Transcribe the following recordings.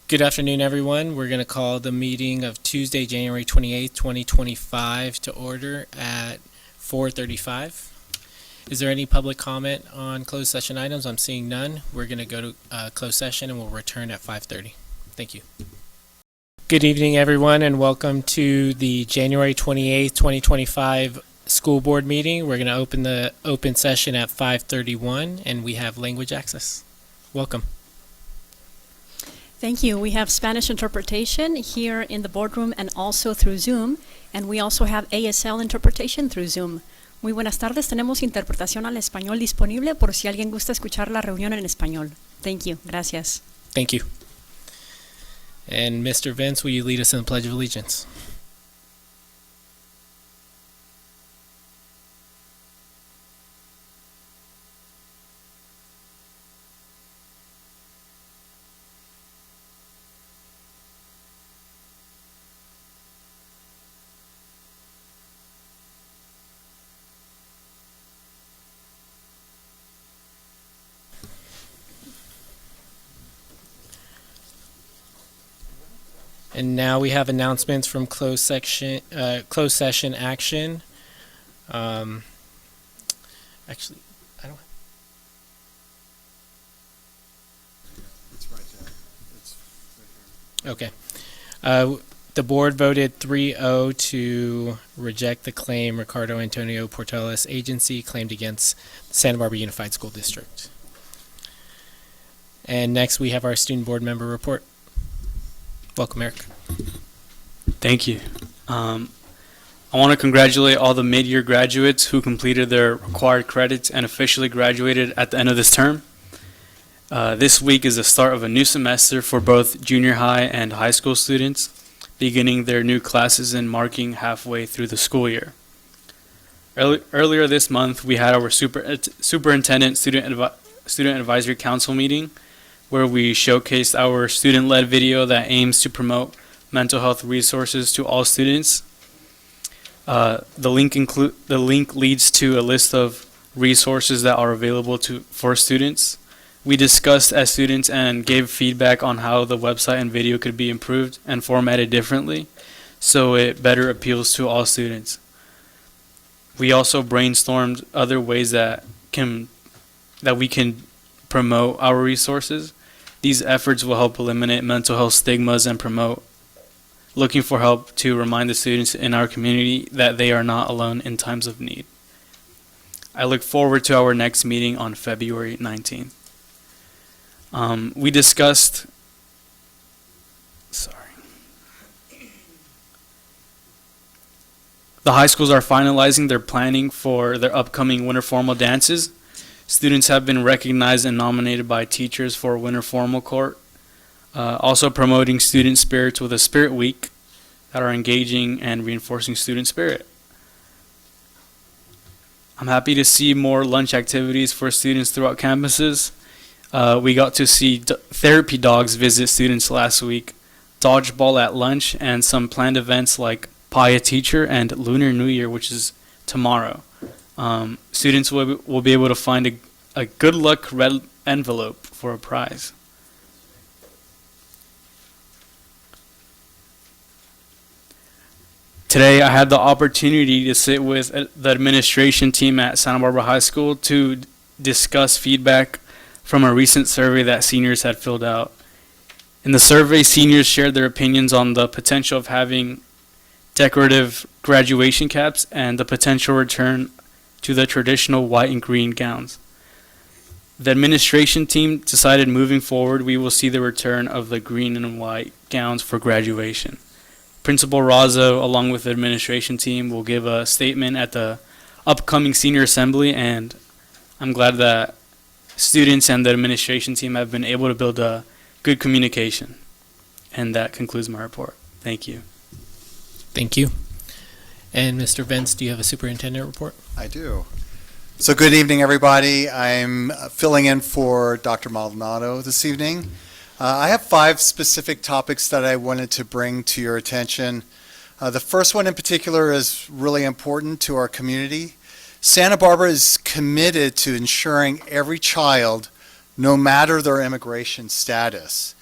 Good afternoon, everyone. We're going to call the meeting of Tuesday, January 28th, 2025 to order at 4:35. Is there any public comment on closed session items? I'm seeing none. We're going to go to closed session and we'll return at 5:30. Thank you. Good evening, everyone, and welcome to the January 28th, 2025 school board meeting. We're going to open the open session at 5:31 and we have language access. Welcome. Thank you. We have Spanish interpretation here in the boardroom and also through Zoom, and we also have ASL interpretation through Zoom. Muy buenas tardes. Tenemos interpretación al español disponible por si alguien gusta escuchar la reunión en español. Thank you. Gracias. Thank you. And Mr. Vince, will you lead us in the Pledge of Allegiance? And now we have announcements from closed session action. Actually, I don't. It's right there. It's right here. Okay. The board voted 3-0 to reject the claim Ricardo Antonio Portelas agency claimed against Santa Barbara Unified School District. And next we have our student board member report. Welcome, Eric. Thank you. I want to congratulate all the mid-year graduates who completed their required credits and officially graduated at the end of this term. This week is the start of a new semester for both junior high and high school students, beginning their new classes and marking halfway through the school year. Earlier this month, we had our superintendent student advisory council meeting, where we showcased our student-led video that aims to promote mental health resources to all students. The link leads to a list of resources that are available for students. We discussed as students and gave feedback on how the website and video could be improved and formatted differently so it better appeals to all students. We also brainstormed other ways that we can promote our resources. These efforts will help eliminate mental health stigmas and promote looking for help to remind the students in our community that they are not alone in times of need. I look forward to our next meeting on February 19th. We discussed, the high schools are finalizing their planning for their upcoming winter formal dances. Students have been recognized and nominated by teachers for Winter Formal Court. Also promoting student spirits with a Spirit Week that are engaging and reinforcing student spirit. I'm happy to see more lunch activities for students throughout campuses. We got to see therapy dogs visit students last week, dodgeball at lunch, and some planned events like Pie a Teacher and Lunar New Year, which is tomorrow. Students will be able to find a good luck red envelope for a prize. Today I had the opportunity to sit with the administration team at Santa Barbara High School to discuss feedback from a recent survey that seniors had filled out. In the survey, seniors shared their opinions on the potential of having decorative graduation caps and the potential return to the traditional white and green gowns. The administration team decided moving forward we will see the return of the green and white gowns for graduation. Principal Razzo, along with the administration team, will give a statement at the upcoming senior assembly, and I'm glad that students and the administration team have been able to build a good communication. And that concludes my report. Thank you. Thank you. And Mr. Vince, do you have a superintendent report? I do. So good evening, everybody. I'm filling in for Dr. Maldonado this evening. I have 5 specific topics that I wanted to bring to your attention. The first one in particular is really important to our community. Santa Barbara is committed to ensuring every child, no matter their immigration status,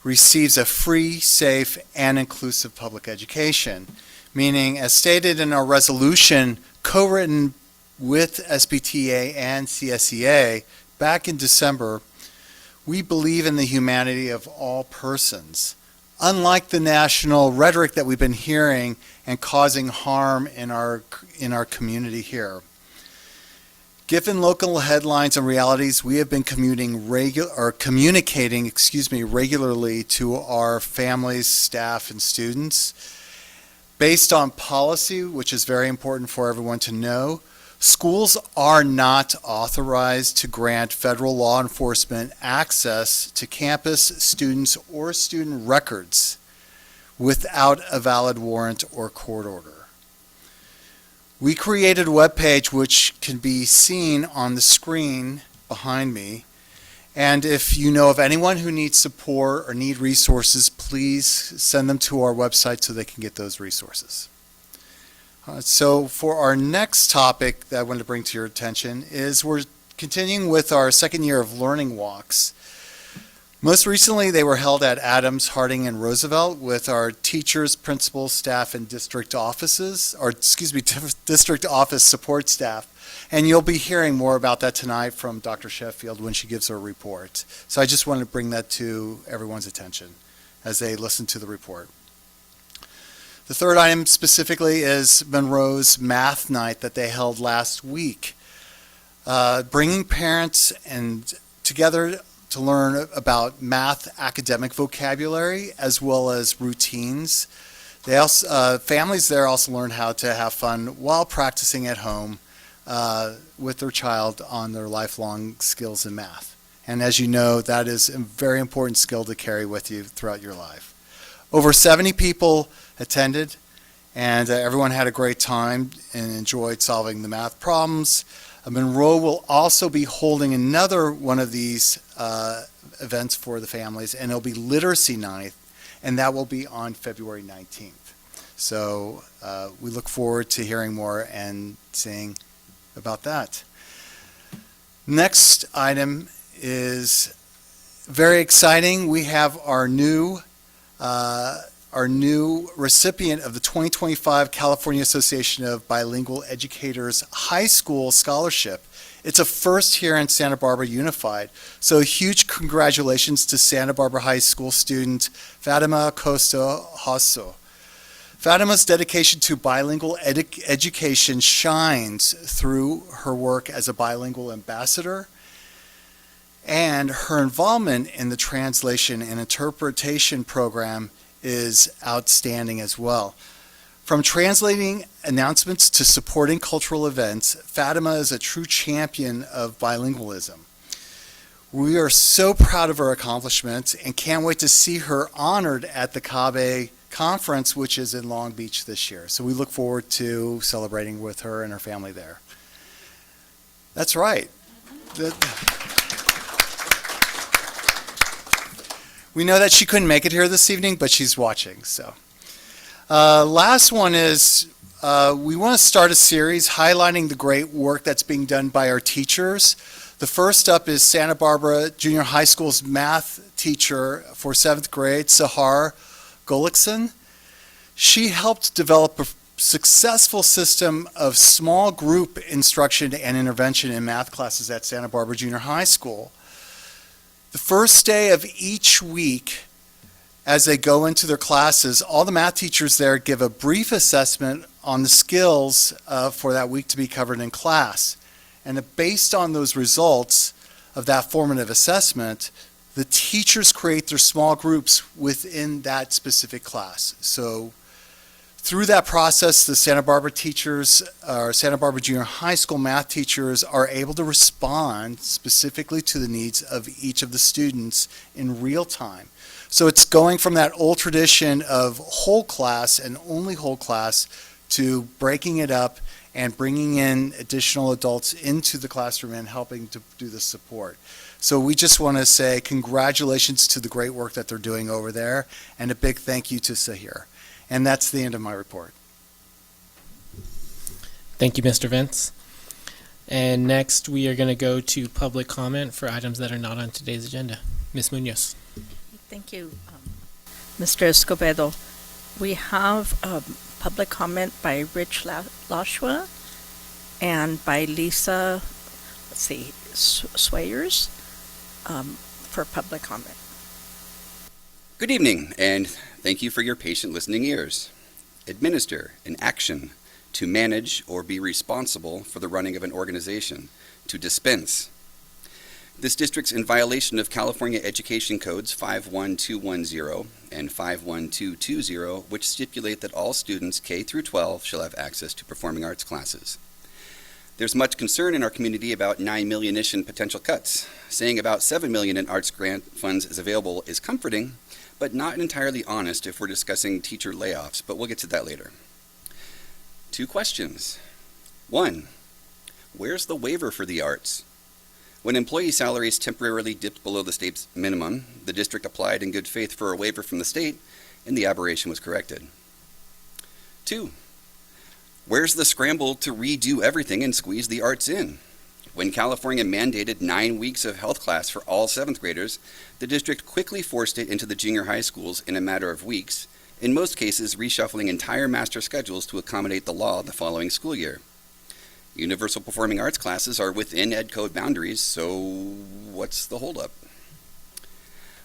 receives a free, safe, and inclusive public education. Meaning, as stated in our resolution co-written with SBTA and CSEA back in December, we believe in the humanity of all persons. Unlike the national rhetoric that we've been hearing and causing harm in our community here. Given local headlines and realities, we have been communicating regularly to our families, staff, and students. Based on policy, which is very important for everyone to know, schools are not authorized to grant federal law enforcement access to campus, students, or student records without a valid warrant or court order. We created a webpage which can be seen on the screen behind me. And if you know of anyone who needs support or need resources, please send them to our website so they can get those resources. So for our next topic that I want to bring to your attention is we're continuing with our second year of learning walks. Most recently, they were held at Adams, Harding, and Roosevelt with our teachers, principals, staff, and district office support staff. And you'll be hearing more about that tonight from Dr. Sheffield when she gives her report. So I just wanted to bring that to everyone's attention as they listen to the report. The third item specifically is Monroe's Math Night that they held last week, bringing parents and together to learn about math academic vocabulary as well as routines. They also, families there also learned how to have fun while practicing at home with their child on their lifelong skills in math. And as you know, that is a very important skill to carry with you throughout your life. Over 70 people attended, and everyone had a great time and enjoyed solving the math problems. Monroe will also be holding another one of these events for the families, and it'll be Literacy Night, and that will be on February 19th. So we look forward to hearing more and seeing about that. Next item is very exciting. We have our new recipient of the 2025 California Association of Bilingual Educators High School Scholarship. It's a first here in Santa Barbara Unified. So huge congratulations to Santa Barbara High School student Fatima Acosta Hasso. Fatima's dedication to bilingual education shines through her work as a bilingual ambassador and her involvement in the translation and interpretation program is outstanding as well. From translating announcements to supporting cultural events, Fatima is a true champion of bilingualism. We are so proud of her accomplishments and can't wait to see her honored at the CABE conference, which is in Long Beach this year. So we look forward to celebrating with her and her family there. That's right. We know that she couldn't make it here this evening, but she's watching. So, last one is we want to start a series highlighting the great work that's being done by our teachers. The first up is Santa Barbara Junior High School's math teacher for 7th grade, Sahar Golikson. She helped develop a successful system of small group instruction and intervention in math classes at Santa Barbara Junior High School. The first day of each week, as they go into their classes, all the math teachers there give a brief assessment on the skills for that week to be covered in class. And based on those results of that formative assessment, the teachers create their small groups within that specific class. So through that process, the Santa Barbara teachers, or Santa Barbara Junior High School math teachers, are able to respond specifically to the needs of each of the students in real time. So it's going from that old tradition of whole class and only whole class to breaking it up and bringing in additional adults into the classroom and helping to do the support. So we just want to say congratulations to the great work that they're doing over there, and a big thank you to Sahir. And that's the end of my report. Thank you, Mr. Vince. And next, we are going to go to public comment for items that are not on today's agenda. Ms. Munoz. Thank you, Mr. Escobedo. We have public comment by Rich Lashua and by Lisa, Swayers for public comment. Good evening, and thank you for your patient listening ears. Administer an action to manage or be responsible for the running of an organization, to dispense. This district's in violation of California Education Codes 51210 and 51220, which stipulate that all students K through 12 shall have access to performing arts classes. There's much concern in our community about 9 million-ish in potential cuts. Saying about 7 million in arts grant funds is available is comforting, but not entirely honest if we're discussing teacher layoffs, but we'll get to that later. 2 questions. 1, where's the waiver for the arts? When employee salaries temporarily dipped below the state's minimum, the district applied in good faith for a waiver from the state, and the aberration was corrected. 2, where's the scramble to redo everything and squeeze the arts in? When California mandated 9 weeks of health class for all 7th graders, the district quickly forced it into the junior high schools in a matter of weeks, in most cases reshuffling entire master schedules to accommodate the law the following school year. Universal performing arts classes are within Ed Code boundaries, so what's the holdup?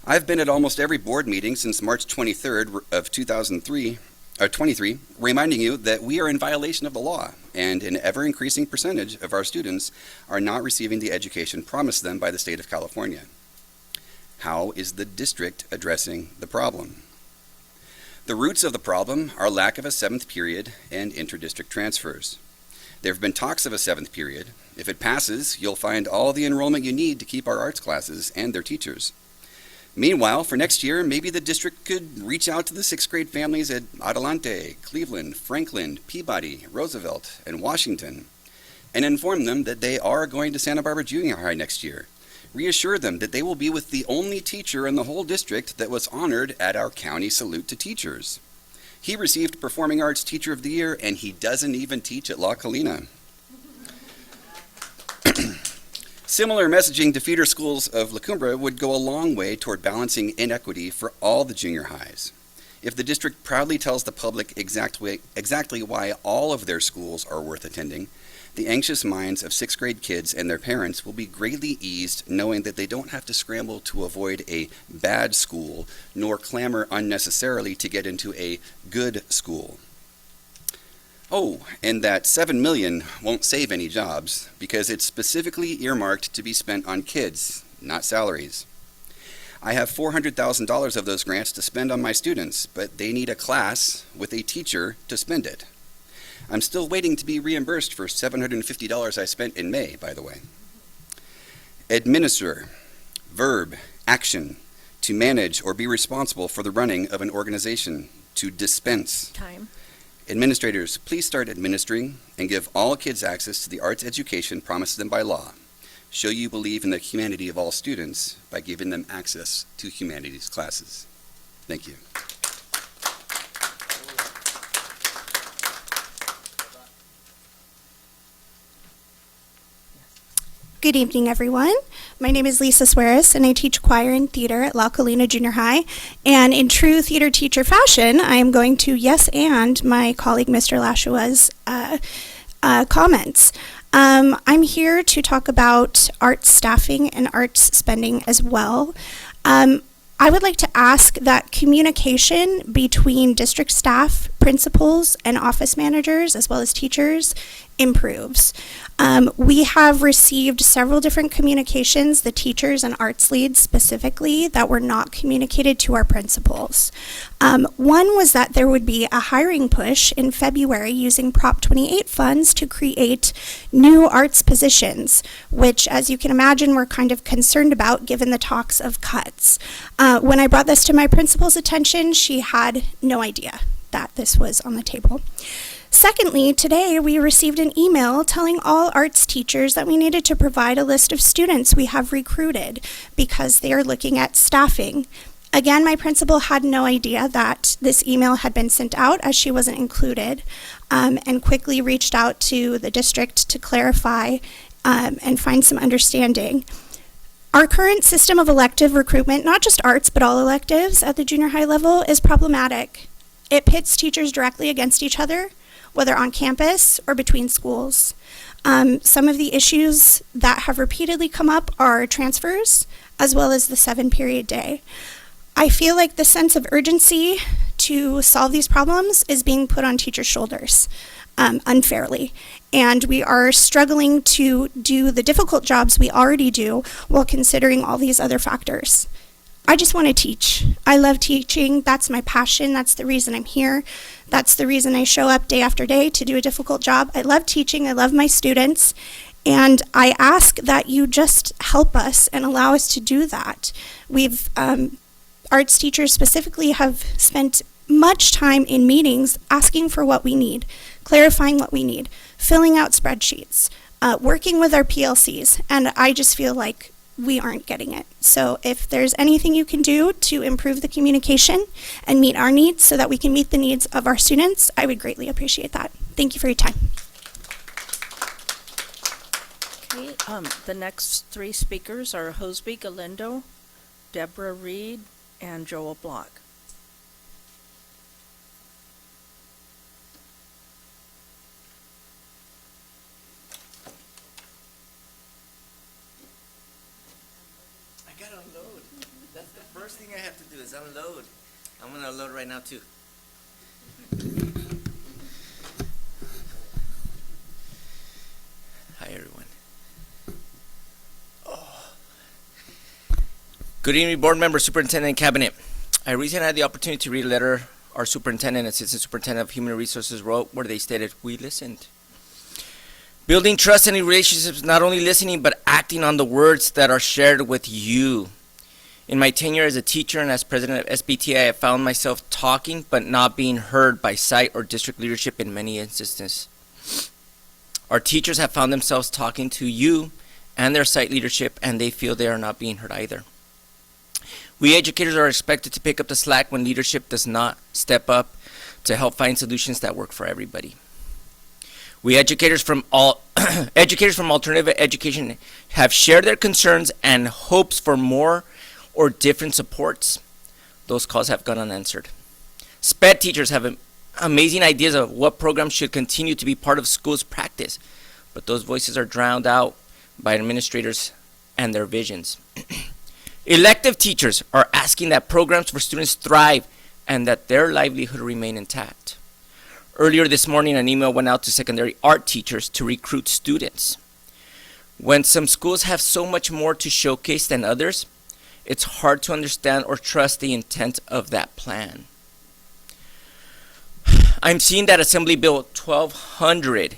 I've been at almost every board meeting since March 23rd of 23, reminding you that we are in violation of the law, and an ever-increasing percentage of our students are not receiving the education promised them by the state of California. How is the district addressing the problem? The roots of the problem are lack of a 7th period and inter-district transfers. There have been talks of a 7th period. If it passes, you'll find all the enrollment you need to keep our arts classes and their teachers. Meanwhile, for next year, maybe the district could reach out to the 6th grade families at Adelante, Cleveland, Franklin, Peabody, Roosevelt, and Washington, and inform them that they are going to Santa Barbara Junior High next year. Reassure them that they will be with the only teacher in the whole district that was honored at our county salute to teachers. He received Performing Arts Teacher of the Year, and he doesn't even teach at La Colina. Similar messaging to feeder schools of La Cumbre would go a long way toward balancing inequity for all the junior highs. If the district proudly tells the public exactly why all of their schools are worth attending, the anxious minds of 6th grade kids and their parents will be greatly eased knowing that they don't have to scramble to avoid a bad school, nor clamor unnecessarily to get into a good school. Oh, and that $7 million won't save any jobs because it's specifically earmarked to be spent on kids, not salaries. I have $400,000 of those grants to spend on my students, but they need a class with a teacher to spend it. I'm still waiting to be reimbursed for $750 I spent in May, by the way. Administer, verb, action, to manage or be responsible for the running of an organization, to dispense. Time. Administrators, please start administering and give all kids access to the arts education promised them by law. Show you believe in the humanity of all students by giving them access to humanities classes. Thank you. Good evening, everyone. My name is Lisa Suarez, and I teach choir and theater at La Colina Junior High. And in true theater teacher fashion, I am going to yes and my colleague Mr. Lashua's comments. I'm here to talk about arts staffing and arts spending as well. I would like to ask that communication between district staff, principals, and office managers, as well as teachers, improves. We have received several different communications, the teachers and arts leads specifically, that were not communicated to our principals. One was that there would be a hiring push in February using Prop 28 funds to create new arts positions, which, as you can imagine, we're kind of concerned about given the talks of cuts. When I brought this to my principal's attention, she had no idea that this was on the table. Secondly, today we received an email telling all arts teachers that we needed to provide a list of students we have recruited because they are looking at staffing. Again, my principal had no idea that this email had been sent out as she wasn't included, and quickly reached out to the district to clarify and find some understanding. Our current system of elective recruitment, not just arts, but all electives at the junior high level, is problematic. It pits teachers directly against each other, whether on campus or between schools. Some of the issues that have repeatedly come up are transfers, as well as the 7-period day. I feel like the sense of urgency to solve these problems is being put on teachers' shoulders unfairly. And we are struggling to do the difficult jobs we already do while considering all these other factors. I just want to teach. I love teaching. That's my passion. That's the reason I'm here. That's the reason I show up day after day to do a difficult job. I love teaching. I love my students. And I ask that you just help us and allow us to do that. We've, arts teachers specifically have spent much time in meetings asking for what we need, clarifying what we need, filling out spreadsheets, working with our PLCs, and I just feel like we aren't getting it. So if there's anything you can do to improve the communication and meet our needs so that we can meet the needs of our students, I would greatly appreciate that. Thank you for your time. Okay, the next 3 speakers are Hosby Galindo, Deborah Reed, and Joel Block. I gotta unload. That's the first thing I have to do is unload. I'm gonna unload right now too. Hi everyone. Good evening, board members, superintendent, and cabinet. I recently had the opportunity to read a letter our superintendent and assistant superintendent of human resources wrote where they stated, "We listened." Building trust and relationships, not only listening, but acting on the words that are shared with you. In my tenure as a teacher and as president of SBTA, I have found myself talking but not being heard by site or district leadership in many instances. Our teachers have found themselves talking to you and their site leadership, and they feel they are not being heard either. We educators are expected to pick up the slack when leadership does not step up to help find solutions that work for everybody. We educators from alternative education have shared their concerns and hopes for more or different supports. Those calls have gone unanswered. SPED teachers have amazing ideas of what programs should continue to be part of school's practice, but those voices are drowned out by administrators and their visions. Elective teachers are asking that programs for students thrive and that their livelihood remain intact. Earlier this morning, an email went out to secondary art teachers to recruit students. When some schools have so much more to showcase than others, it's hard to understand or trust the intent of that plan. I'm seeing that Assembly Bill 1200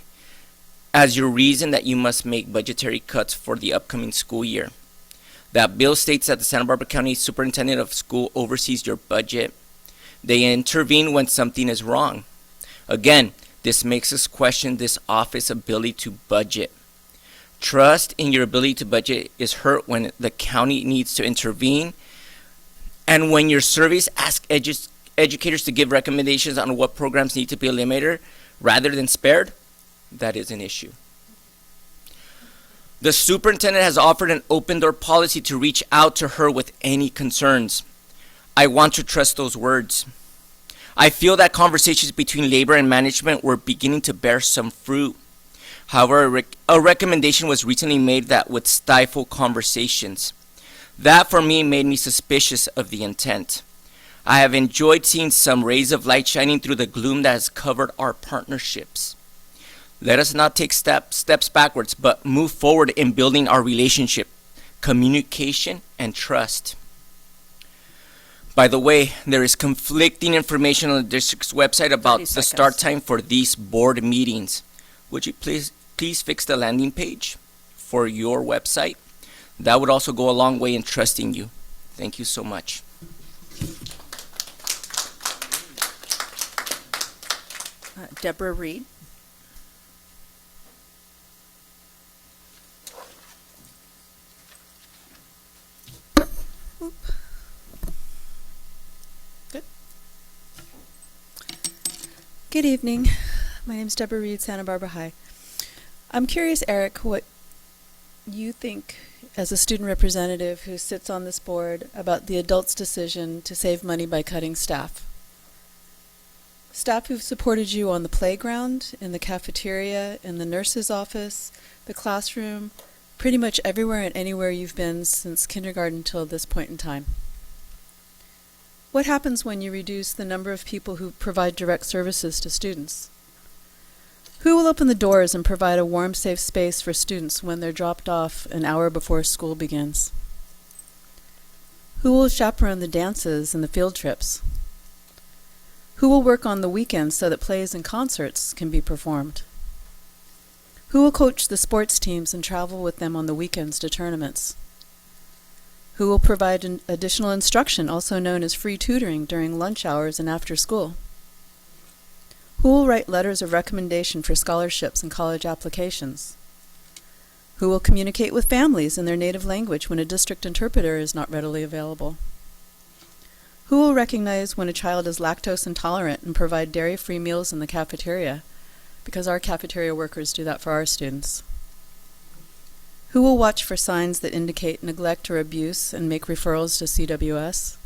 as your reason that you must make budgetary cuts for the upcoming school year. That bill states that the Santa Barbara County Superintendent of School oversees your budget. They intervene when something is wrong. Again, this makes us question this office's ability to budget. Trust in your ability to budget is hurt when the county needs to intervene, and when your surveys ask educators to give recommendations on what programs need to be eliminated rather than spared, that is an issue. The superintendent has offered an open door policy to reach out to her with any concerns. I want to trust those words. I feel that conversations between labor and management were beginning to bear some fruit. However, a recommendation was recently made that would stifle conversations. That for me made me suspicious of the intent. I have enjoyed seeing some rays of light shining through the gloom that has covered our partnerships. Let us not take steps backwards, but move forward in building our relationship, communication, and trust. By the way, there is conflicting information on the district's website about the start time for these board meetings. Would you please fix the landing page for your website? That would also go a long way in trusting you. Thank you so much. Deborah Reed. Good evening. My name is Deborah Reed, Santa Barbara High. I'm curious, Eric, what you think as a student representative who sits on this board, about the adults' decision to save money by cutting staff. Staff who've supported you on the playground, in the cafeteria, in the nurse's office, the classroom, pretty much everywhere and anywhere you've been since kindergarten till this point in time. What happens when you reduce the number of people who provide direct services to students? Who will open the doors and provide a warm, safe space for students when they're dropped off an hour before school begins? Who will chaperone the dances and the field trips? Who will work on the weekends so that plays and concerts can be performed? Who will coach the sports teams and travel with them on the weekends to tournaments? Who will provide additional instruction, also known as free tutoring, during lunch hours and after school? Who will write letters of recommendation for scholarships and college applications? Who will communicate with families in their native language when a district interpreter is not readily available? Who will recognize when a child is lactose intolerant and provide dairy-free meals in the cafeteria? Because our cafeteria workers do that for our students. Who will watch for signs that indicate neglect or abuse and make referrals to CWS?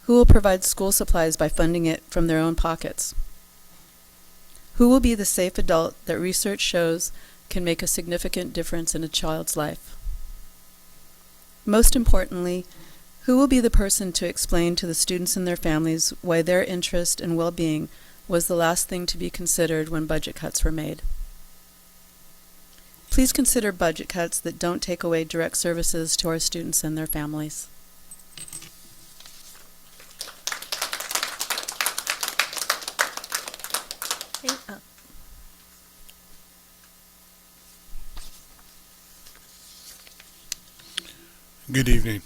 Who will provide school supplies by funding it from their own pockets? Who will be the safe adult that research shows can make a significant difference in a child's life? Most importantly, who will be the person to explain to the students and their families why their interest and well-being was the last thing to be considered when budget cuts were made? Please consider budget cuts that don't take away direct services to our students and their families. Good evening.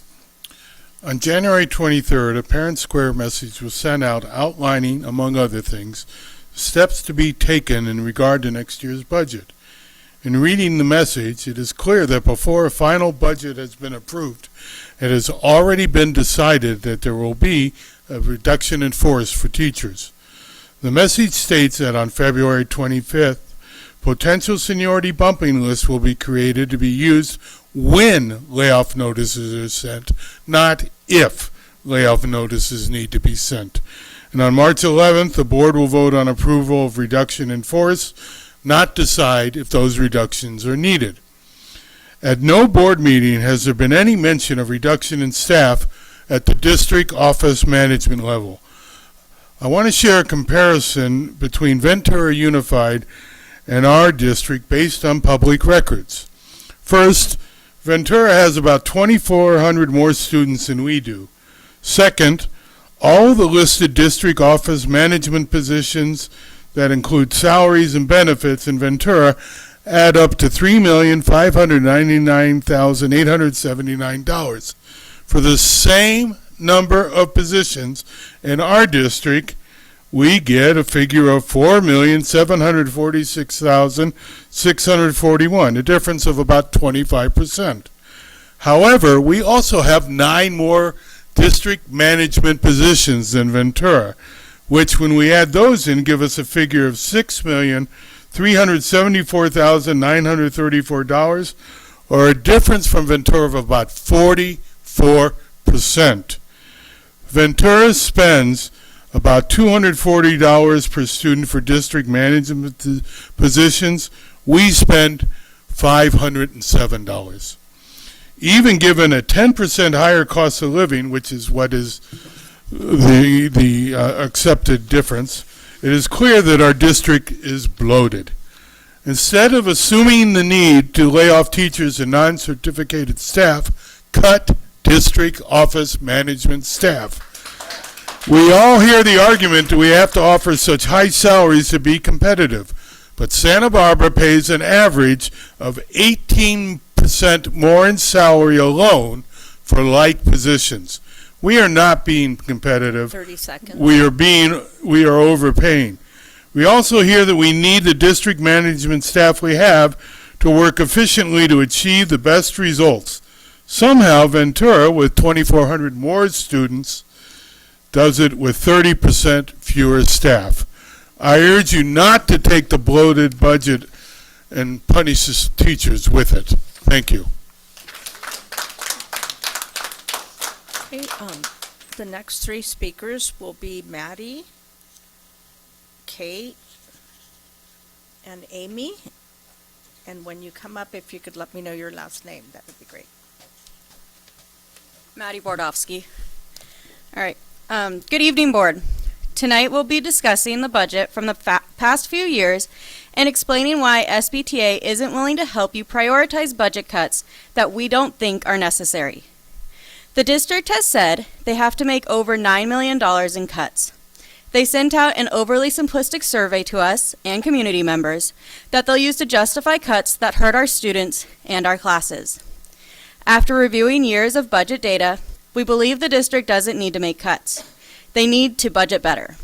On January 23rd, a Parent Square message was sent out outlining, among other things, steps to be taken in regard to next year's budget. In reading the message, it is clear that before a final budget has been approved, it has already been decided that there will be a reduction in force for teachers. The message states that on February 25th, potential seniority bumping lists will be created to be used when layoff notices are sent, not if layoff notices need to be sent. And on March 11th, the board will vote on approval of reduction in force, not decide if those reductions are needed. At no board meeting has there been any mention of reduction in staff at the district office management level. I want to share a comparison between Ventura Unified and our district based on public records. First, Ventura has about 2,400 more students than we do. Second, all the listed district office management positions that include salaries and benefits in Ventura add up to $3,599,879. For the same number of positions in our district, we get a figure of $4,746,641, a difference of about 25%. However, we also have 9 more district management positions than Ventura, which when we add those in give us a figure of $6,374,934, or a difference from Ventura of about 44%. Ventura spends about $240 per student for district management positions. We spend $507. Even given a 10% higher cost of living, which is what is the accepted difference, it is clear that our district is bloated. Instead of assuming the need to lay off teachers and non-certificated staff, cut district office management staff. We all hear the argument that we have to offer such high salaries to be competitive, but Santa Barbara pays an average of 18% more in salary alone for like positions. We are not being competitive. 30 seconds. We are overpaying. We also hear that we need the district management staff we have to work efficiently to achieve the best results. Somehow Ventura, with 2,400 more students, does it with 30% fewer staff. I urge you not to take the bloated budget and punish the teachers with it. Thank you. Okay, the next three speakers will be Maddie, Kate, and Amy. And when you come up, if you could let me know your last name, that would be great. Maddie Bordowski. All right. Good evening, Board. Tonight we'll be discussing the budget from the past few years and explaining why SBTA isn't willing to help you prioritize budget cuts that we don't think are necessary. The district has said they have to make over $9 million in cuts. They sent out an overly simplistic survey to us and community members that they'll use to justify cuts that hurt our students and our classes. After reviewing years of budget data, we believe the district doesn't need to make cuts. They need to budget better.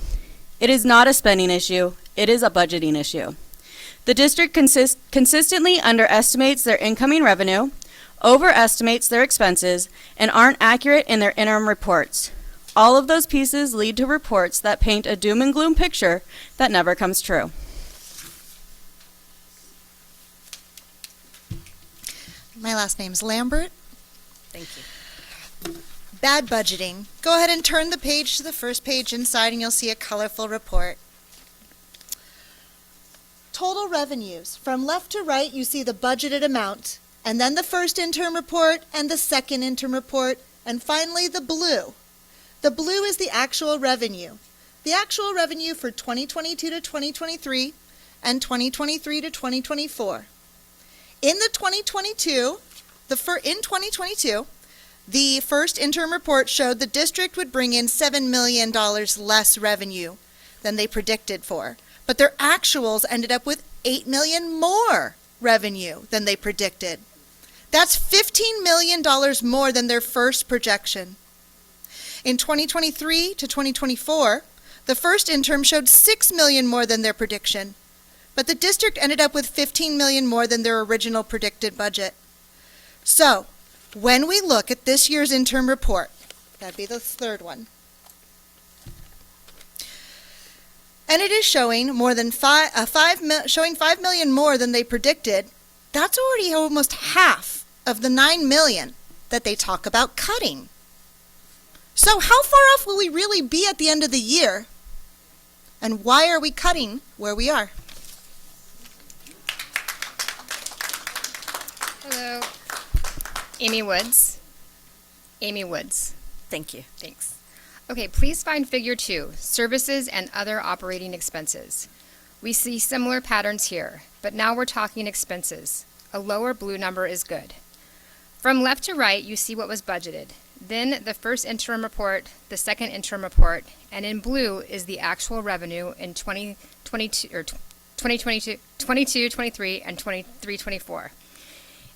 It is not a spending issue, it is a budgeting issue. The district consistently underestimates their incoming revenue, overestimates their expenses, and aren't accurate in their interim reports. All of those pieces lead to reports that paint a doom and gloom picture that never comes true. My last name's Lambert. Thank you. Bad budgeting. Go ahead and turn the page to the first page inside and you'll see a colorful report. Total revenues. From left to right, you see the budgeted amount, and then the first interim report and the second interim report, and finally the blue. The blue is the actual revenue. The actual revenue for 2022 to 2023 and 2023 to 2024. In 2022, the first interim report showed the district would bring in $7 million less revenue than they predicted for. But their actuals ended up with $8 million more revenue than they predicted. That's $15 million more than their first projection. In 2023 to 2024, the first interim showed $6 million more than their prediction, but the district ended up with $15 million more than their original predicted budget. So, when we look at this year's interim report, that'd be the third one, and it is showing more than showing $5 million more than they predicted, that's already almost half of the $9 million that they talk about cutting. So how far off will we really be at the end of the year? And why are we cutting where we are? Hello. Amy Woods. Amy Woods. Thank you. Thanks. Okay, please find figure 2, services and other operating expenses. We see similar patterns here, but now we're talking expenses. A lower blue number is good. From left to right, you see what was budgeted. Then the first interim report, the second interim report, and in blue is the actual revenue in 2022, 23, and 24.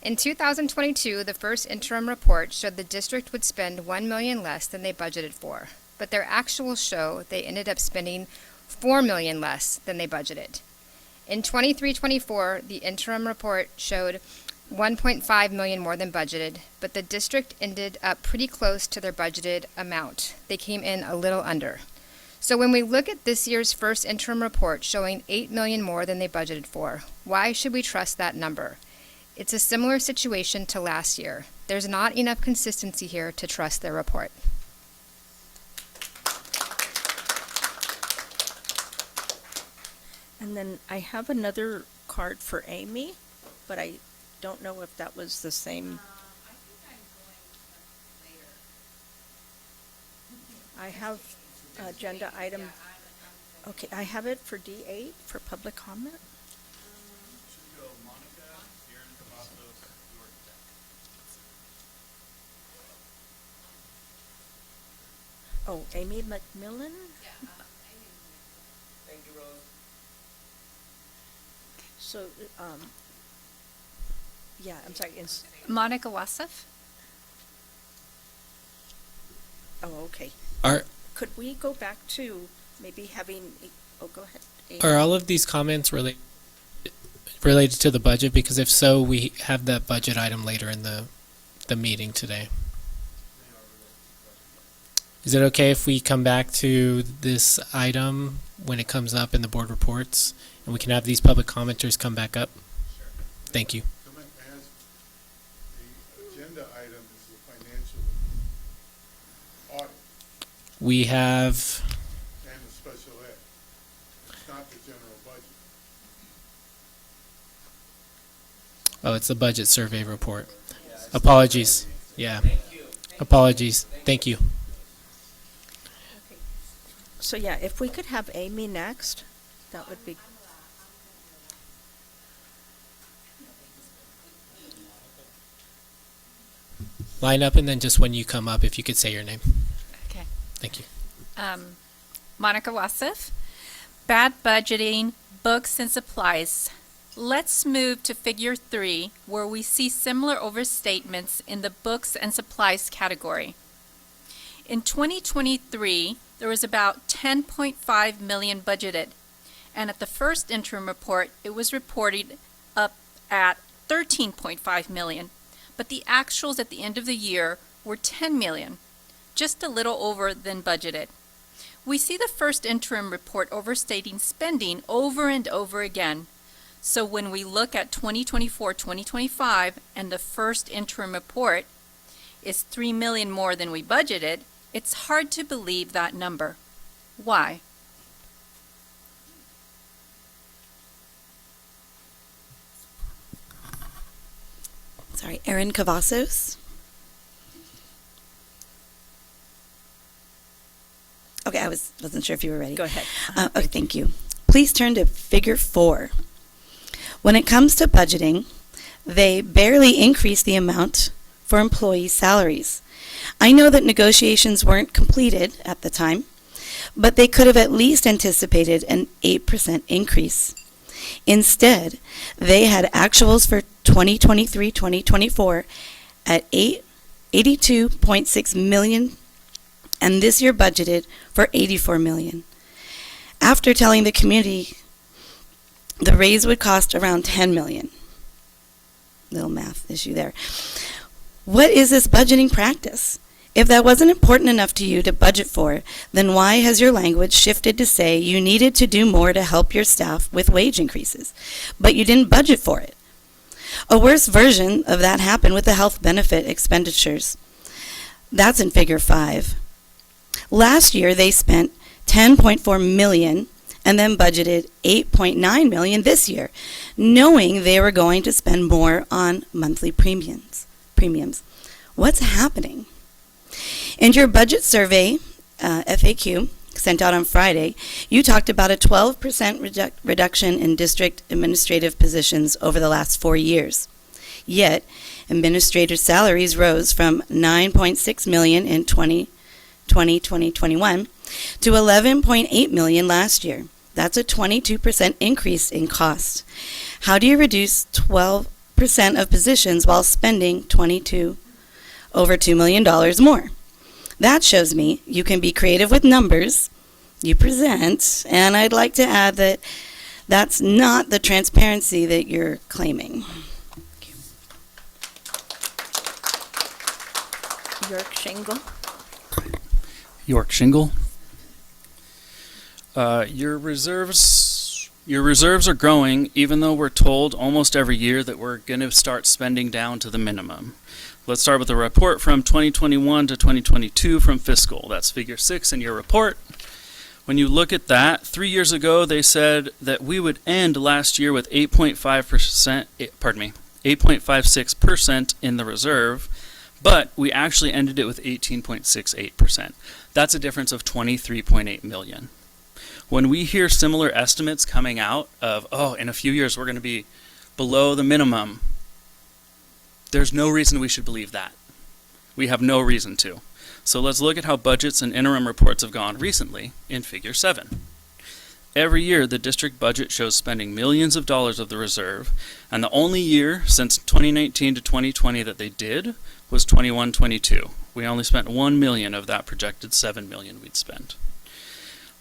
In 2022, the first interim report showed the district would spend $1 million less than they budgeted for, but their actuals show they ended up spending $4 million less than they budgeted. In 23-24, the interim report showed $1.5 million more than budgeted, but the district ended up pretty close to their budgeted amount. They came in a little under. So when we look at this year's first interim report showing $8 million more than they budgeted for, why should we trust that number? It's a similar situation to last year. There's not enough consistency here to trust their report. And then I have another card for Amy, but I don't know if that was the same. I have agenda item. Okay, I have it for D8 for public comment. Oh, Amy McMillan? Thank you, Rose. So, yeah, I'm sorry. Monica Wassef? Oh, okay. Are Could we go back to maybe having, oh, go ahead. Amy. are all of these comments related to the budget? Because if so, we have that budget item later in the meeting today. Is it okay if we come back to this item when it comes up in the board reports, and we can have these public commenters come back up? Thank you. The agenda item is the financial. We have, And the special ed. It's not the general budget. oh, it's the budget survey report. Apologies. Yeah. Apologies. Thank you. So yeah, if we could have Amy next, that would be. Line up, and then just when you come up, if you could say your name. Okay. Thank you. Monica Wasif. Bad budgeting, books and supplies. Let's move to figure 3, where we see similar overstatements in the books and supplies category. In 2023, there was about 10.5 million budgeted, and at the first interim report, it was reported up at 13.5 million, but the actuals at the end of the year were 10 million, just a little over than budgeted. We see the first interim report overstating spending over and over again. So when we look at 2024-2025 and the first interim report is 3 million more than we budgeted, it's hard to believe that number. Why? Sorry, Erin Cavazos. Okay, I wasn't sure if you were ready. Go ahead. Okay, thank you. Please turn to figure 4. When it comes to budgeting, they barely increase the amount for employee salaries. I know that negotiations weren't completed at the time, but they could have at least anticipated an 8% increase. Instead, they had actuals for 2023-2024 at $82.6 million, and this year budgeted for $84 million. After telling the community the raise would cost around $10 million. Little math issue there. What is this budgeting practice? If that wasn't important enough to you to budget for, then why has your language shifted to say you needed to do more to help your staff with wage increases, but you didn't budget for it? A worse version of that happened with the health benefit expenditures. That's in figure 5. Last year, they spent $10.4 million and then budgeted $8.9 million this year, knowing they were going to spend more on monthly premiums. What's happening? In your budget survey, FAQ, sent out on Friday, you talked about a 12% reduction in district administrative positions over the last 4 years. Yet, administrator salaries rose from $9.6 million in 2021 to $11.8 million last year. That's a 22% increase in cost. How do you reduce 12% of positions while spending over $2 million more? That shows me you can be creative with numbers you present, and I'd like to add that that's not the transparency that you're claiming. York Shingle. York Shingle. Your reserves are growing, even though we're told almost every year that we're going to start spending down to the minimum. Let's start with a report from 2021 to 2022 from fiscal. That's figure 6 in your report. When you look at that, 3 years ago they said that we would end last year with 8.56% in the reserve, but we actually ended it with 18.68%. That's a difference of $23.8 million. When we hear similar estimates coming out of, oh, in a few years we're going to be below the minimum, there's no reason we should believe that. We have no reason to. So let's look at how budgets and interim reports have gone recently in figure 7. Every year the district budget shows spending millions of dollars of the reserve, and the only year since 2019 to 2020 that they did was 21-22. We only spent $1 million of that projected $7 million we'd spend.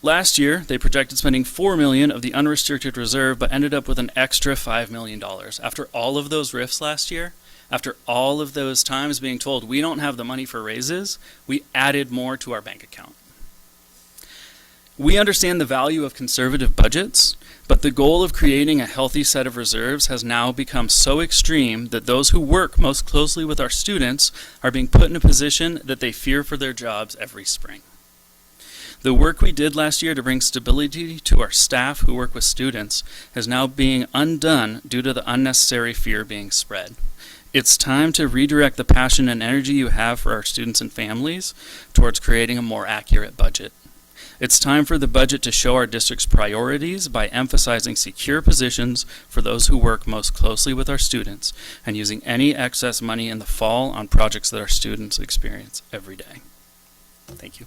Last year, they projected spending $4 million of the unrestricted reserve, but ended up with an extra $5 million. After all of those RIFs last year, after all of those times being told we don't have the money for raises, we added more to our bank account. We understand the value of conservative budgets, but the goal of creating a healthy set of reserves has now become so extreme that those who work most closely with our students are being put in a position that they fear for their jobs every spring. The work we did last year to bring stability to our staff who work with students is now being undone due to the unnecessary fear being spread. It's time to redirect the passion and energy you have for our students and families towards creating a more accurate budget. It's time for the budget to show our district's priorities by emphasizing secure positions for those who work most closely with our students and using any excess money in the fall on projects that our students experience every day. Thank you.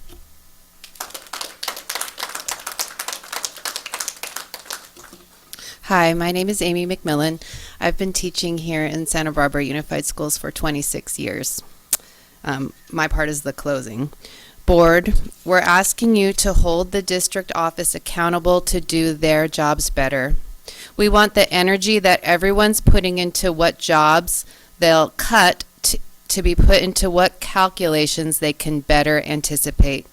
Hi, my name is Amy McMillan. I've been teaching here in Santa Barbara Unified Schools for 26 years. My part is the closing. Board, we're asking you to hold the district office accountable to do their jobs better. We want the energy that everyone's putting into what jobs they'll cut to be put into what calculations they can better anticipate.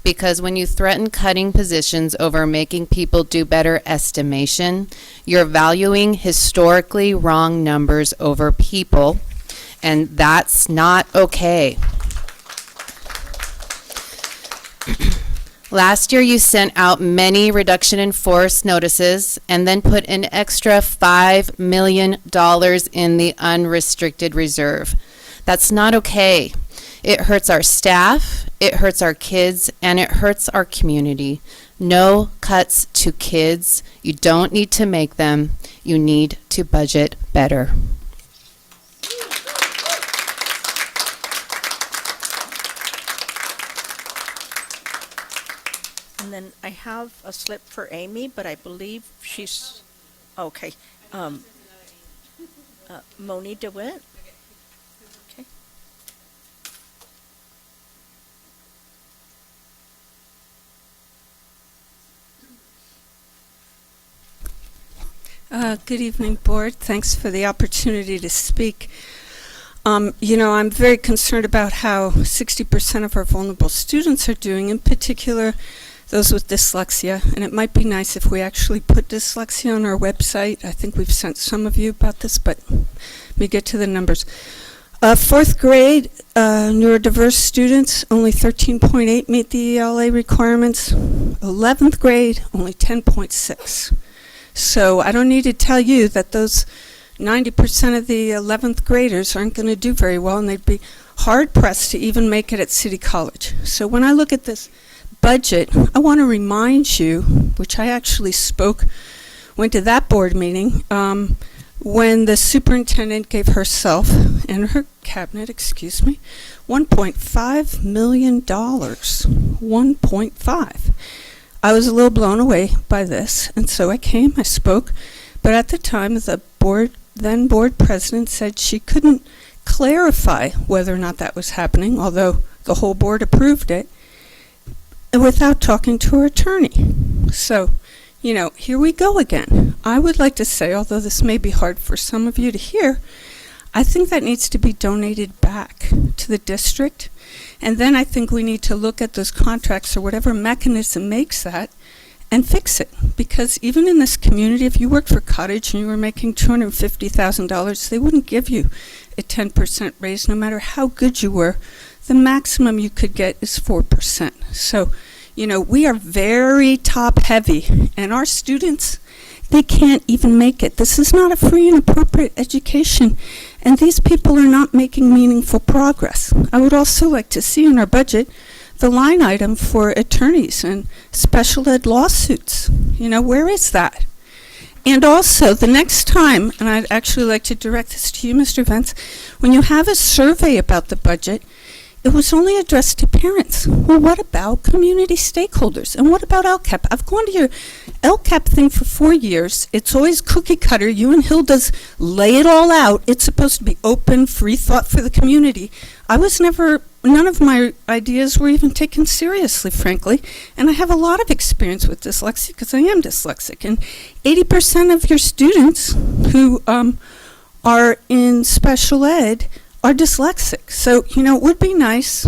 Because when you threaten cutting positions over making people do better estimation, you're valuing historically wrong numbers over people, and that's not okay. Last year, you sent out many reduction in force notices and then put an extra $5 million in the unrestricted reserve. That's not okay. It hurts our staff, it hurts our kids, and it hurts our community. No cuts to kids. You don't need to make them. You need to budget better. And then I have a slip for Amy, but I believe she's, okay. Moni DeWitt? Okay. Good evening, Board. Thanks for the opportunity to speak. I'm very concerned about how 60% of our vulnerable students are doing, in particular those with dyslexia, and it might be nice if we actually put dyslexia on our website. I think we've sent some of you about this, but let me get to the numbers. Fourth grade, neurodiverse students, only 13.8 meet the ELA requirements. 11th grade, only 10.6. So I don't need to tell you that those 90% of the 11th graders aren't going to do very well, and they'd be hard-pressed to even make it at City College. So when I look at this budget, I want to remind you, which I actually went to that board meeting, when the superintendent gave herself and her cabinet, $1.5 million. 1.5. I was a little blown away by this, and so I came, I spoke, but at the time the then board president said she couldn't clarify whether or not that was happening, although the whole board approved it, without talking to her attorney. So, here we go again. I would like to say, although this may be hard for some of you to hear, I think that needs to be donated back to the district. And then I think we need to look at those contracts or whatever mechanism makes that and fix it. Because even in this community, if you worked for Cottage and you were making $250,000, they wouldn't give you a 10% raise no matter how good you were. The maximum you could get is 4%. So, we are very top heavy, and our students, they can't even make it. This is not a free and appropriate education, and these people are not making meaningful progress. I would also like to see in our budget the line item for attorneys and special ed lawsuits. Where is that? And also, the next time, and I'd actually like to direct this to you, Mr. Vance, when you have a survey about the budget, it was only addressed to parents. Well, what about community stakeholders? And what about LCAP? I've gone to your LCAP thing for 4 years. It's always cookie cutter. You and Hilda's lay it all out. It's supposed to be open, free thought for the community. None of my ideas were even taken seriously, frankly. And I have a lot of experience with dyslexia because I am dyslexic. And 80% of your students who are in special ed are dyslexic. So, it would be nice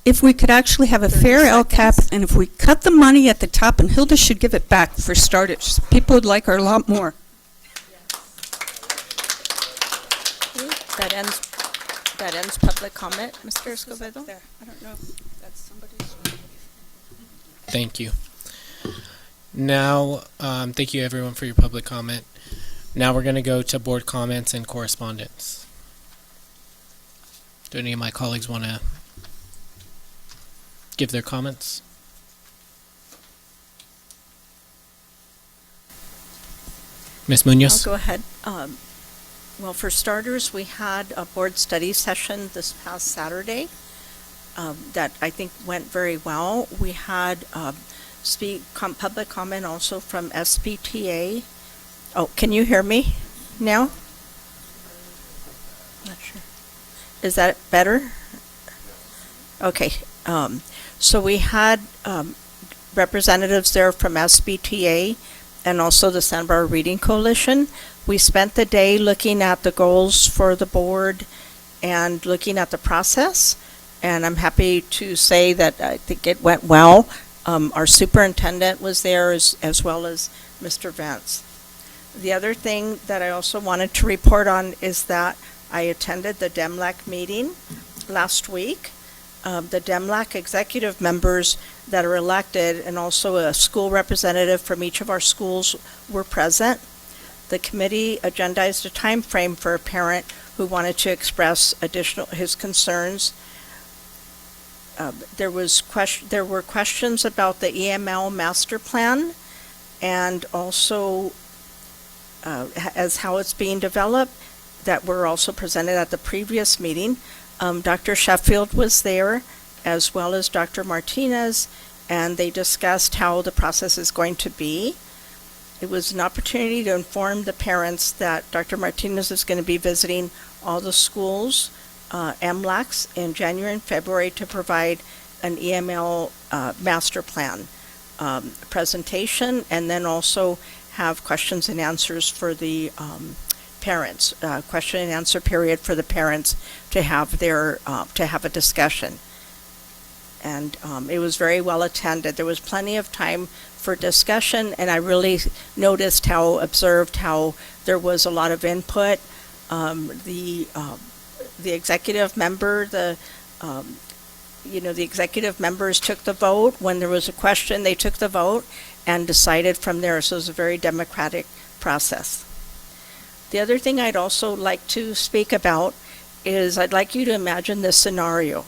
if we could actually have a fair LCAP, and if we cut the money at the top, and Hilda should give it back for starters. People would like her a lot more. That ends public comment, Mr. Escobedo. I don't know if that's somebody's. Thank you. Now, thank you everyone for your public comment. Now we're going to go to board comments and correspondence. Do any of my colleagues want to give their comments? Ms. Munoz? I'll go ahead. Well, for starters, we had a board study session this past Saturday that I think went very well. We had public comment also from SPTA. Oh, can you hear me now? Not sure. Is that better? Okay. So we had representatives there from SBTA and also the Santa Barbara Reading Coalition. We spent the day looking at the goals for the board and looking at the process, and I'm happy to say that I think it went well. Our superintendent was there as well as Mr. Vance. The other thing that I also wanted to report on is that I attended the DEMLAC meeting last week. The DEMLAC executive members that are elected and also a school representative from each of our schools were present. The committee agendized a time frame for a parent who wanted to express his concerns. There were questions about the EML master plan and also as how it's being developed that were also presented at the previous meeting. Dr. Sheffield was there, as well as Dr. Martinez, and they discussed how the process is going to be. It was an opportunity to inform the parents that Dr. Martinez is going to be visiting all the schools, MLACs, in January and February to provide an EML master plan presentation, and then also have questions and answers for the parents, question and answer period for the parents to have a discussion. And it was very well attended. There was plenty of time for discussion, and I really observed how there was a lot of input. The executive member, the executive members took the vote. When there was a question, they took the vote and decided from there. So it was a very democratic process. The other thing I'd also like to speak about is I'd like you to imagine this scenario.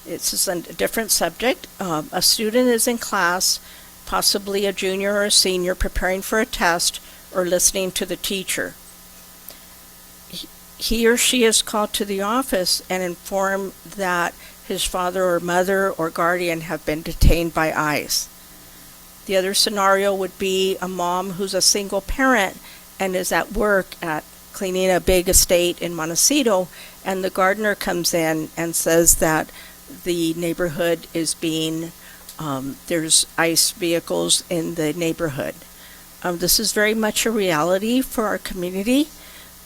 It's just a different subject. A student is in class, possibly a junior or a senior, preparing for a test or listening to the teacher. He or she is called to the office and informed that his father or mother or guardian have been detained by ICE. The other scenario would be a mom who's a single parent and is at work at cleaning a big estate in Montecito, and the gardener comes in and says that the neighborhood is there's ICE vehicles in the neighborhood. This is very much a reality for our community.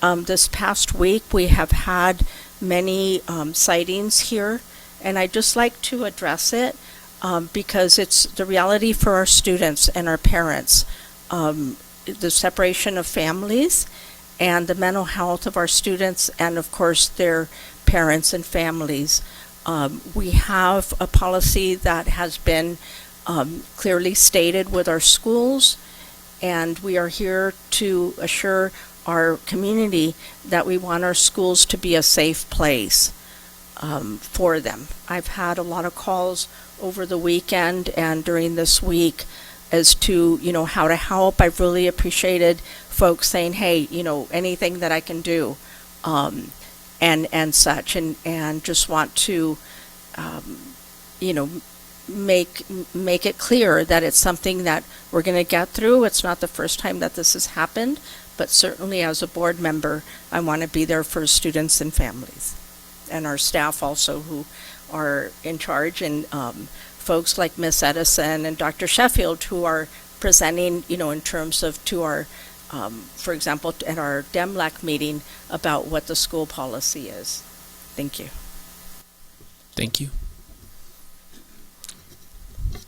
This past week we have had many sightings here, and I'd just like to address it because it's the reality for our students and our parents. The separation of families and the mental health of our students and of course their parents and families. We have a policy that has been clearly stated with our schools, and we are here to assure our community that we want our schools to be a safe place for them. I've had a lot of calls over the weekend and during this week as to, how to help. I've really appreciated folks saying, hey, anything that I can do, and such, and just want to, make it clear that it's something that we're going to get through. It's not the first time that this has happened, but certainly as a board member, I want to be there for students and families, and our staff also who are in charge, and folks like Miss Edison and Dr. Sheffield who are presenting, in terms of to our, for example, at our DEMLAC meeting about what the school policy is. Thank you. Thank you.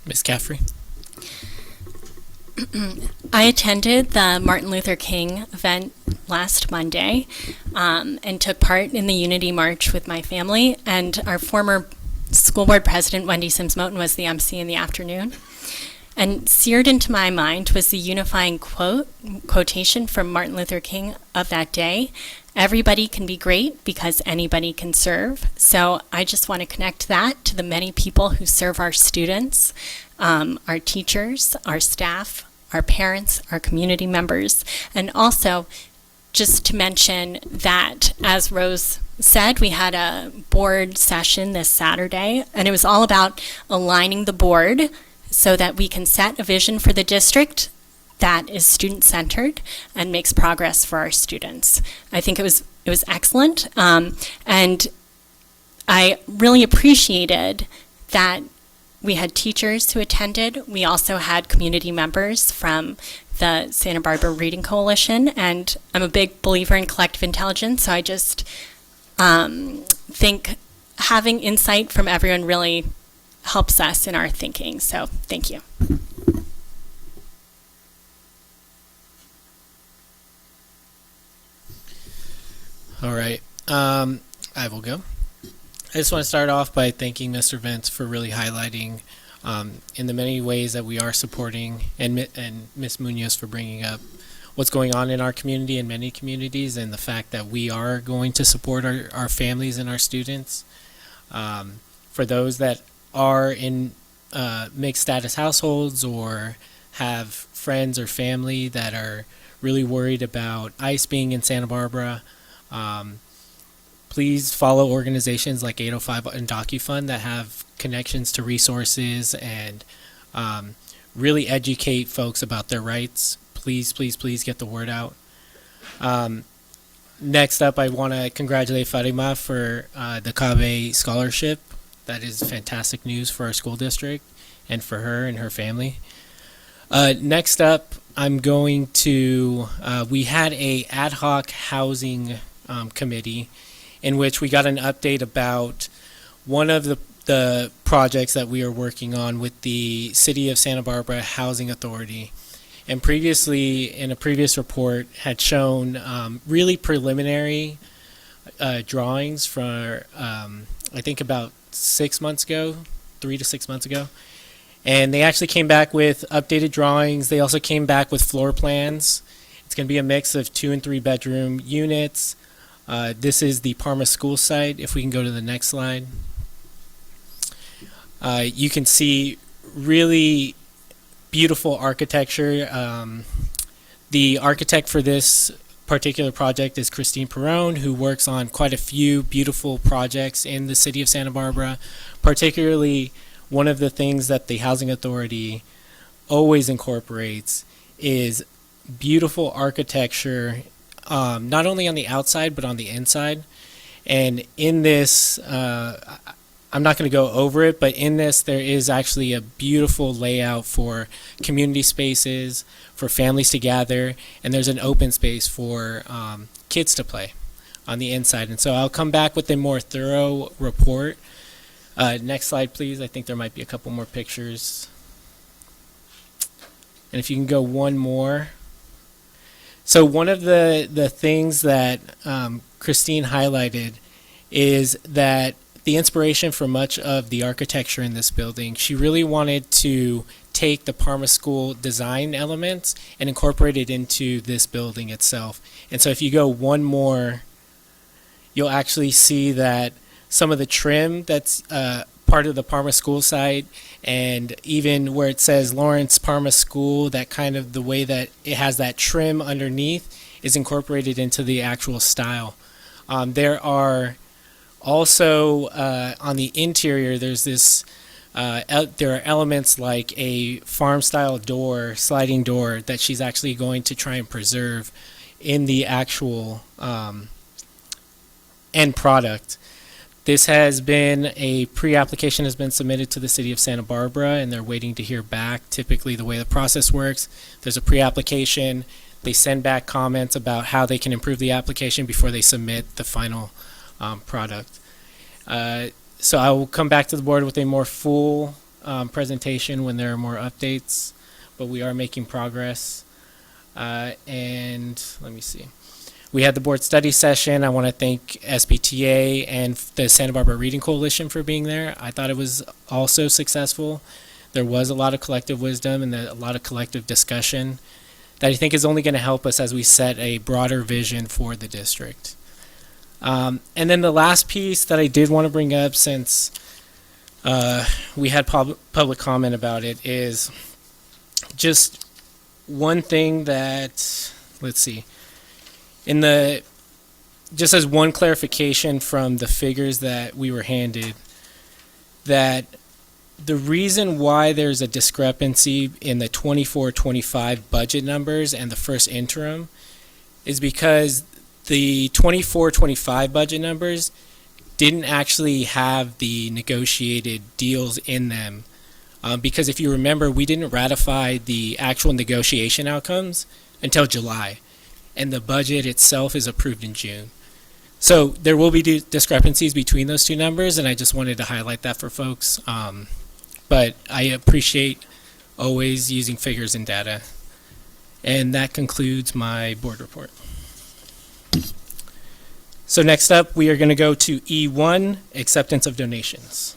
Ms. Caffrey? I attended the Martin Luther King event last Monday and took part in the Unity March with my family, and our former school board president, Wendy Sims Moten, was the MC in the afternoon. And seared into my mind was the unifying quotation from Martin Luther King of that day: everybody can be great because anybody can serve. So I just want to connect that to the many people who serve our students, our teachers, our staff, our parents, our community members, and also just to mention that, as Rose said, we had a board session this Saturday, and it was all about aligning the board so that we can set a vision for the district that is student-centered and makes progress for our students. I think it was excellent, and I really appreciated that we had teachers who attended. We also had community members from the Santa Barbara Reading Coalition, and I'm a big believer in collective intelligence, so I just think having insight from everyone really helps us in our thinking. So thank you. All right. I will go. I just want to start off by thanking Mr. Vance for really highlighting in the many ways that we are supporting, and Ms. Munoz for bringing up what's going on in our community and many communities, and the fact that we are going to support our families and our students. For those that are in mixed status households or have friends or family that are really worried about ICE being in Santa Barbara, please follow organizations like 805 and DocuFund that have connections to resources and really educate folks about their rights. Please, please, please get the word out. Next up, I want to congratulate Fatima for the CABE scholarship. That is fantastic news for our school district and for her and her family. Next up, I'm going to, we had a ad hoc housing committee in which we got an update about one of the projects that we are working on with the City of Santa Barbara Housing Authority. And previously, in a previous report, had shown really preliminary drawings for, I think about 6 months ago, 3 to 6 months ago. And they actually came back with updated drawings. They also came back with floor plans. It's going to be a mix of 2 and 3 bedroom units. This is the Parma school site. If we can go to the next slide. You can see really beautiful architecture. The architect for this particular project is Christine Perrone, who works on quite a few beautiful projects in the city of Santa Barbara. Particularly, one of the things that the Housing Authority always incorporates is beautiful architecture, not only on the outside but on the inside. And in this, I'm not going to go over it, but in this there is actually a beautiful layout for community spaces, for families to gather, and there's an open space for kids to play on the inside. And so I'll come back with a more thorough report. Next slide, please. I think there might be a couple more pictures. And if you can go one more. So one of the things that Christine highlighted is that the inspiration for much of the architecture in this building, she really wanted to take the Parma School design elements and incorporate it into this building itself. And so if you go one more, you'll actually see that some of the trim that's part of the Parma School site, and even where it says Lawrence Parma School, that kind of the way that it has that trim underneath is incorporated into the actual style. There are also on the interior, there's this there are elements like a farm style door, sliding door, that she's actually going to try and preserve in the actual end product. This has been a pre-application has been submitted to the city of Santa Barbara, and they're waiting to hear back. Typically, the way the process works, there's a pre-application. They send back comments about how they can improve the application before they submit the final product. So I will come back to the board with a more full presentation when there are more updates, but we are making progress. And let me see. We had the board study session. I want to thank SBTA and the Santa Barbara Reading Coalition for being there. I thought it was also successful. There was a lot of collective wisdom and a lot of collective discussion that I think is only going to help us as we set a broader vision for the district. And then the last piece that I did want to bring up, since we had public comment about it, is just one thing that, let's see, just as one clarification from the figures that we were handed, that the reason why there's a discrepancy in the 24-25 budget numbers and the first interim is because the 24-25 budget numbers didn't actually have the negotiated deals in them. Because if you remember, we didn't ratify the actual negotiation outcomes until July, and the budget itself is approved in June. So there will be discrepancies between those two numbers, and I just wanted to highlight that for folks. But I appreciate always using figures and data. And that concludes my board report. So next up, we are going to go to E1, acceptance of donations.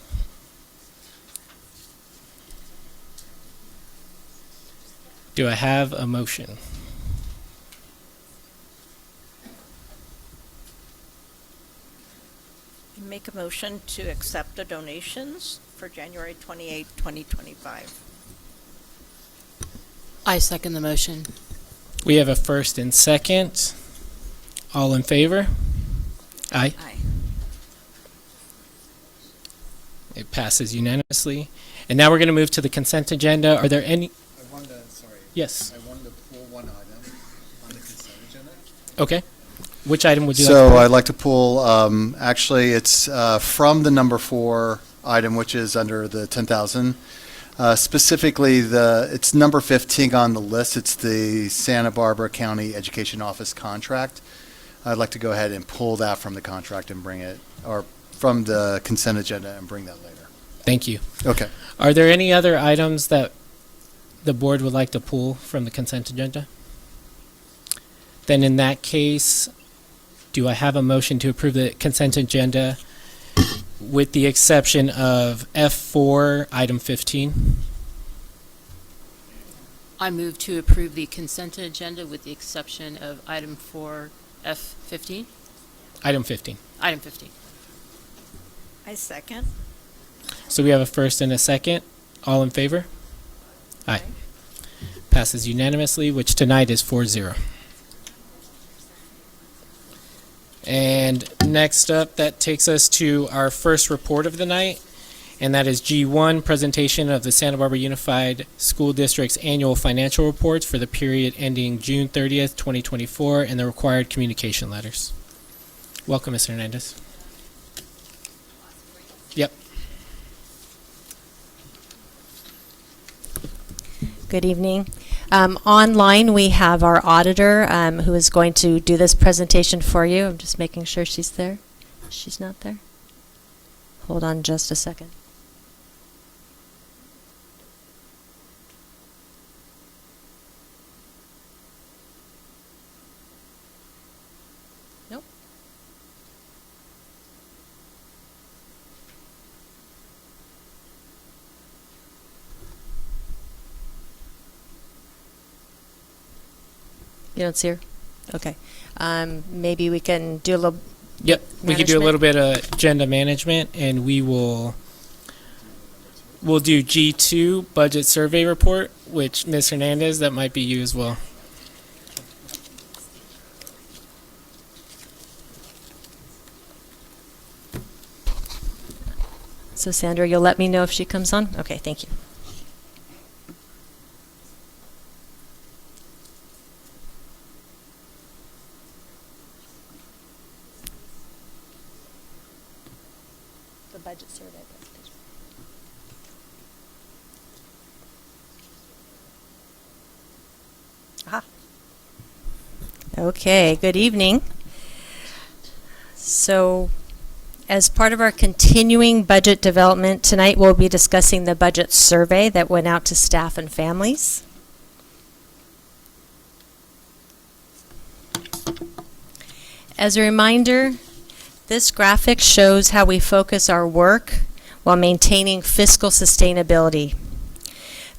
Do I have a motion? Make a motion to accept the donations for January 28, 2025. I second the motion. We have a first and second. All in favor? Aye. Aye. It passes unanimously. And now we're going to move to the consent agenda. Are there any? I wanted to, sorry. Yes. I wanted to pull one item on the consent agenda. Okay. Which item would you like to So pull? I'd like to pull, actually, it's from the number 4 item, which is under the 10,000. Specifically, it's number 15 on the list. It's the Santa Barbara County Education Office contract. I'd like to go ahead and pull that from the contract and bring it, or from the consent agenda and bring that later. Thank you. Okay. Are there any other items that the board would like to pull from the consent agenda? Then in that case, do I have a motion to approve the consent agenda with the exception of F4, item 15? I move to approve the consent agenda with the exception of item 4F15. Item 15. Item 15. I second. So we have a first and a second. All in favor? Aye. Passes unanimously, which tonight is 4-0. And next up, that takes us to our first report of the night, and that is G1, presentation of the Santa Barbara Unified School District's annual financial reports for the period ending June 30th, 2024, and the required communication letters. Welcome, Mr. Hernandez. Yep. Good evening. Online, we have our auditor who is going to do this presentation for you. I'm just making sure she's there. She's not there. Hold on just a second. Nope. You don't see her? Okay. Maybe we can do a little. Yep, we could do a management. little bit of agenda management, and we'll do G2, budget survey report, which Ms. Hernandez, that might be you as well. So Sandra, you'll let me know if she comes on? Okay, thank you. The budget survey presentation. Aha. Okay, good evening. So, as part of our continuing budget development, tonight we'll be discussing the budget survey that went out to staff and families. As a reminder, this graphic shows how we focus our work while maintaining fiscal sustainability.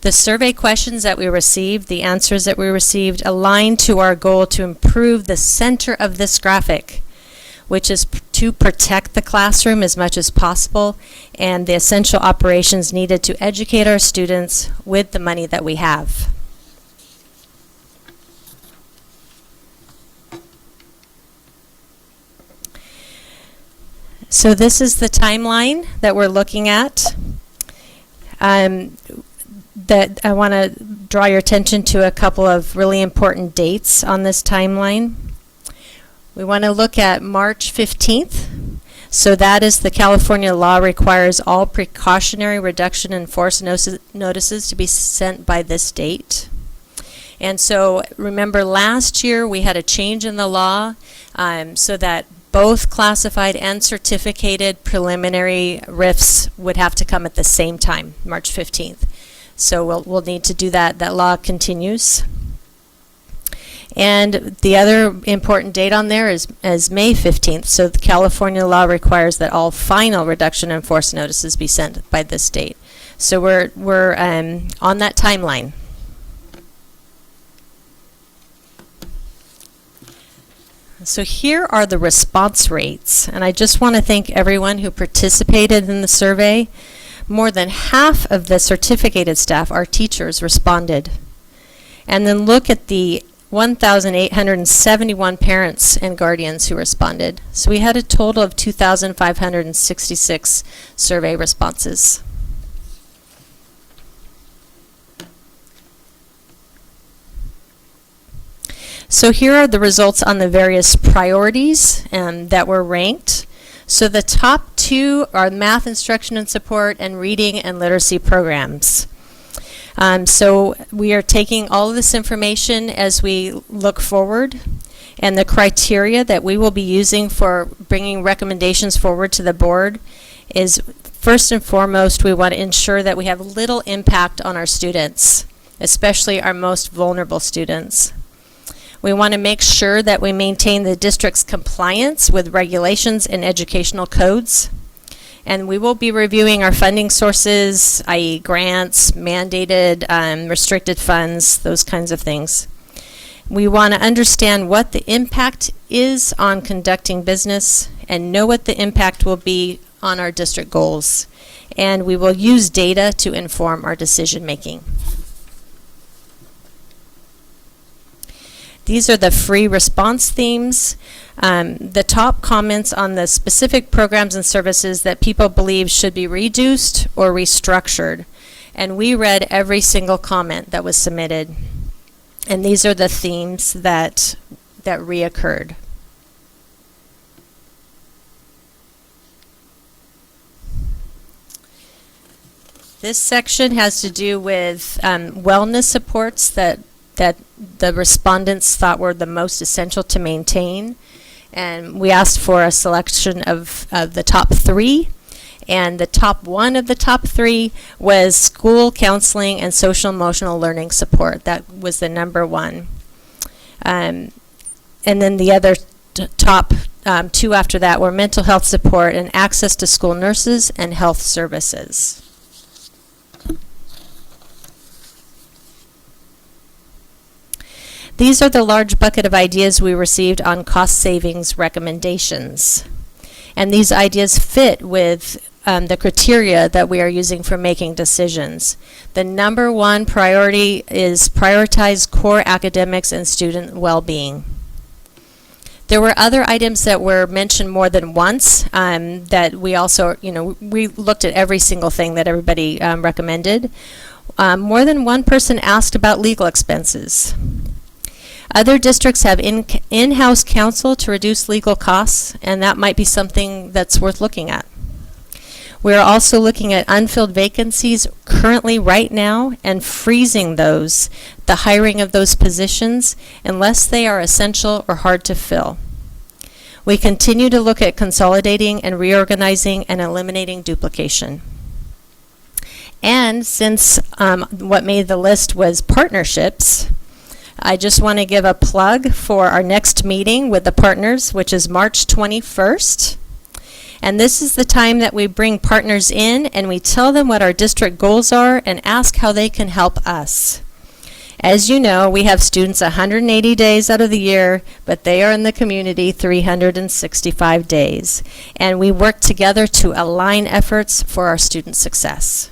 The survey questions that we received, the answers that we received, align to our goal to improve the center of this graphic, which is to protect the classroom as much as possible and the essential operations needed to educate our students with the money that we have. So this is the timeline that we're looking at. That I want to draw your attention to a couple of really important dates on this timeline. We want to look at March 15th. So that is the California law requires all precautionary reduction in force notices to be sent by this date. And so remember last year we had a change in the law so that both classified and certificated preliminary RIFs would have to come at the same time, March 15th. So we'll need to do that. That law continues. And the other important date on there is May 15th. So the California law requires that all final reduction in force notices be sent by this date. So we're on that timeline. So here are the response rates, and I just want to thank everyone who participated in the survey. More than half of the certificated staff, our teachers, responded. And then look at the 1,871 parents and guardians who responded. So we had a total of 2,566 survey responses. So here are the results on the various priorities that were ranked. So the top two are math instruction and support and reading and literacy programs. So we are taking all of this information as we look forward, and the criteria that we will be using for bringing recommendations forward to the board is, first and foremost, we want to ensure that we have little impact on our students, especially our most vulnerable students. We want to make sure that we maintain the district's compliance with regulations and educational codes. And we will be reviewing our funding sources, i.e. grants, mandated, restricted funds, those kinds of things. We want to understand what the impact is on conducting business and know what the impact will be on our district goals. And we will use data to inform our decision making. These are the free response themes. The top comments on the specific programs and services that people believe should be reduced or restructured. And we read every single comment that was submitted. And these are the themes that reoccurred. This section has to do with wellness supports that the respondents thought were the most essential to maintain. And we asked for a selection of the top three. And the top one of the top three was school counseling and social emotional learning support. That was the number one. And then the other top two after that were mental health support and access to school nurses and health services. These are the large bucket of ideas we received on cost savings recommendations. And these ideas fit with the criteria that we are using for making decisions. The number one priority is prioritize core academics and student well-being. There were other items that were mentioned more than once that we also, we looked at every single thing that everybody recommended. More than one person asked about legal expenses. Other districts have in-house counsel to reduce legal costs, and that might be something that's worth looking at. We're also looking at unfilled vacancies currently right now and freezing those, the hiring of those positions, unless they are essential or hard to fill. We continue to look at consolidating and reorganizing and eliminating duplication. And since what made the list was partnerships, I just want to give a plug for our next meeting with the partners, which is March 21st. And this is the time that we bring partners in and we tell them what our district goals are and ask how they can help us. As you know, we have students 180 days out of the year, but they are in the community 365 days. And we work together to align efforts for our student success.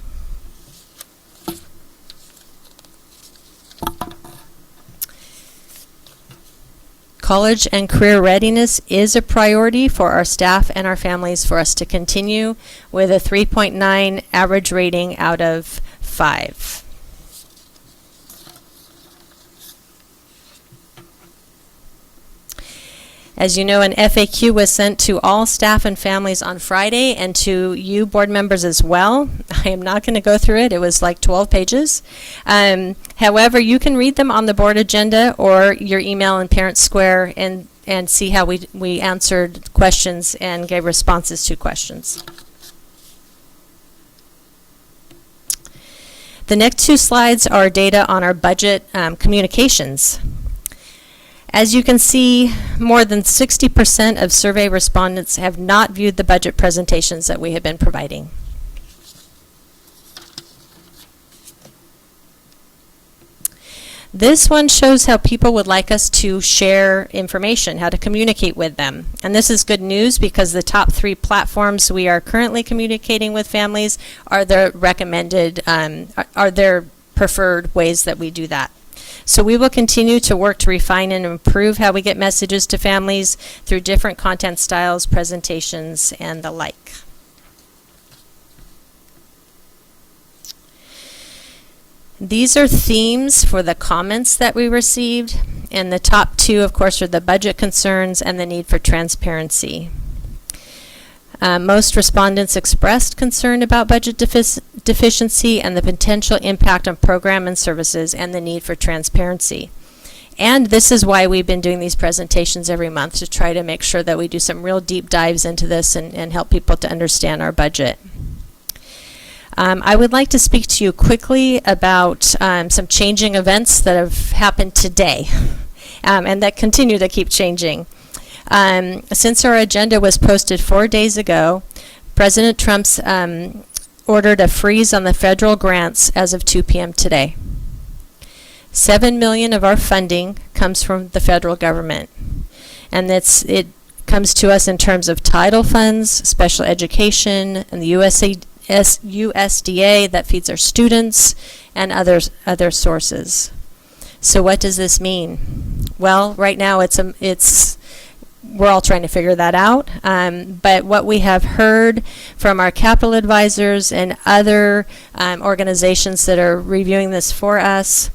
College and career readiness is a priority for our staff and our families for us to continue with a 3.9 average rating out of 5. As you know, an FAQ was sent to all staff and families on Friday and to you board members as well. I am not going to go through it. It was like 12 pages. However, you can read them on the board agenda or your email in Parent Square and see how we answered questions and gave responses to questions. The next 2 slides are data on our budget communications. As you can see, more than 60% of survey respondents have not viewed the budget presentations that we have been providing. This one shows how people would like us to share information, how to communicate with them. And this is good news because the top 3 platforms we are currently communicating with families are the recommended, are their preferred ways that we do that. So we will continue to work to refine and improve how we get messages to families through different content styles, presentations, and the like. These are themes for the comments that we received, and the top 2, of course, are the budget concerns and the need for transparency. Most respondents expressed concern about budget deficiency and the potential impact on program and services and the need for transparency. And this is why we've been doing these presentations every month, to try to make sure that we do some real deep dives into this and help people to understand our budget. I would like to speak to you quickly about some changing events that have happened today and that continue to keep changing. Since our agenda was posted 4 days ago, President Trump's ordered a freeze on the federal grants as of 2 p.m. today. $7 million of our funding comes from the federal government, and it comes to us in terms of title funds, special education, and the USDA that feeds our students, and other sources. So what does this mean? Well, right now we're all trying to figure that out, but what we have heard from our capital advisors and other organizations that are reviewing this for us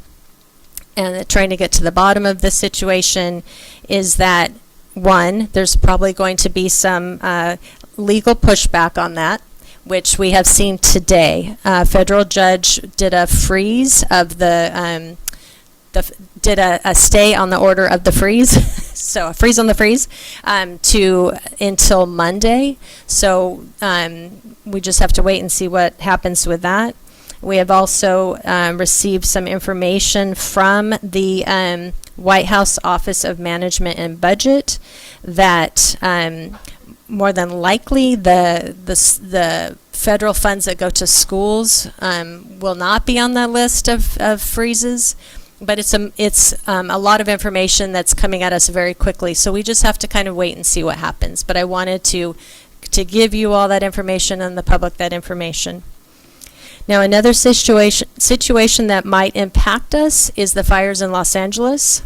and trying to get to the bottom of this situation is that, one, there's probably going to be some legal pushback on that, which we have seen today. A federal judge did a freeze of did a stay on the order of the freeze, so a freeze on the freeze until Monday. So we just have to wait and see what happens with that. We have also received some information from the White House Office of Management and Budget that more than likely the federal funds that go to schools will not be on the list of freezes. But it's a lot of information that's coming at us very quickly, so we just have to kind of wait and see what happens. But I wanted to give you all that information and the public that information. Now, another situation that might impact us is the fires in Los Angeles.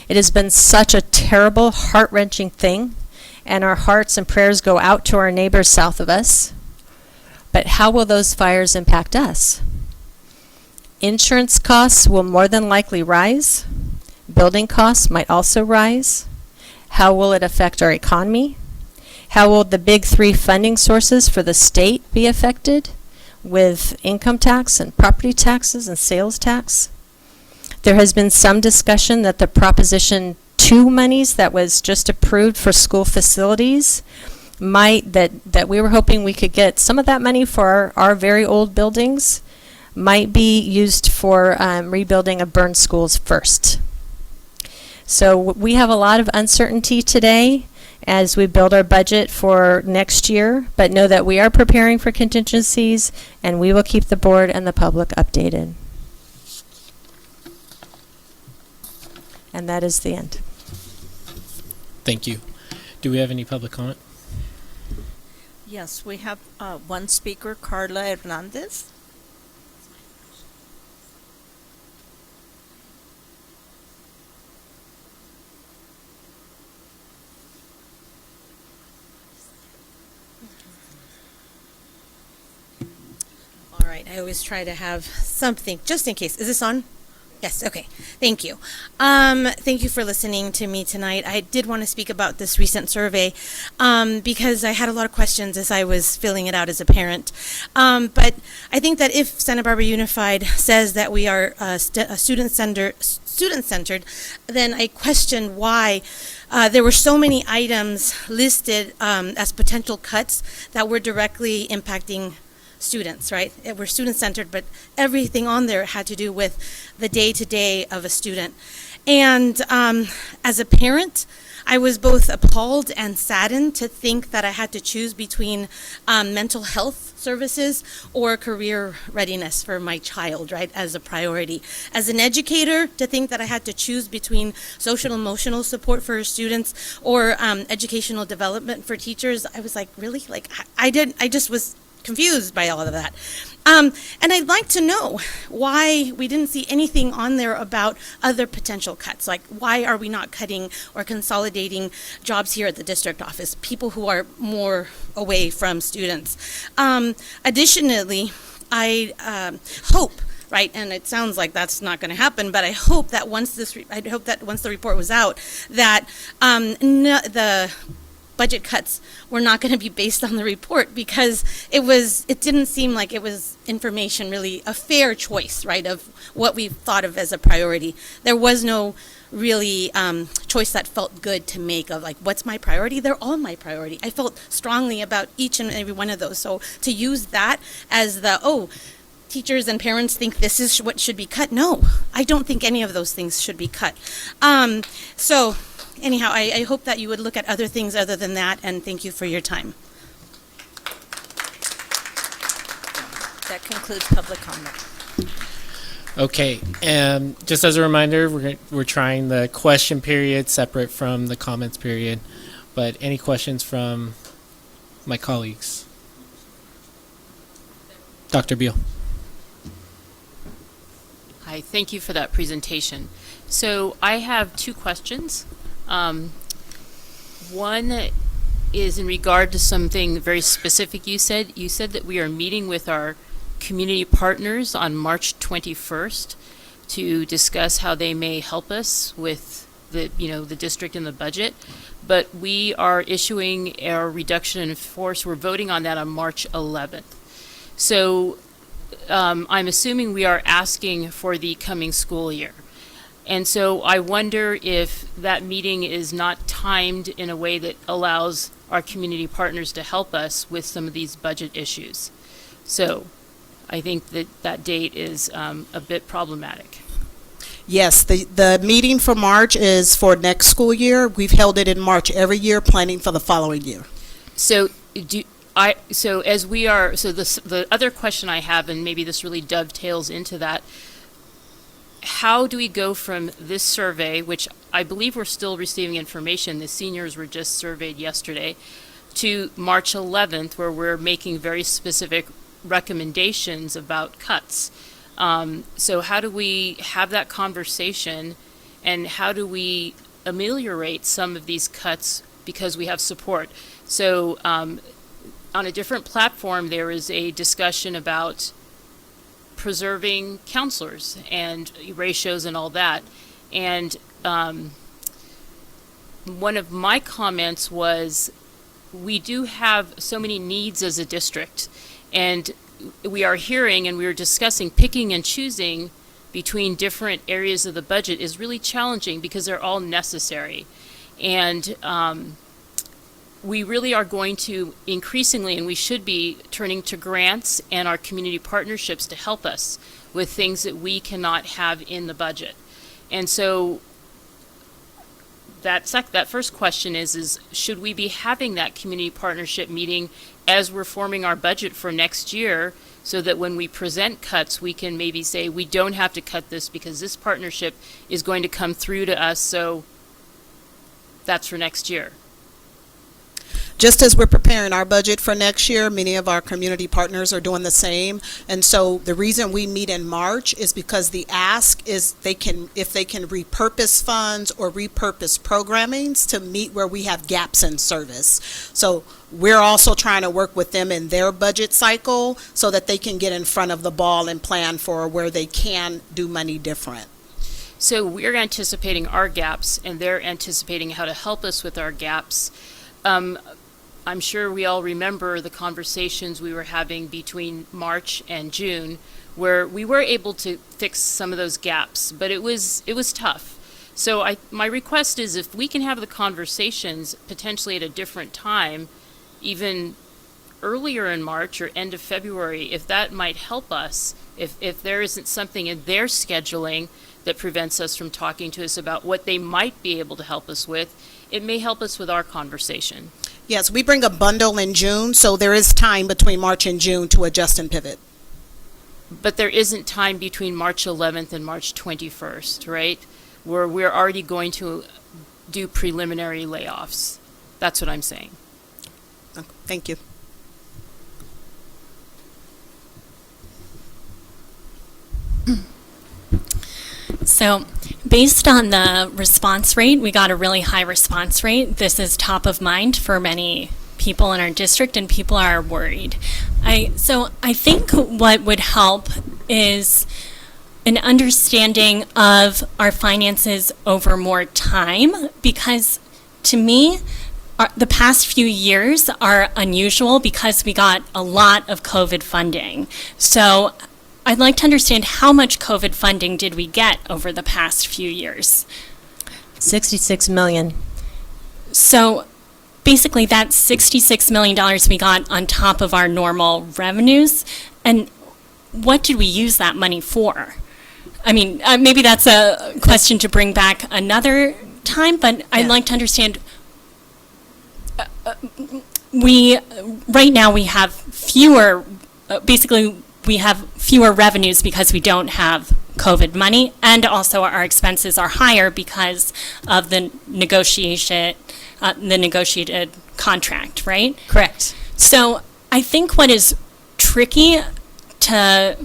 It has been such a terrible, heart-wrenching thing, and our hearts and prayers go out to our neighbors south of us. But how will those fires impact us? Insurance costs will more than likely rise. Building costs might also rise. How will it affect our economy? How will the big 3 funding sources for the state be affected with income tax and property taxes and sales tax? There has been some discussion that the Proposition 2 monies that was just approved for school facilities that we were hoping we could get some of that money for our very old buildings might be used for rebuilding of burned schools first. So we have a lot of uncertainty today, as we build our budget for next year, but know that we are preparing for contingencies, and we will keep the board and the public updated. And that is the end. Thank you. Do we have any public comment? Yes, we have one speaker, Carla Hernandez. All right, I always try to have something, just in case. Is this on? Yes, okay. Thank you. Thank you for listening to me tonight. I did want to speak about this recent survey because I had a lot of questions as I was filling it out as a parent. But I think that if Santa Barbara Unified says that we are student-centered, then I question why there were so many items listed as potential cuts that were directly impacting students, right? We're student-centered, but everything on there had to do with the day-to-day of a student. And as a parent, I was both appalled and saddened to think that I had to choose between mental health services or career readiness for my child, right, as a priority. As an educator, to think that I had to choose between social emotional support for students or educational development for teachers, I was like, really? Like, I just was confused by all of that. And I'd like to know why we didn't see anything on there about other potential cuts. Like, why are we not cutting or consolidating jobs here at the district office, people who are more away from students? Additionally, I hope, right, and it sounds like that's not going to happen, but I hope that once the report was out, that the budget cuts were not going to be based on the report, because it didn't seem like it was information, really a fair choice, right, of what we thought of as a priority. There was no really choice that felt good to make of, like, what's my priority? They're all my priority. I felt strongly about each and every one of those. So to use that as teachers and parents think this is what should be cut. No, I don't think any of those things should be cut. So anyhow, I hope that you would look at other things other than that, and thank you for your time. That concludes public comment. Okay, just as a reminder, we're trying the question period separate from the comments period. But any questions from my colleagues? Dr. Beal. Hi, thank you for that presentation. So I have two questions. One is in regard to something very specific you said. You said that we are meeting with our community partners on March 21st to discuss how they may help us with the district and the budget. But we are issuing our reduction in force. We're voting on that on March 11th. So I'm assuming we are asking for the coming school year. And so I wonder if that meeting is not timed in a way that allows our community partners to help us with some of these budget issues. So I think that date is a bit problematic. Yes, the meeting for March is for next school year. We've held it in March every year, planning for the following year. So the other question I have, and maybe this really dovetails into that, how do we go from this survey, which I believe we're still receiving information, the seniors were just surveyed yesterday, to March 11th, where we're making very specific recommendations about cuts? So how do we have that conversation, and how do we ameliorate some of these cuts because we have support? So on a different platform, there is a discussion about preserving counselors and ratios and all that. And one of my comments was, we do have so many needs as a district, and we are hearing and we are discussing picking and choosing between different areas of the budget is really challenging because they're all necessary. And we really are going to increasingly, and we should be, turning to grants and our community partnerships to help us with things that we cannot have in the budget. And so that first question is should we be having that community partnership meeting as we're forming our budget for next year, so that when we present cuts, we can maybe say we don't have to cut this because this partnership is going to come through to us, so that's for next year. Just as we're preparing our budget for next year, many of our community partners are doing the same. And so the reason we meet in March is because the ask is if they can repurpose funds or repurpose programmings to meet where we have gaps in service. So we're also trying to work with them in their budget cycle so that they can get in front of the ball and plan for where they can do money different. So we're anticipating our gaps, and they're anticipating how to help us with our gaps. I'm sure we all remember the conversations we were having between March and June, where we were able to fix some of those gaps, but it was tough. So my request is if we can have the conversations potentially at a different time, even earlier in March or end of February, if that might help us, if there isn't something in their scheduling that prevents us from talking to us about what they might be able to help us with, it may help us with our conversation. Yes, we bring a bundle in June, so there is time between March and June to adjust and pivot. But there isn't time between March 11th and March 21st, right? Where we're already going to do preliminary layoffs. That's what I'm saying. Thank you. So, based on the response rate, we got a really high response rate. This is top of mind for many people in our district, and people are worried. So I think what would help is an understanding of our finances over more time, because to me, the past few years are unusual because we got a lot of COVID funding. So I'd like to understand how much COVID funding did we get over the past few years? 66 million. So basically that's $66 million we got on top of our normal revenues. And what did we use that money for? I mean, maybe that's a question to bring back another time, but I'd like to understand. Right now we have fewer, we have fewer revenues because we don't have COVID money, and also our expenses are higher because of the negotiated contract, right? Correct. So I think what is tricky to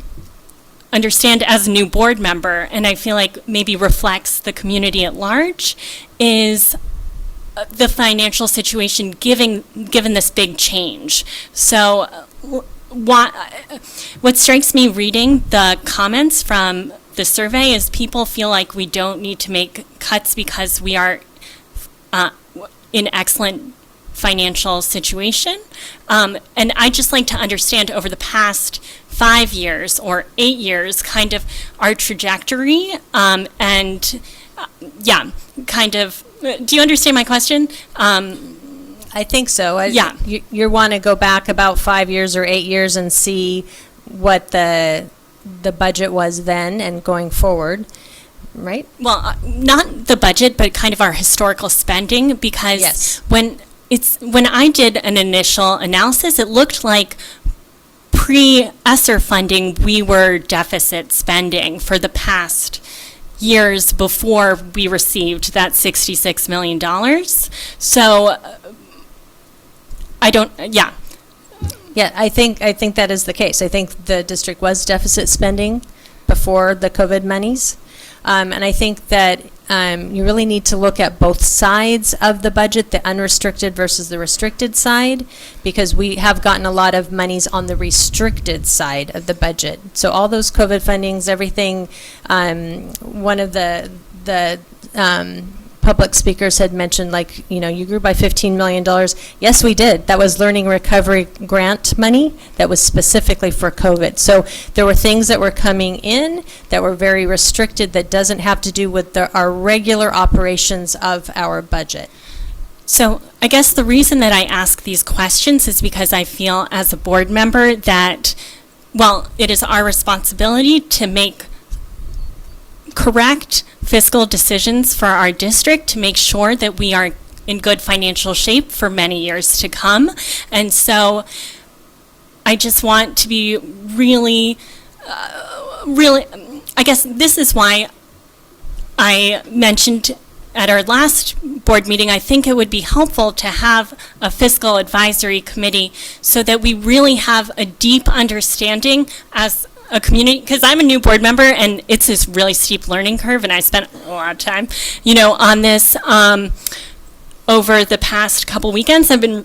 understand as a new board member, and I feel like maybe reflects the community at large, is the financial situation given this big change. So what strikes me reading the comments from the survey is people feel like we don't need to make cuts because we are in excellent financial situation. And I'd just like to understand over the past 5 years or 8 years kind of our trajectory do you understand my question? I think so. Yeah. You want to go back about 5 years or 8 years and see what the budget was then and going forward, right? Well, not the budget, but kind of our historical spending, because Yes. when I did an initial analysis, it looked like pre-ESSER funding, we were deficit spending for the past years before we received that $66 million. So Yeah, I think that is the case. I think the district was deficit spending before the COVID monies. And I think that you really need to look at both sides of the budget, the unrestricted versus the restricted side, because we have gotten a lot of monies on the restricted side of the budget. So all those COVID fundings, everything, one of the public speakers had mentioned, like, you grew by $15 million. Yes, we did. That was Learning Recovery Grant money that was specifically for COVID. So there were things that were coming in that were very restricted that doesn't have to do with our regular operations of our budget. So I guess the reason that I ask these questions is because I feel as a board member that, well, it is our responsibility to make correct fiscal decisions for our district to make sure that we are in good financial shape for many years to come. And so I just want to be really, I guess this is why I mentioned at our last board meeting, I think it would be helpful to have a fiscal advisory committee so that we really have a deep understanding as a community, because I'm a new board member and it's this really steep learning curve, and I spent a lot of time, on this over the past couple weekends. I've been,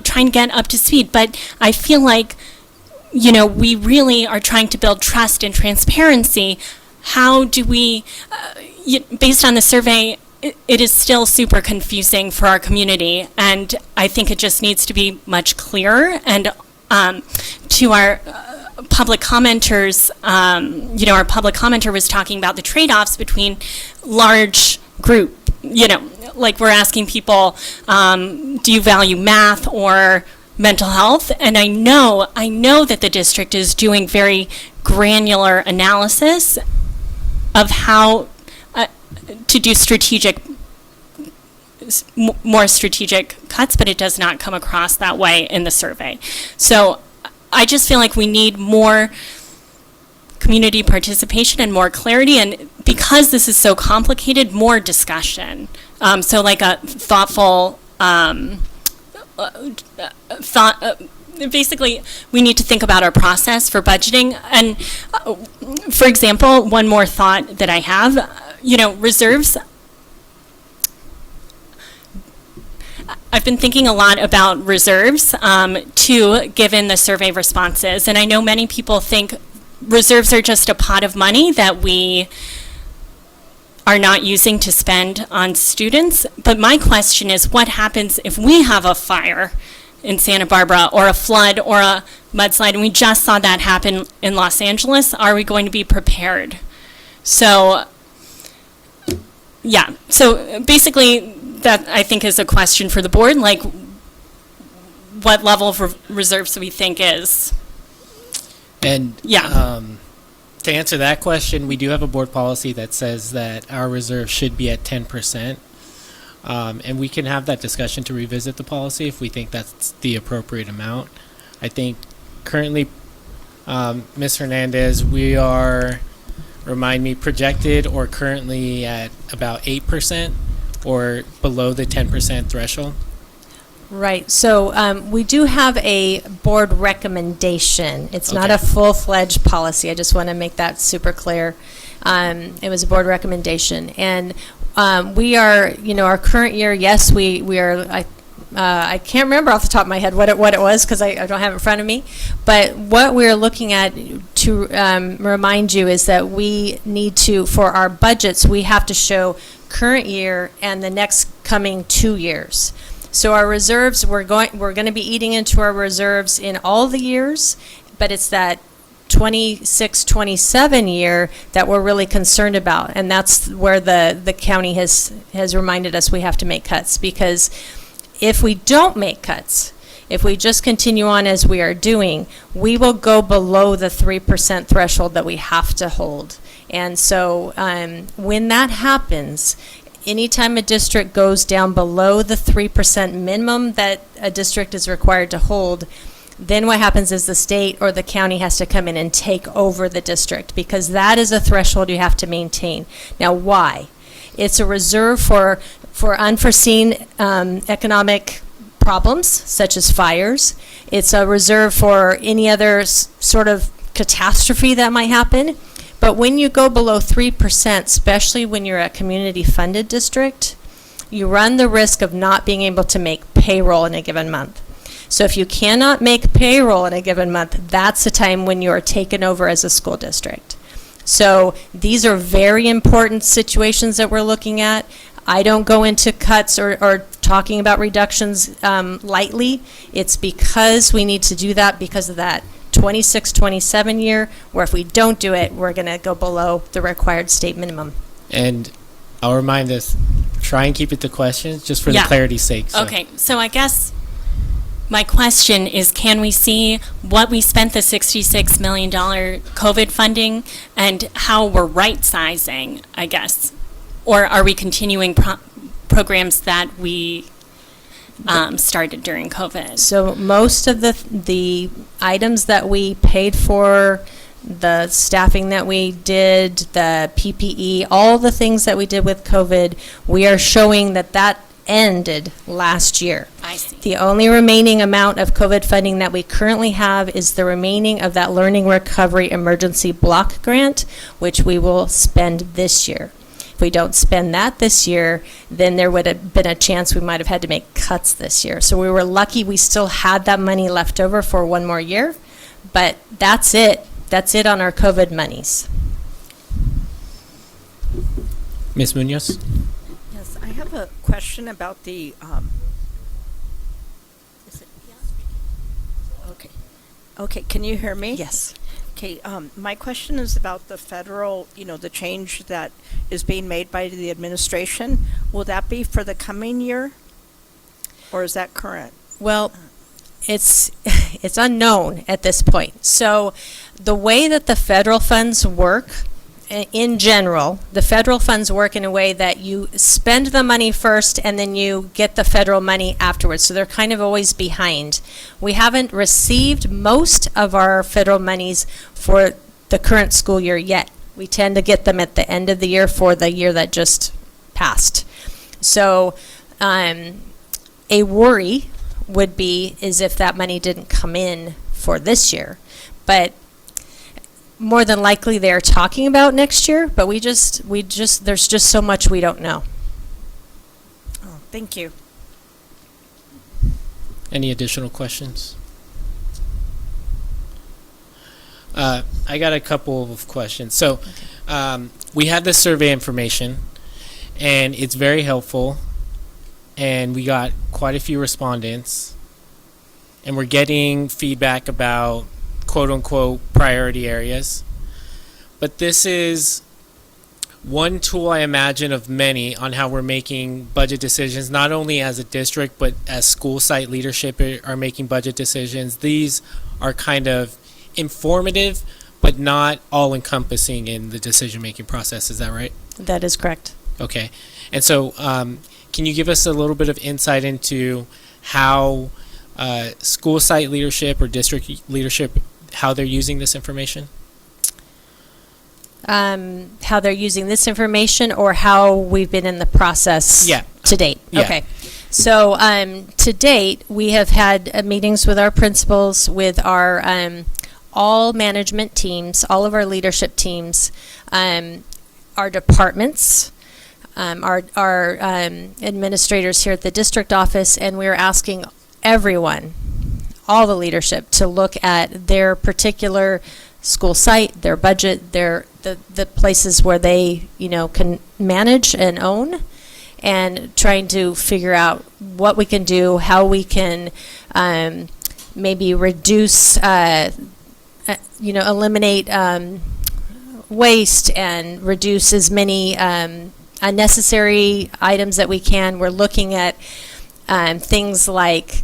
trying to get up to speed, but I feel like, we really are trying to build trust and transparency. How do we, based on the survey, it is still super confusing for our community, and I think it just needs to be much clearer. And to our public commenters, our public commenter was talking about the trade-offs between large group, like we're asking people, do you value math or mental health? And I know that the district is doing very granular analysis of how to do more strategic cuts, but it does not come across that way in the survey. So I just feel like we need more community participation and more clarity, and because this is so complicated, more discussion. So like a thoughtful basically, we need to think about our process for budgeting. And for example, one more thought that I have, reserves. I've been thinking a lot about reserves, too, given the survey responses. And I know many people think reserves are just a pot of money that we are not using to spend on students. But my question is, what happens if we have a fire in Santa Barbara, or a flood, or a mudslide, and we just saw that happen in Los Angeles? Are we going to be prepared? So, yeah. So basically, that I think is a question for the board, like what level of reserves do we think is? And yeah. To answer that question, we do have a board policy that says that our reserve should be at 10%. And we can have that discussion to revisit the policy if we think that's the appropriate amount. I think currently, Ms. Hernandez, we are, remind me, projected or currently at about 8% or below the 10% threshold. Right. So we do have a board recommendation. It's not Okay. a full-fledged policy. I just want to make that super clear. It was a board recommendation. And we are, our current year, yes, we are, I can't remember off the top of my head what it was because I don't have it in front of me. But what we're looking at, to remind you, is that we need to, for our budgets, we have to show current year and the next coming 2 years. So our reserves, we're going to be eating into our reserves in all the years, but it's that 26-27 year that we're really concerned about, and that's where the county has reminded us we have to make cuts, because if we don't make cuts, if we just continue on as we are doing, we will go below the 3% threshold that we have to hold. And so when that happens, anytime a district goes down below the 3% minimum that a district is required to hold, then what happens is the state or the county has to come in and take over the district, because that is a threshold you have to maintain. Now, why? It's a reserve for unforeseen economic problems, such as fires. It's a reserve for any other sort of catastrophe that might happen. But when you go below 3%, especially when you're a community-funded district, you run the risk of not being able to make payroll in a given month. So if you cannot make payroll in a given month, that's the time when you are taken over as a school district. So these are very important situations that we're looking at. I don't go into cuts or talking about reductions lightly. It's because we need to do that because of that 26-27 year, where if we don't do it, we're going to go below the required state minimum. And I'll remind us, try and keep it to questions just for the clarity's sake. So. Okay, so I guess My question is, can we see what we spent the $66 million COVID funding and how we're right-sizing, I guess? Or are we continuing programs that we started during COVID? So most of the items that we paid for, the staffing that we did, the PPE, all the things that we did with COVID, we are showing that ended last year. I see. The only remaining amount of COVID funding that we currently have is the remaining of that Learning Recovery Emergency Block Grant, which we will spend this year. If we don't spend that this year, then there would have been a chance we might have had to make cuts this year. So we were lucky we still had that money left over for one more year, but that's it. That's it on our COVID monies. Ms. Munoz? Yes, I have a question about the, Okay, can you hear me? Yes. Okay, my question is about the federal, the change that is being made by the administration. Will that be for the coming year? Or is that current? Well, it's unknown at this point. So the way that the federal funds work, in general, the federal funds work in a way that you spend the money first and then you get the federal money afterwards. So they're kind of always behind. We haven't received most of our federal monies for the current school year yet. We tend to get them at the end of the year for the year that just passed. So a worry would be is if that money didn't come in for this year. But more than likely they're talking about next year, but there's just so much we don't know. Oh, thank you. Any additional questions? I got a couple of questions. So we had the survey information, and it's very helpful, and we got quite a few respondents, and we're getting feedback about quote-unquote priority areas. But this is one tool, I imagine, of many on how we're making budget decisions, not only as a district, but as school site leadership are making budget decisions. These are kind of informative, but not all-encompassing in the decision-making process. Is that right? That is correct. Okay. And so can you give us a little bit of insight into how school site leadership or district leadership, how they're using this information? How they're using this information or how we've been in the process to date? Yeah. Okay. So to date, we have had meetings with our principals, with our all management teams, all of our leadership teams, our departments, our administrators here at the district office, and we're asking everyone, all the leadership, to look at their particular school site, their budget, the places where they can manage and own, and trying to figure out what we can do, how we can maybe reduce, eliminate waste and reduce as many unnecessary items that we can. We're looking at things like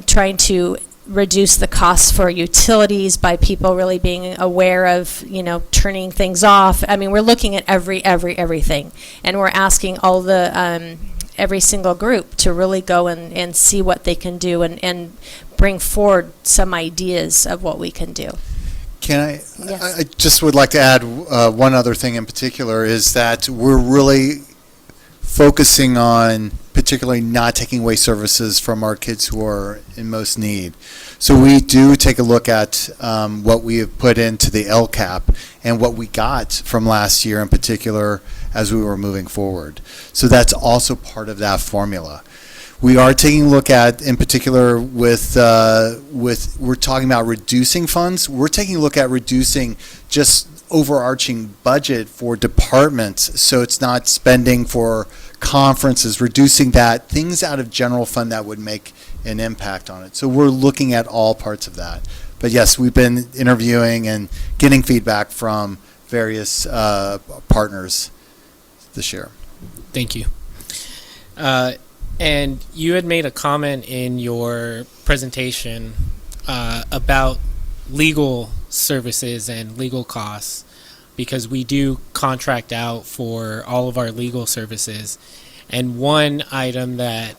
trying to reduce the costs for utilities by people really being aware of, turning things off. I mean, we're looking at everything, and we're asking all the every single group to really go and see what they can do and bring forward some ideas of what we can do. Can I? Yes. I just would like to add one other thing in particular is that we're really focusing on particularly not taking away services from our kids who are in most need. So we do take a look at what we have put into the LCAP and what we got from last year in particular as we were moving forward. So that's also part of that formula. We are taking a look at, in particular, with we're talking about reducing funds. We're taking a look at reducing just overarching budget for departments, so it's not spending for conferences, reducing that, things out of general fund that would make an impact on it. So we're looking at all parts of that. But yes, we've been interviewing and getting feedback from various partners this year. Thank you. And you had made a comment in your presentation about legal services and legal costs, because we do contract out for all of our legal services. And one item that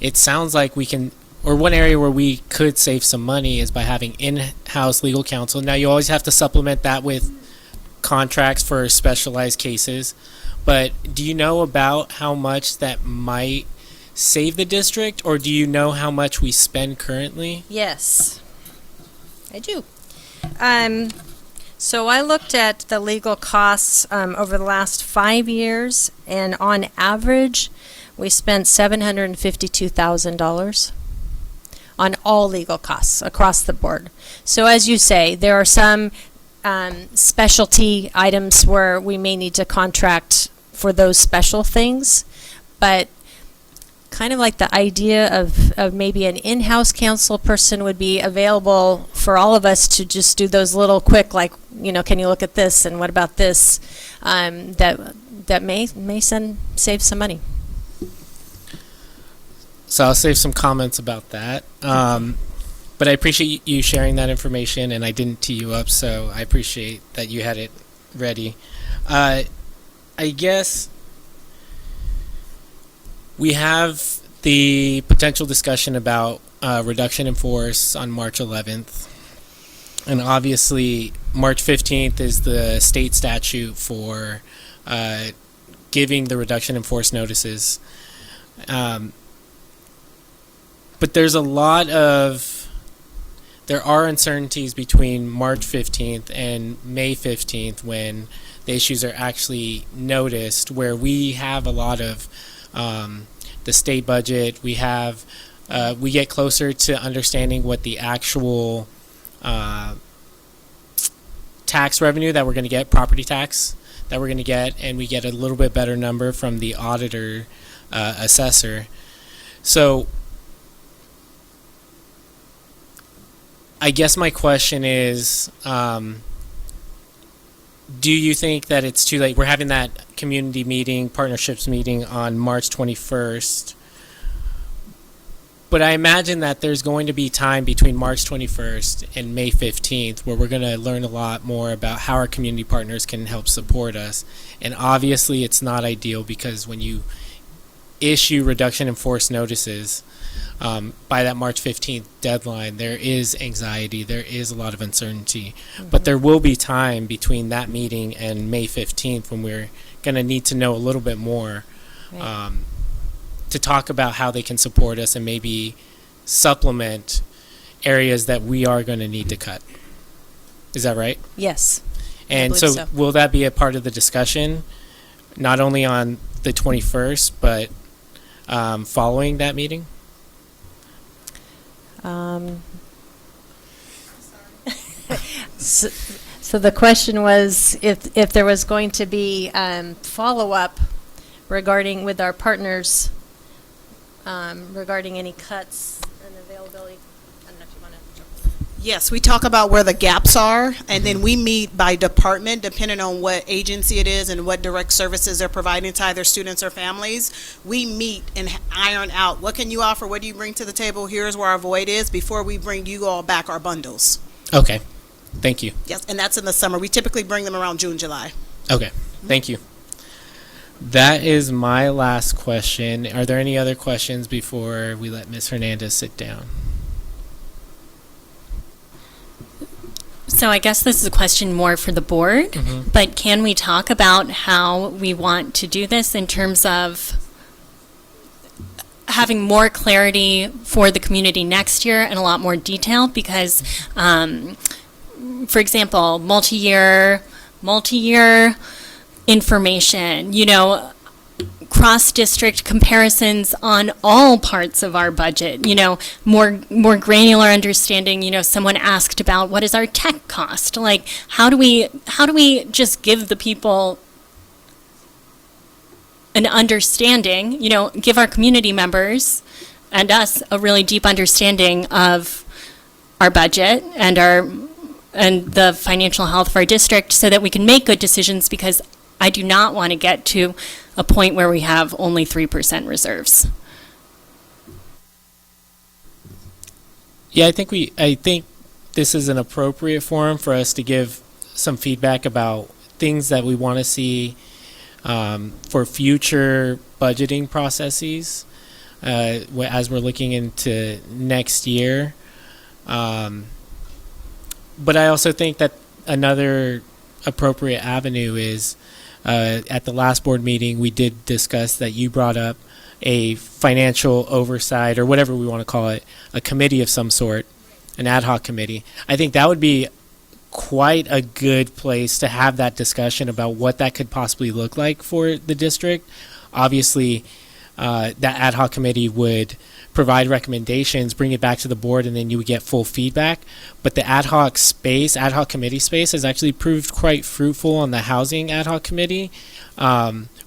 it sounds like we can, or one area where we could save some money, is by having in-house legal counsel. Now, you always have to supplement that with contracts for specialized cases, but do you know about how much that might save the district, or do you know how much we spend currently? Yes, I do. So I looked at the legal costs over the last 5 years, and on average, we spent $752,000 on all legal costs across the board. So as you say, there are some specialty items where we may need to contract for those special things, but kind of like the idea of maybe an in-house counsel person would be available for all of us to just do those little quick, like, you know, can you look at this and what about this, that may save some money. So I'll save some comments about that. But I appreciate you sharing that information, and I didn't tee you up, so I appreciate that you had it ready. I guess we have the potential discussion about reduction in force on March 11th. And obviously, March 15th is the state statute for giving the reduction in force notices. But there are uncertainties between March 15th and May 15th when the issues are actually noticed, where we have a lot of the state budget. We get closer to understanding what the actual tax revenue that we're going to get, property tax that we're going to get, and we get a little bit better number from the auditor assessor. So I guess my question is, do you think that it's too late? We're having that community meeting, partnerships meeting on March 21st. But I imagine that there's going to be time between March 21st and May 15th where we're going to learn a lot more about how our community partners can help support us. And obviously it's not ideal, because when you issue reduction in force notices, by that March 15th deadline, there is anxiety, there is a lot of uncertainty. But there will be time between that meeting and May 15th when we're going to need to know a little bit more to talk about how they can support us and maybe supplement areas that we are going to need to cut. Is that right? Yes. And so will that be a part of the discussion, not only on the 21st, but following that meeting? So the question was if there was going to be follow-up regarding with our partners regarding any cuts and availability. I don't know if you want to jump in. Yes, we talk about where the gaps are, and then we meet by department, depending on what agency it is and what direct services they're providing to either students or families. We meet and iron out, what can you offer, what do you bring to the table, here's where our void is, before we bring you all back our bundles. Okay, thank you. Yes, and that's in the summer. We typically bring them around June, July. Okay, thank you. That is my last question. Are there any other questions before we let Ms. Hernandez sit down? So I guess this is a question more for the board, but can we talk about how we want to do this in terms of having more clarity for the community next year and a lot more detail? Because, for example, multi-year information, cross-district comparisons on all parts of our budget, more granular understanding. Someone asked about what is our tech cost? Like, how do we just give the people an understanding, give our community members and us a really deep understanding of our budget and the financial health of our district, so that we can make good decisions, because I do not want to get to a point where we have only 3% reserves. Yeah, I think this is an appropriate forum for us to give some feedback about things that we want to see for future budgeting processes as we're looking into next year. But I also think that another appropriate avenue is at the last board meeting, we did discuss that you brought up a financial oversight, or whatever we want to call it, a committee of some sort, an ad hoc committee. I think that would be quite a good place to have that discussion about what that could possibly look like for the district. Obviously, that ad hoc committee would provide recommendations, bring it back to the board, and then you would get full feedback. But the ad hoc committee space has actually proved quite fruitful on the housing ad hoc committee,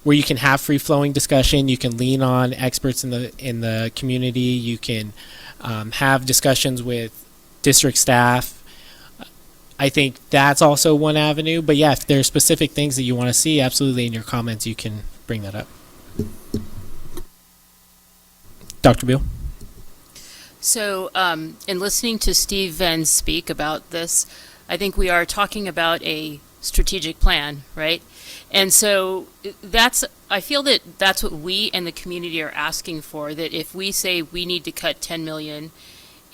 where you can have free-flowing discussion. You can lean on experts in the community. You can have discussions with district staff. I think that's also one avenue. But yeah, if there are specific things that you want to see, absolutely in your comments you can bring that up. Dr. Beal? So, in listening to Steve Venn speak about this, I think we are talking about a strategic plan, right? And so I feel that that's what we and the community are asking for, that if we say we need to cut 10 million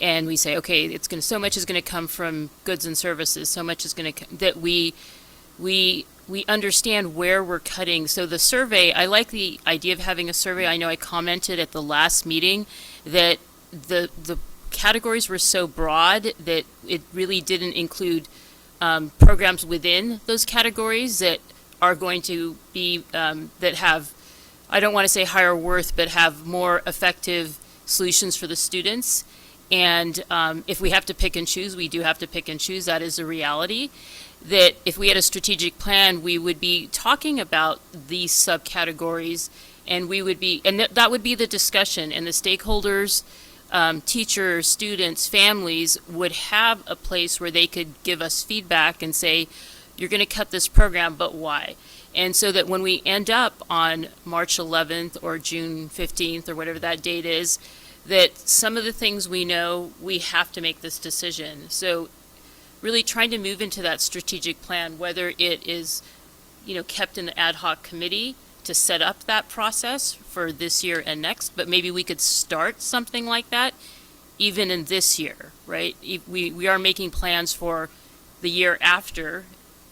and we say, okay, so much is going to come from goods and services, so much is going to, that we understand where we're cutting. So the survey, I like the idea of having a survey. I know I commented at the last meeting that the categories were so broad that it really didn't include programs within those categories that are going to be, that have, I don't want to say higher worth, but have more effective solutions for the students. And if we have to pick and choose, we do have to pick and choose. That is a reality. That if we had a strategic plan, we would be talking about these subcategories, and we would be, and that would be the discussion, and the stakeholders, teachers, students, families would have a place where they could give us feedback and say, you're going to cut this program, but why? And so that when we end up on March 11th or June 15th or whatever that date is, that some of the things we know, we have to make this decision. So really trying to move into that strategic plan, whether it is, kept in the ad hoc committee to set up that process for this year and next, but maybe we could start something like that even in this year, right? We are making plans for the year after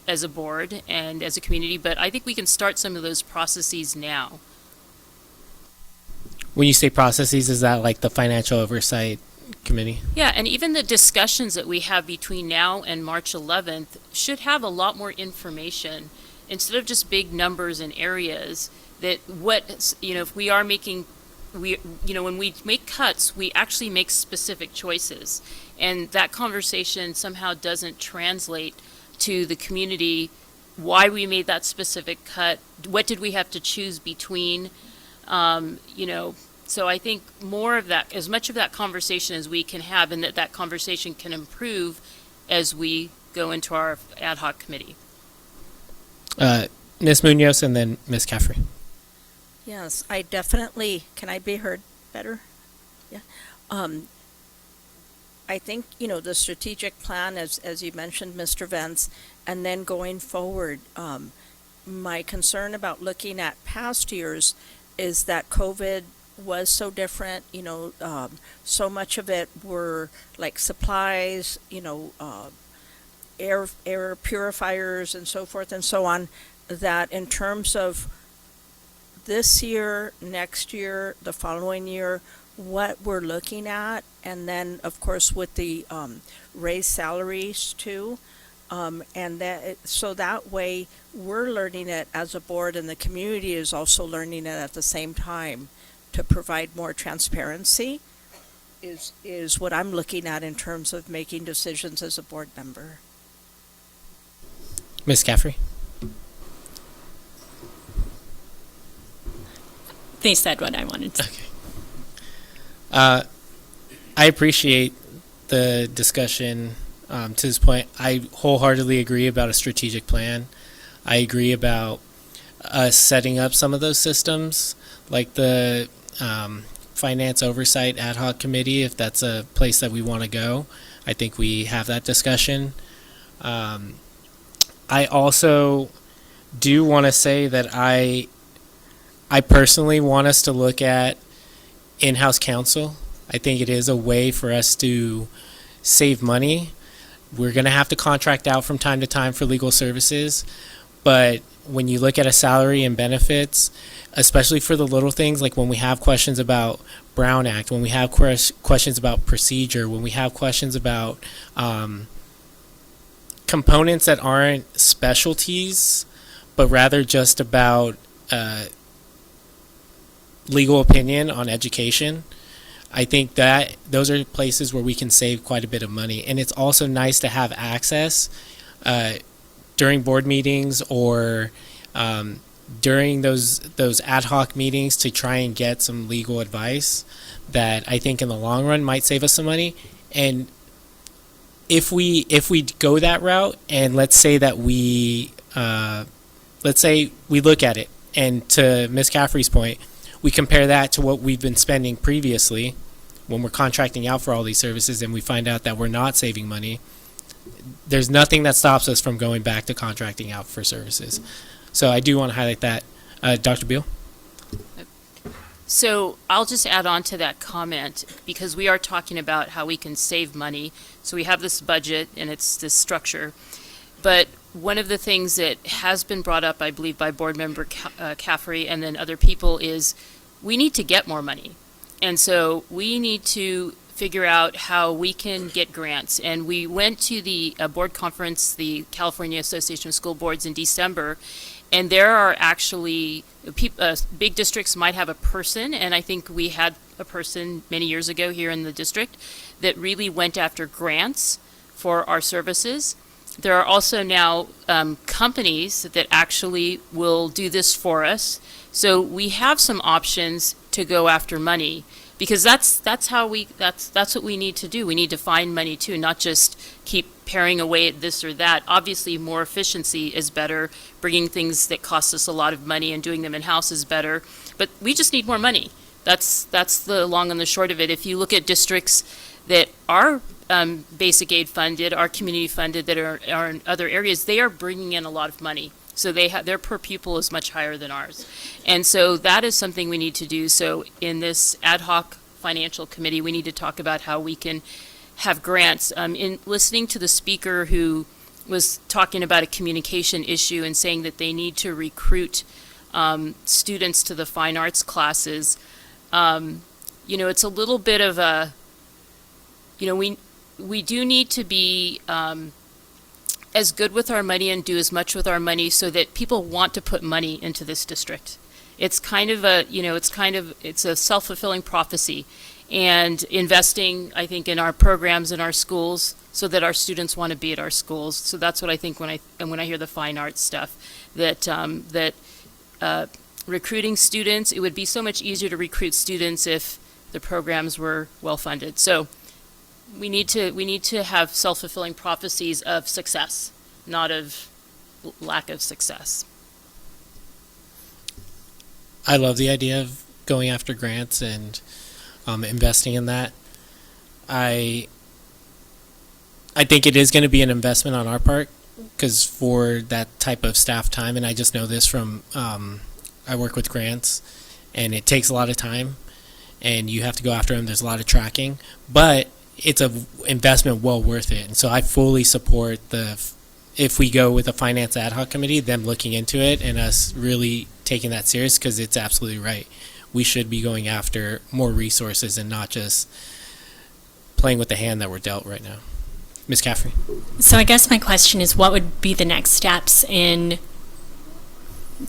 as a board and as a community, but I think we can start some of those processes now. When you say processes, is that like the financial oversight committee? Yeah, and even the discussions that we have between now and March 11th should have a lot more information instead of just big numbers and areas. That if we are making, when we make cuts, we actually make specific choices, and that conversation somehow doesn't translate to the community why we made that specific cut. What did we have to choose between? So I think more of that, as much of that conversation as we can have, and that conversation can improve as we go into our ad hoc committee. Ms. Munoz and then Ms. Caffrey. Yes, I definitely, can I be heard better? Yeah. I think, the strategic plan, as you mentioned, Mr. Vance, and then going forward, my concern about looking at past years is that COVID was so different, so much of it were like supplies, air purifiers and so forth and so on, that in terms of this year, next year, the following year, what we're looking at, and then of course with the raised salaries too, and so that way we're learning it as a board, and the community is also learning it at the same time, to provide more transparency is what I'm looking at in terms of making decisions as a board member. Ms. Caffrey. They said what I wanted to. Okay. I appreciate the discussion to this point. I wholeheartedly agree about a strategic plan. I agree about us setting up some of those systems, like the Finance Oversight Ad Hoc Committee, if that's a place that we want to go. I think we have that discussion. I also do want to say that I personally want us to look at in-house counsel. I think it is a way for us to save money. We're going to have to contract out from time to time for legal services, but when you look at a salary and benefits, especially for the little things, like when we have questions about Brown Act, when we have questions about procedure, when we have questions about components that aren't specialties, but rather just about legal opinion on education, I think that those are places where we can save quite a bit of money. And it's also nice to have access during board meetings or during those ad hoc meetings to try and get some legal advice that I think in the long run might save us some money. And if we go that route, and let's say we look at it, and to Ms. Caffrey's point, we compare that to what we've been spending previously when we're contracting out for all these services, and we find out that we're not saving money, there's nothing that stops us from going back to contracting out for services. So I do want to highlight that. Dr. Beal? So I'll just add on to that comment, because we are talking about how we can save money. So we have this budget and it's this structure. But one of the things that has been brought up, I believe, by board member Caffrey and then other people is we need to get more money. And so we need to figure out how we can get grants. And we went to the board conference, the California Association of School Boards, in December, and there are actually big districts might have a person, and I think we had a person many years ago here in the district that really went after grants for our services. There are also now companies that actually will do this for us. So we have some options to go after money, because that's what we need to do. We need to find money too, not just keep paring away at this or that. Obviously, more efficiency is better. Bringing things that cost us a lot of money and doing them in-house is better. But we just need more money. That's the long and the short of it. If you look at districts that are basic aid funded, are community funded, that are in other areas, they are bringing in a lot of money. So their per pupil is much higher than ours. And so that is something we need to do. So in this ad hoc financial committee, we need to talk about how we can have grants. In listening to the speaker who was talking about a communication issue and saying that they need to recruit students to the fine arts classes, it's a little bit of a, we do need to be as good with our money and do as much with our money so that people want to put money into this district. It's kind of it's a self-fulfilling prophecy, and investing, I think, in our programs in our schools so that our students want to be at our schools. So that's what I think when I hear the fine arts stuff, that recruiting students, it would be so much easier to recruit students if the programs were well funded. So we need to have self-fulfilling prophecies of success, not of lack of success. I love the idea of going after grants and investing in that. I think it is going to be an investment on our part, because for that type of staff time, and I just know this from I work with grants, and it takes a lot of time, and you have to go after them. There's a lot of tracking, but it's an investment well worth it. And so I fully support if we go with a finance ad hoc committee, them looking into it and us really taking that serious, because it's absolutely right. We should be going after more resources and not just playing with the hand that we're dealt right now. Ms. Caffrey? So I guess my question is, what would be the next steps in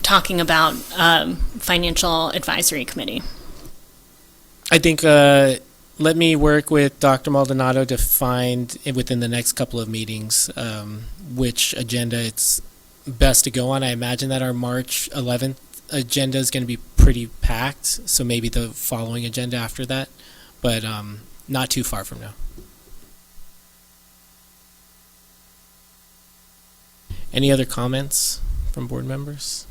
talking about financial advisory committee? I think let me work with Dr. Maldonado to find within the next couple of meetings which agenda it's best to go on. I imagine that our March 11th agenda is going to be pretty packed, so maybe the following agenda after that, but not too far from now. Any other comments from board members?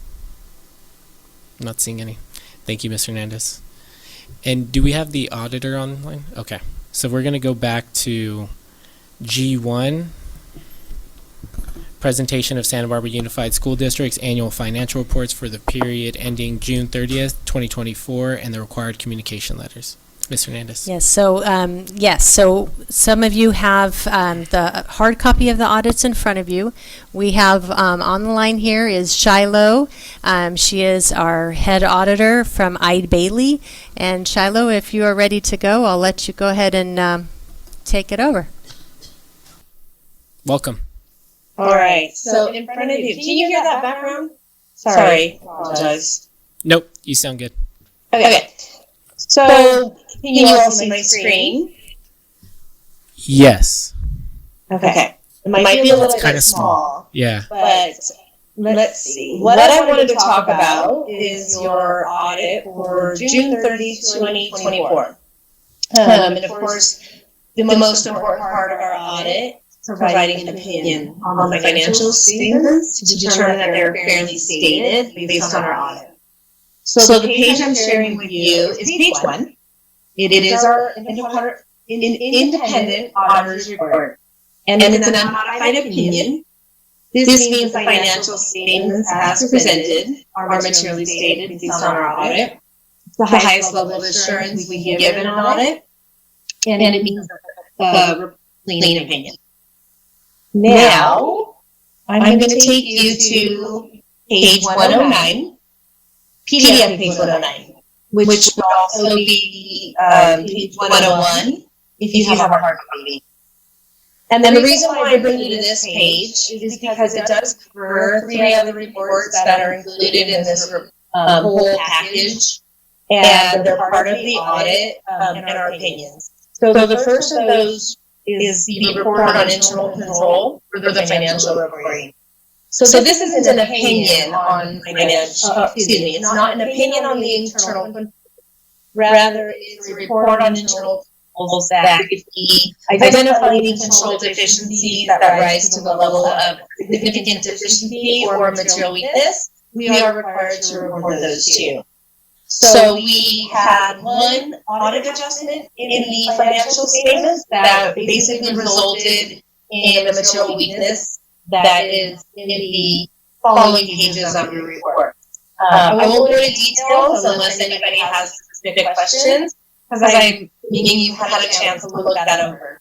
I'm not seeing any. Thank you, Ms. Hernandez. And do we have the auditor online? Okay. So we're going to go back to G1, presentation of Santa Barbara Unified School District's annual financial reports for the period ending June 30th, 2024, and the required communication letters. Ms. Hernandez. Yes, so some of you have the hard copy of the audits in front of you. We have on the line here is Shiloh. She is our head auditor from Eide Bailey. And Shiloh, if you are ready to go, I'll let you go ahead and take it over. Welcome. All right, so in front of you, can you hear that background? Sorry, apologize. Nope, you sound good. Okay, so can you all see my screen? Yes. Okay, it might be a little Kind bit of small, Yeah. but let's see. What I wanted to talk about is your audit for June 30, 2024. And of course, the most important part of our audit, providing an opinion on the financial statements to determine that they're fairly stated based on our audit. So the page I'm sharing with you is page 1. It is our independent auditor's report. And it's an unmodified opinion. This means the financial statements as presented are materially stated based on our audit. It's the highest level of assurance we can give in an audit. And it means a clean opinion. Now, I'm going to take you to page 109, PDF page 109, which would also be page 101 if you have a hard copy. And then the reason why I bring you to this page is because it does cover 3 other reports that are included in this whole package, and they're part of the audit and our opinions. So the first of those is the report on internal control for the financial reporting. So this isn't an opinion on financial, it's not an opinion on the internal control. Rather, it's a report on internal controls that could be identifying control deficiencies that rise to the level of significant deficiency or material weakness. We are required to report those too. So we had one audit adjustment in the financial statements that basically resulted in a material weakness that is in the following pages of your report. I won't go into details unless anybody has specific questions, because I'm thinking you had a chance to look that over.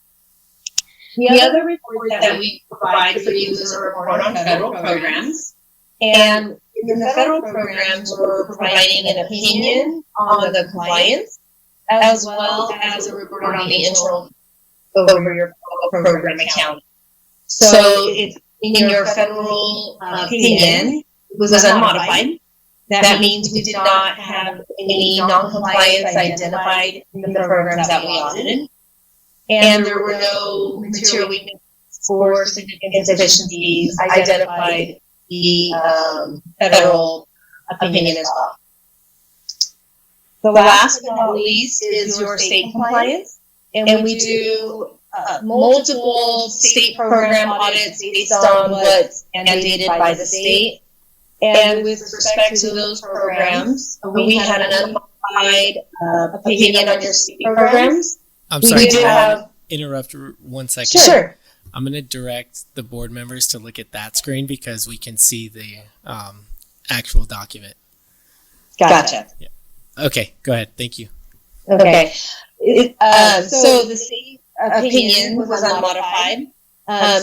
The other report that we provide for you is a report on federal programs. And in the federal programs, we're providing an opinion on the compliance, as well as a report on the internal over your program account. So it's in your federal opinion, it was unmodified. That means we did not have any non-compliance identified in the programs that we audited. And there were no material weaknesses or significant deficiencies identified the federal opinion as well. The last but not least is your state compliance. And we do multiple state program audits based on what's mandated by the state. And with respect to those programs, we had an unmodified opinion on your state programs. I'm sorry, can I interrupt 1 second? Sure. I'm going to direct the board members to look at that screen because we can see the actual document. Gotcha. Yeah. Okay, go ahead. Thank you. Okay. So the state opinion was unmodified.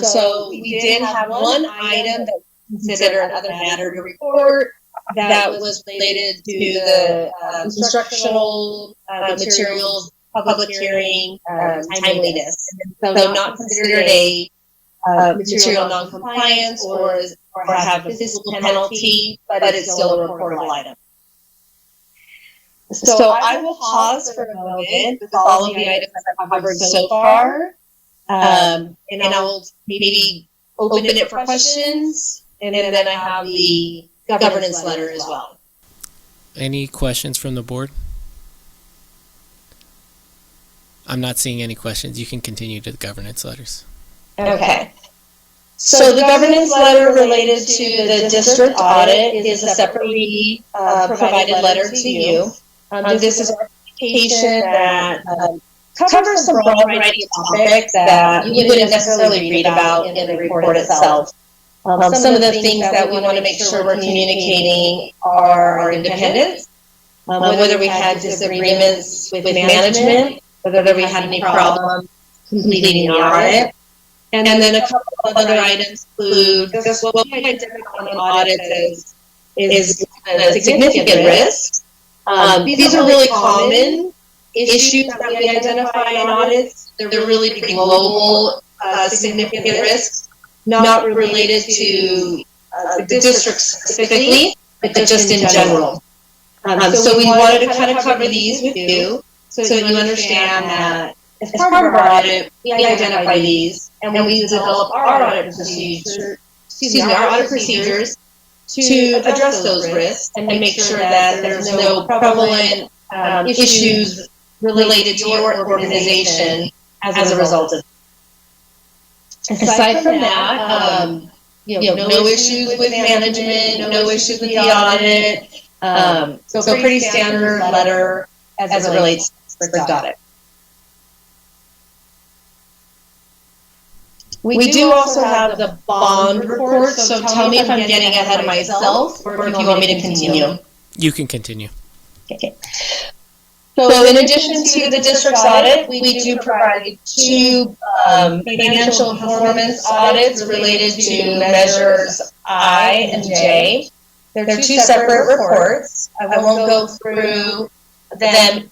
So we did have one item that we consider another matter to report that was related to the instructional materials, public hearing, timeliness. So not considered a material non-compliance or have a fiscal penalty, but it's still a reportable item. So I will pause for a moment with all of the items I've covered so far, and I will maybe open it for questions, and then I have the governance letter as well. Any questions from the board? I'm not seeing any questions. You can continue to the governance letters. Okay. So the governance letter related to the district audit is a separately provided letter to you. This is our presentation that covers some broad variety of topics that you wouldn't necessarily read about in the report itself. Some of the things that we want to make sure we're communicating are our independence, whether we had disagreements with management, whether we had any problem completing the audit. And then a couple of other items include just what we identify on audits is significant risks. These are really common issues that we identify in audits. They're really global, significant risks, not related to the district specifically, but just in general. So we wanted to kind of cover these with you so you understand that as part of our audit, we identify these and we develop our audit procedures to address those risks and make sure that there's no prevalent issues related to your organization as a result of it. Aside from that, no issues with management, no issues with the audit. So pretty standard letter as it relates to the audit. We do also have the bond report, so tell me if I'm getting ahead of myself or if you want me to continue. You can continue. Okay. So in addition to the district's audit, we do provide two financial performance audits related to measures I and J. They're two separate reports. I won't go through them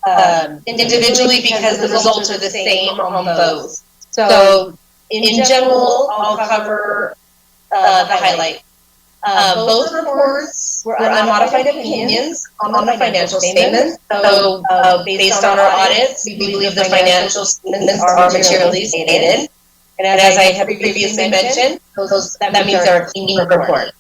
individually because the results are the same on both. So in general, I'll cover the highlight. Both reports were unmodified opinions on the financial statements. So based on our audits, we believe the financial statements are materially stated. And as I have previously mentioned, that means they're a clean report.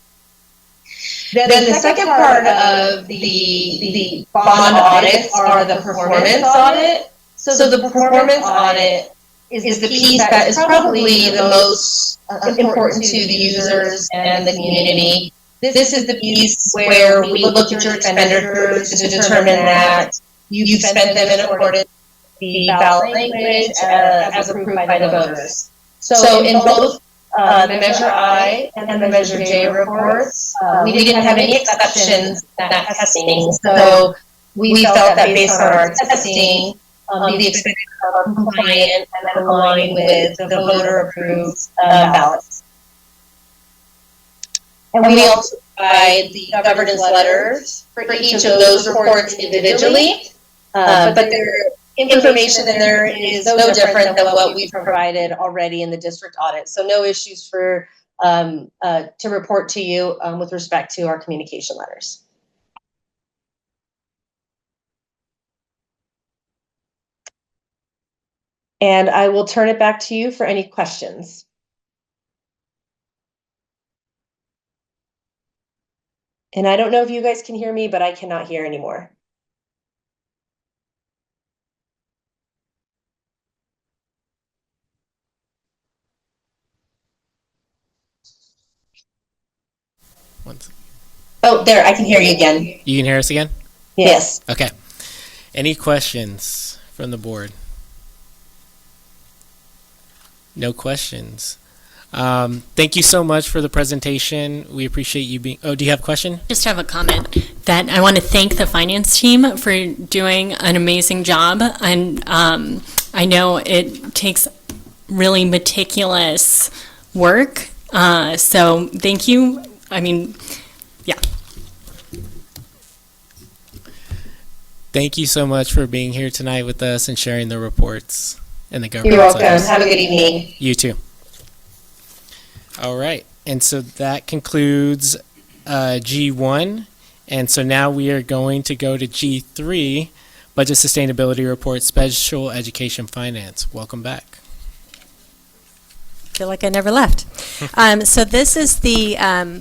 Then the second part of the bond audits are the performance audit. So the performance audit is the piece that is probably the most important to the users and the community. This is the piece where we look at your expenditures to determine that you've spent them in accordance with the ballot language as approved by the voters. So in both the Measure I and the Measure J reports, we didn't have any exceptions in that testing. So we felt that based on our testing, the expenditures are compliant and aligned with the voter-approved ballots. And we also provide the governance letters for each of those reports individually, but their information in there is no different than what we've provided already in the district audit. So no issues for to report to you with respect to our communication letters. And I will turn it back to you for any questions. And I don't know if you guys can hear me, but I cannot hear anymore. Oh, there, I can hear you again. You can hear us again? Yes. Okay. Any questions from the board? No questions. Thank you so much for the presentation. We appreciate you being. Oh, do you have a question? Just have a comment that I want to thank the finance team for doing an amazing job. And I know it takes really meticulous work. So thank you. I mean, yeah. Thank you so much for being here tonight with us and sharing the reports and the government. You're welcome. Have a good evening. You too. All right. And so that concludes G1. And so now we are going to go to G3, Budget Sustainability Report, Special Education Finance. Welcome back. Feel like I never left. So this is the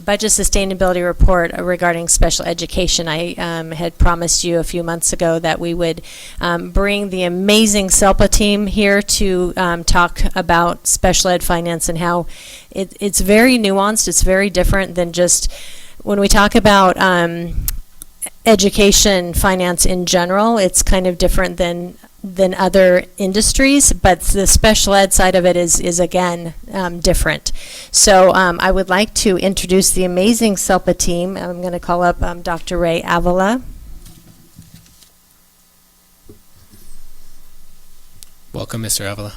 budget sustainability report regarding special education. I had promised you a few months ago that we would bring the amazing SELPA team here to talk about special ed finance and how it's very nuanced. It's very different than just when we talk about education finance in general. It's kind of different than other industries, but the special ed side of it is again different. So I would like to introduce the amazing SELPA team. I'm going to call up Dr. Ray Avila. Welcome, Mr. Avila.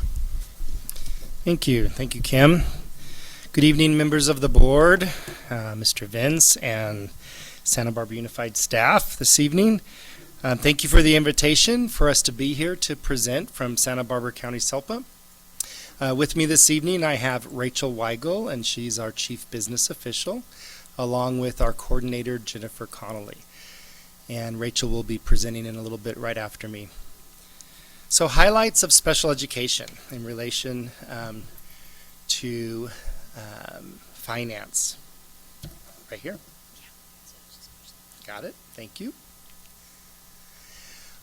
Thank you. Thank you, Kim. Good evening, members of the board, Mr. Vince, and Santa Barbara Unified staff this evening. Thank you for the invitation for us to be here to present from Santa Barbara County SELPA. With me this evening, I have Rachel Weigel, and she's our Chief Business Official, along with our coordinator, Jennifer Connolly. And Rachel will be presenting in a little bit right after me. So highlights of special education in relation to finance. Right here. Got it. Thank you.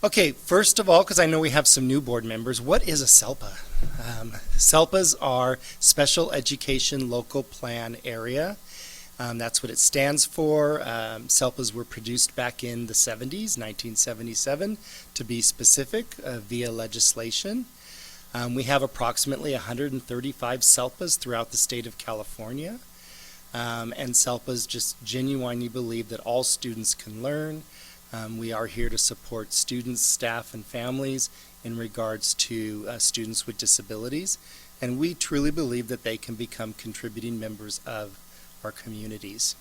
Okay, first of all, because I know we have some new board members, what is a SELPA? SELPAs are Special Education Local Plan Area. That's what it stands for. SELPAs were produced back in the 70s, 1977, to be specific, via legislation. We have approximately 135 SELPAs throughout the state of California. And SELPAs just genuinely believe that all students can learn. We are here to support students, staff, and families in regards to students with disabilities. And we truly believe that they can become contributing members of our communities.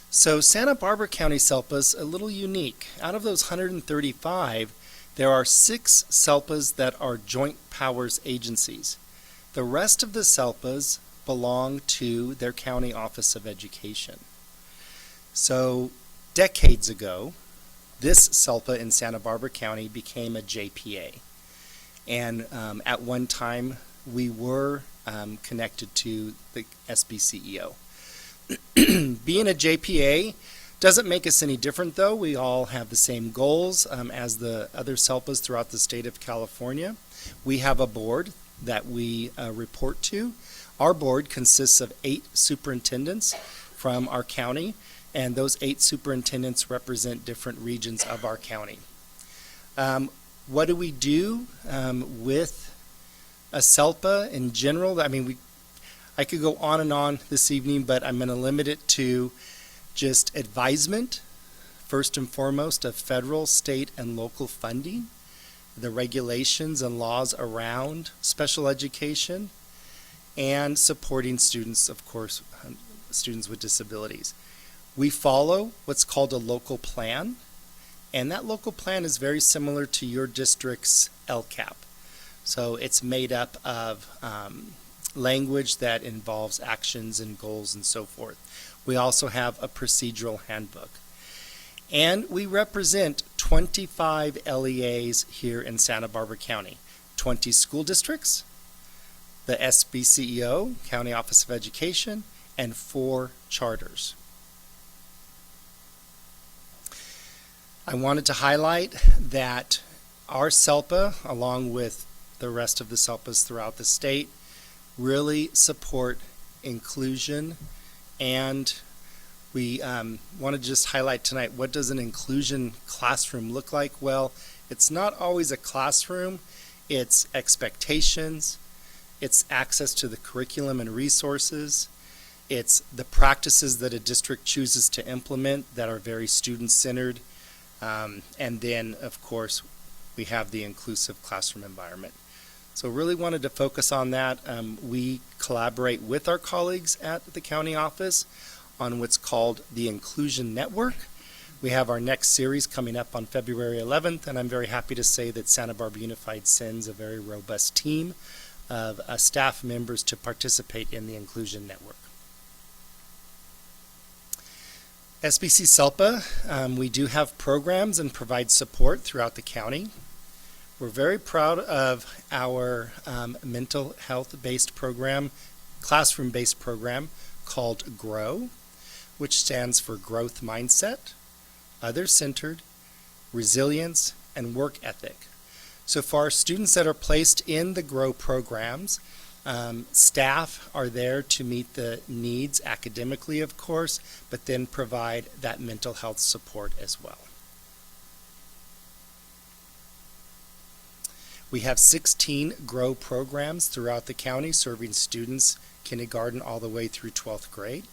So Santa Barbara County SELPA's a little unique. Out of those 135, there are 6 SELPAs that are joint powers agencies. The rest of the SELPAs belong to their county office of education. So decades ago, this SELPA in Santa Barbara County became a JPA. And at one time, we were connected to the SBCEO. Being a JPA doesn't make us any different, though. We all have the same goals as the other SELPAs throughout the state of California. We have a board that we report to. Our board consists of 8 superintendents from our county, and those 8 superintendents represent different regions of our county. What do we do with a SELPA in general? I mean, I could go on and on this evening, but I'm going to limit it to just advisement, first and foremost, of federal, state, and local funding, the regulations and laws around special education, and supporting students, of course, students with disabilities. We follow what's called a local plan, and that local plan is very similar to your district's LCAP. So it's made up of language that involves actions and goals and so forth. We also have a procedural handbook. And we represent 25 LEAs here in Santa Barbara County, 20 school districts, the SBCEO, County Office of Education, and 4 charters. I wanted to highlight that our SELPA, along with the rest of the SELPAs throughout the state, really support inclusion, and we want to just highlight tonight, what does an inclusion classroom look like? Well, it's not always a classroom, it's expectations, it's access to the curriculum and resources, it's the practices that a district chooses to implement that are very student-centered, and then, of course, we have the inclusive classroom environment. So really wanted to focus on that. We collaborate with our colleagues at the county office on what's called the Inclusion Network. We have our next series coming up on February 11th, and I'm very happy to say that Santa Barbara Unified sends a very robust team of staff members to participate in the Inclusion Network. SBC SELPA, we do have programs and provide support throughout the county. We're very proud of our mental health-based program, classroom-based program called GROW, which stands for Growth Mindset, Other-Centered, Resilience, and Work Ethic. So for our students that are placed in the GROW programs, Staff are there to meet the needs academically, of course, but then provide that mental health support as well. We have 16 GROW programs throughout the county serving students kindergarten all the way through 12th grade.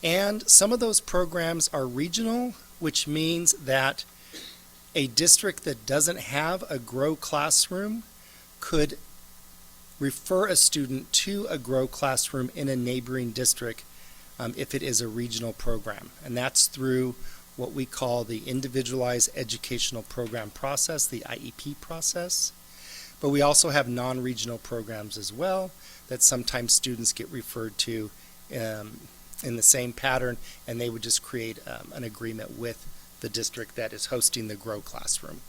And some of those programs are regional, which means that a district that doesn't have a GROW classroom could refer a student to a GROW classroom in a neighboring district if it is a regional program. And that's through what we call the Individualized Educational Program process, the IEP process. But we also have non-regional programs as well that sometimes students get referred to in the same pattern, and they would just create an agreement with the district that is hosting the GROW classroom.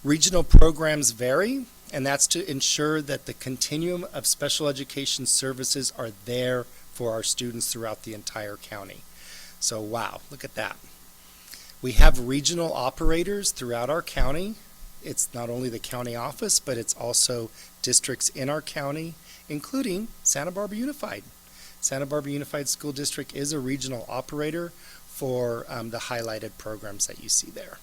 Regional programs vary, and that's to ensure that the continuum of special education services are there for our students throughout the entire county. So wow, look at that. We have regional operators throughout our county. It's not only the county office, but it's also districts in our county, including Santa Barbara Unified. Santa Barbara Unified School District is a regional operator for the highlighted programs that you see there.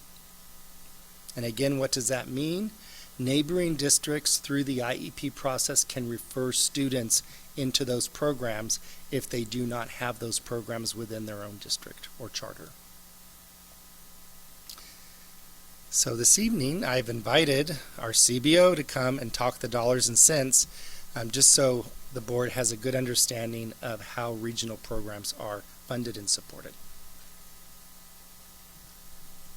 And again, what does that mean? Neighboring districts through the IEP process can refer students into those programs if they do not have those programs within their own district or charter. So this evening, I've invited our CBO to come and talk the dollars and cents, just so the board has a good understanding of how regional programs are funded and supported.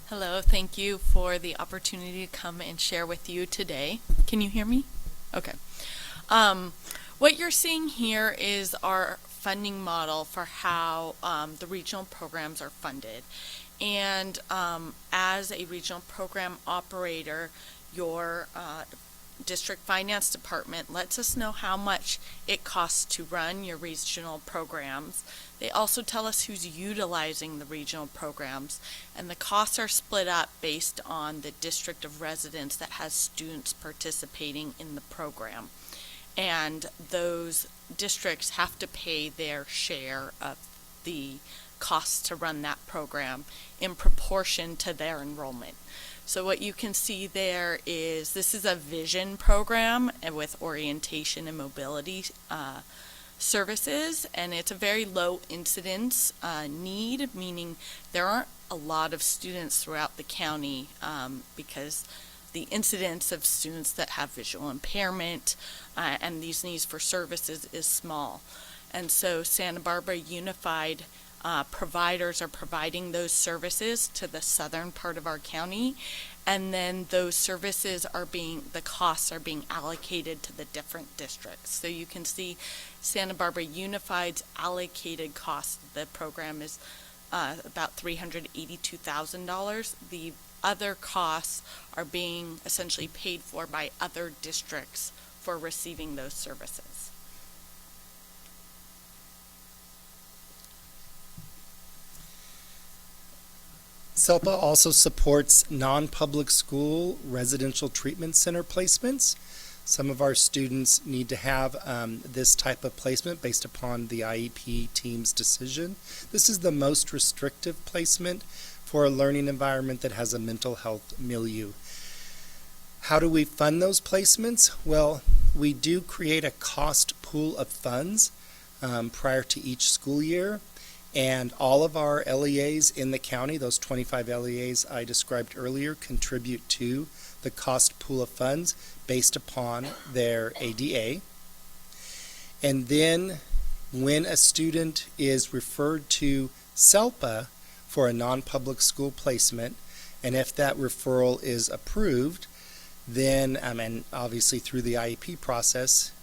Hello, thank you for the opportunity to come and share with you today. Can you hear me? Okay. What you're seeing here is our funding model for how the regional programs are funded. And as a regional program operator, your district finance department lets us know how much it costs to run your regional programs. They also tell us who's utilizing the regional programs, and the costs are split up based on the district of residence that has students participating in the program. And those districts have to pay their share of the costs to run that program in proportion to their enrollment. So what you can see there is this is a vision program with orientation and mobility services, and it's a very low incidence need, meaning there aren't a lot of students throughout the county because the incidence of students that have visual impairment and these needs for services is small. And so Santa Barbara Unified providers are providing those services to the southern part of our county, and then those services are the costs are being allocated to the different districts. So you can see Santa Barbara Unified's allocated cost of the program is about $382,000. The other costs are being essentially paid for by other districts for receiving those services. SELPA also supports non-public school residential treatment center placements. Some of our students need to have this type of placement based upon the IEP team's decision. This is the most restrictive placement for a learning environment that has a mental health milieu. How do we fund those placements? Well, we do create a cost pool of funds prior to each school year. And all of our LEAs in the county, those 25 LEAs I described earlier, contribute to the cost pool of funds based upon their ADA. And then when a student is referred to SELPA for a non-public school placement, and if that referral is approved, then, and obviously through the IEP process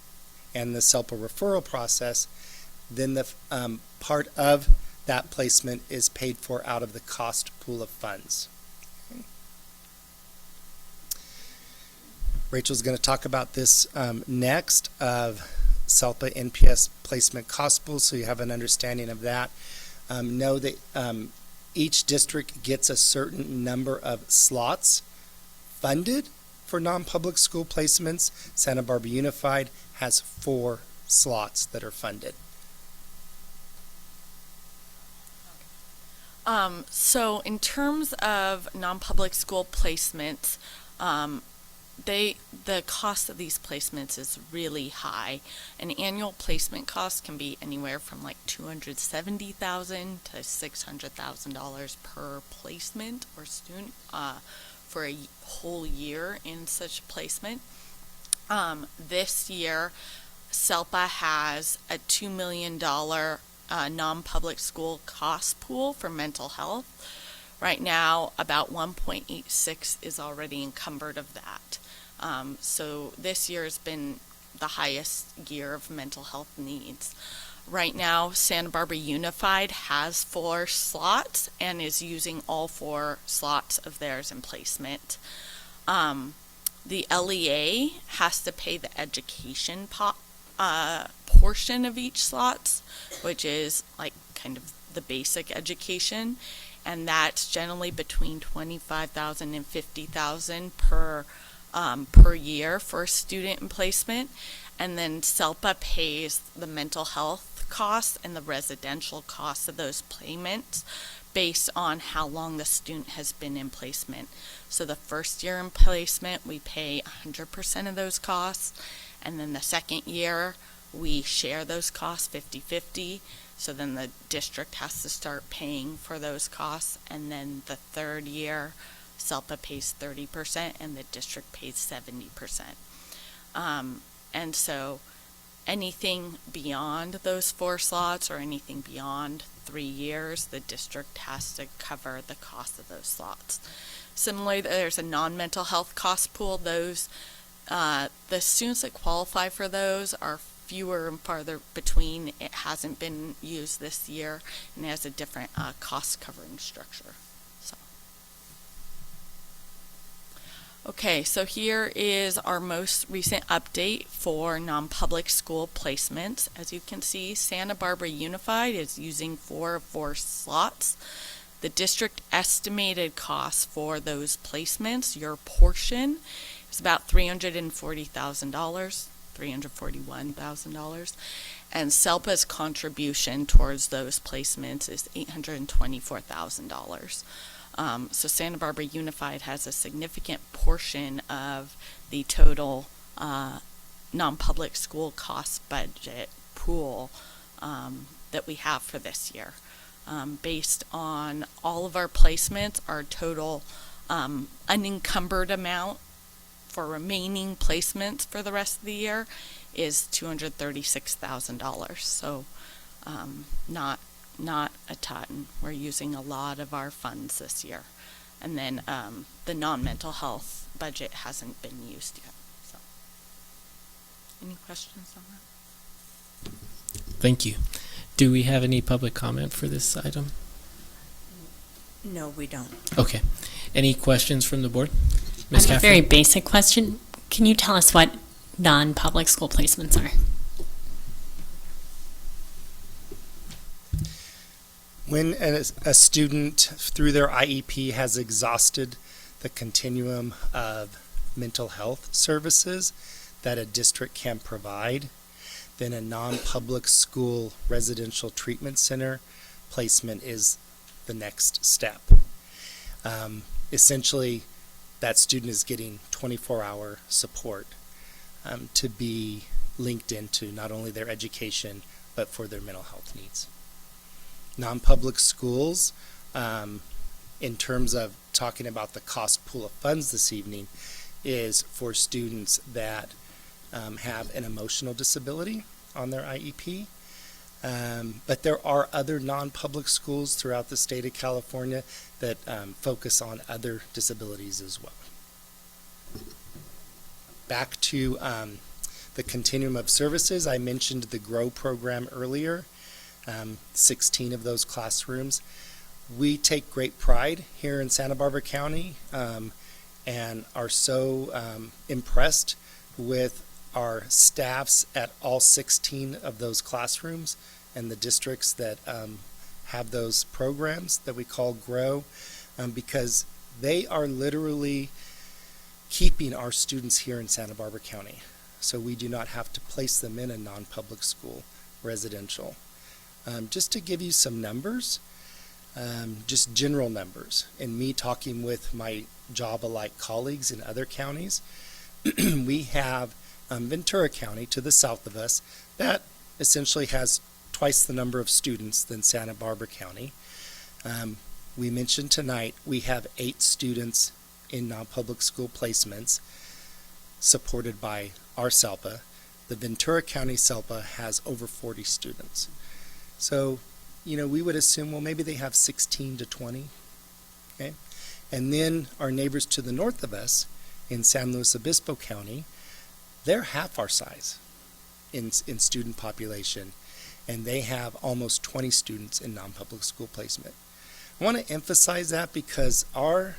and the SELPA referral process, then the part of that placement is paid for out of the cost pool of funds. Okay. Rachel's going to talk about this next of SELPA NPS placement cost pool, so you have an understanding of that. Know that each district gets a certain number of slots funded for non-public school placements. Santa Barbara Unified has 4 slots that are funded. So in terms of non-public school placements, the cost of these placements is really high. An annual placement cost can be anywhere from like $270,000 to $600,000 per placement or student for a whole year in such placement. This year, SELPA has a $2 million non-public school cost pool for mental health. Right now, about 1.86 is already encumbered of that. So this year has been the highest year of mental health needs. Right now, Santa Barbara Unified has 4 slots and is using all 4 slots of theirs in placement. The LEA has to pay the education portion of each slots, which is like kind of the basic education, and that's generally between $25,000 and $50,000 per year for a student in placement. And then SELPA pays the mental health costs and the residential costs of those payments based on how long the student has been in placement. So the first year in placement, we pay 100% of those costs, and then the second year, we share those costs 50-50. So then the district has to start paying for those costs, and then the third year, SELPA pays 30% and the district pays 70%. And so anything beyond those 4 slots or anything beyond 3 years, the district has to cover the cost of those slots. Similarly, there's a non-mental health cost pool. Those, the students that qualify for those are fewer and farther between. It hasn't been used this year and has a different cost covering structure. Okay, so here is our most recent update for non-public school placements. As you can see, Santa Barbara Unified is using 4 of 4 slots. The district estimated cost for those placements, your portion, is about $340,000, $341,000, and SELPA's contribution towards those placements is $824,000. So Santa Barbara Unified has a significant portion of the total non-public school cost budget pool that we have for this year. Based on all of our placements, our total unencumbered amount for remaining placements for the rest of the year is $236,000. So not a ton. We're using a lot of our funds this year. And then the non-mental health budget hasn't been used yet. So, any questions on that? Thank you. Do we have any public comment for this item? No, we don't. Okay. Any questions from the board? I Ms. have a Caffrey? very basic question. Can you tell us what non-public school placements are? When a student, through their IEP, has exhausted the continuum of mental health services that a district can provide, then a non-public school residential treatment center placement is the next step. Essentially, that student is getting 24-hour support to be linked into not only their education, but for their mental health needs. Non-public schools, in terms of talking about the cost pool of funds this evening, is for students that have an emotional disability on their IEP. But there are other non-public schools throughout the state of California that focus on other disabilities as well. Back to the continuum of services, I mentioned the GROW program earlier. 16 of those classrooms. We take great pride here in Santa Barbara County and are so impressed with our staffs at all 16 of those classrooms and the districts that have those programs that we call GROW, because they are literally keeping our students here in Santa Barbara County, so we do not have to place them in a non-public school residential. Just to give you some numbers, just general numbers, and me talking with my job-alike colleagues in other counties, we have Ventura County to the south of us that essentially has twice the number of students than Santa Barbara County. We mentioned tonight we have 8 students in non-public school placements supported by our SELPA. The Ventura County SELPA has over 40 students. So, we would assume, well, maybe they have 16 to 20, okay? And then our neighbors to the north of us in San Luis Obispo County, they're half our size in student population, and they have almost 20 students in non-public school placement. I want to emphasize that because our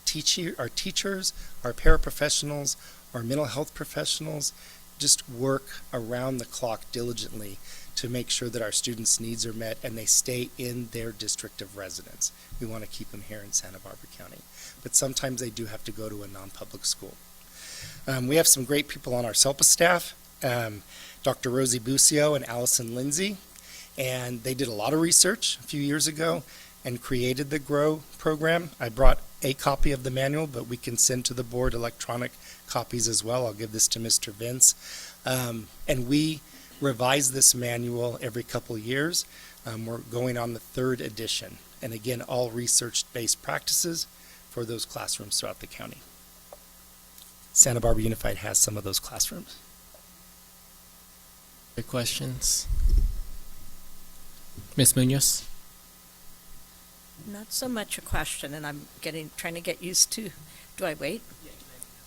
teachers, our paraprofessionals, our mental health professionals just work around the clock diligently to make sure that our students' needs are met and they stay in their district of residence. We want to keep them here in Santa Barbara County. But sometimes they do have to go to a non-public school. We have some great people on our SELPA staff, Dr. Rosie Bucio and Allison Lindsay, and they did a lot of research a few years ago and created the GROW program. I brought a copy of the manual, but we can send to the board electronic copies as well. I'll give this to Mr. Vince. And we revise this manual every couple of years. We're going on the 3rd edition. And again, all research-based practices for those classrooms throughout the county. Santa Barbara Unified has some of those classrooms. Other questions? Ms. Munoz? Not so much a question, and I'm trying to get used to. Do I wait?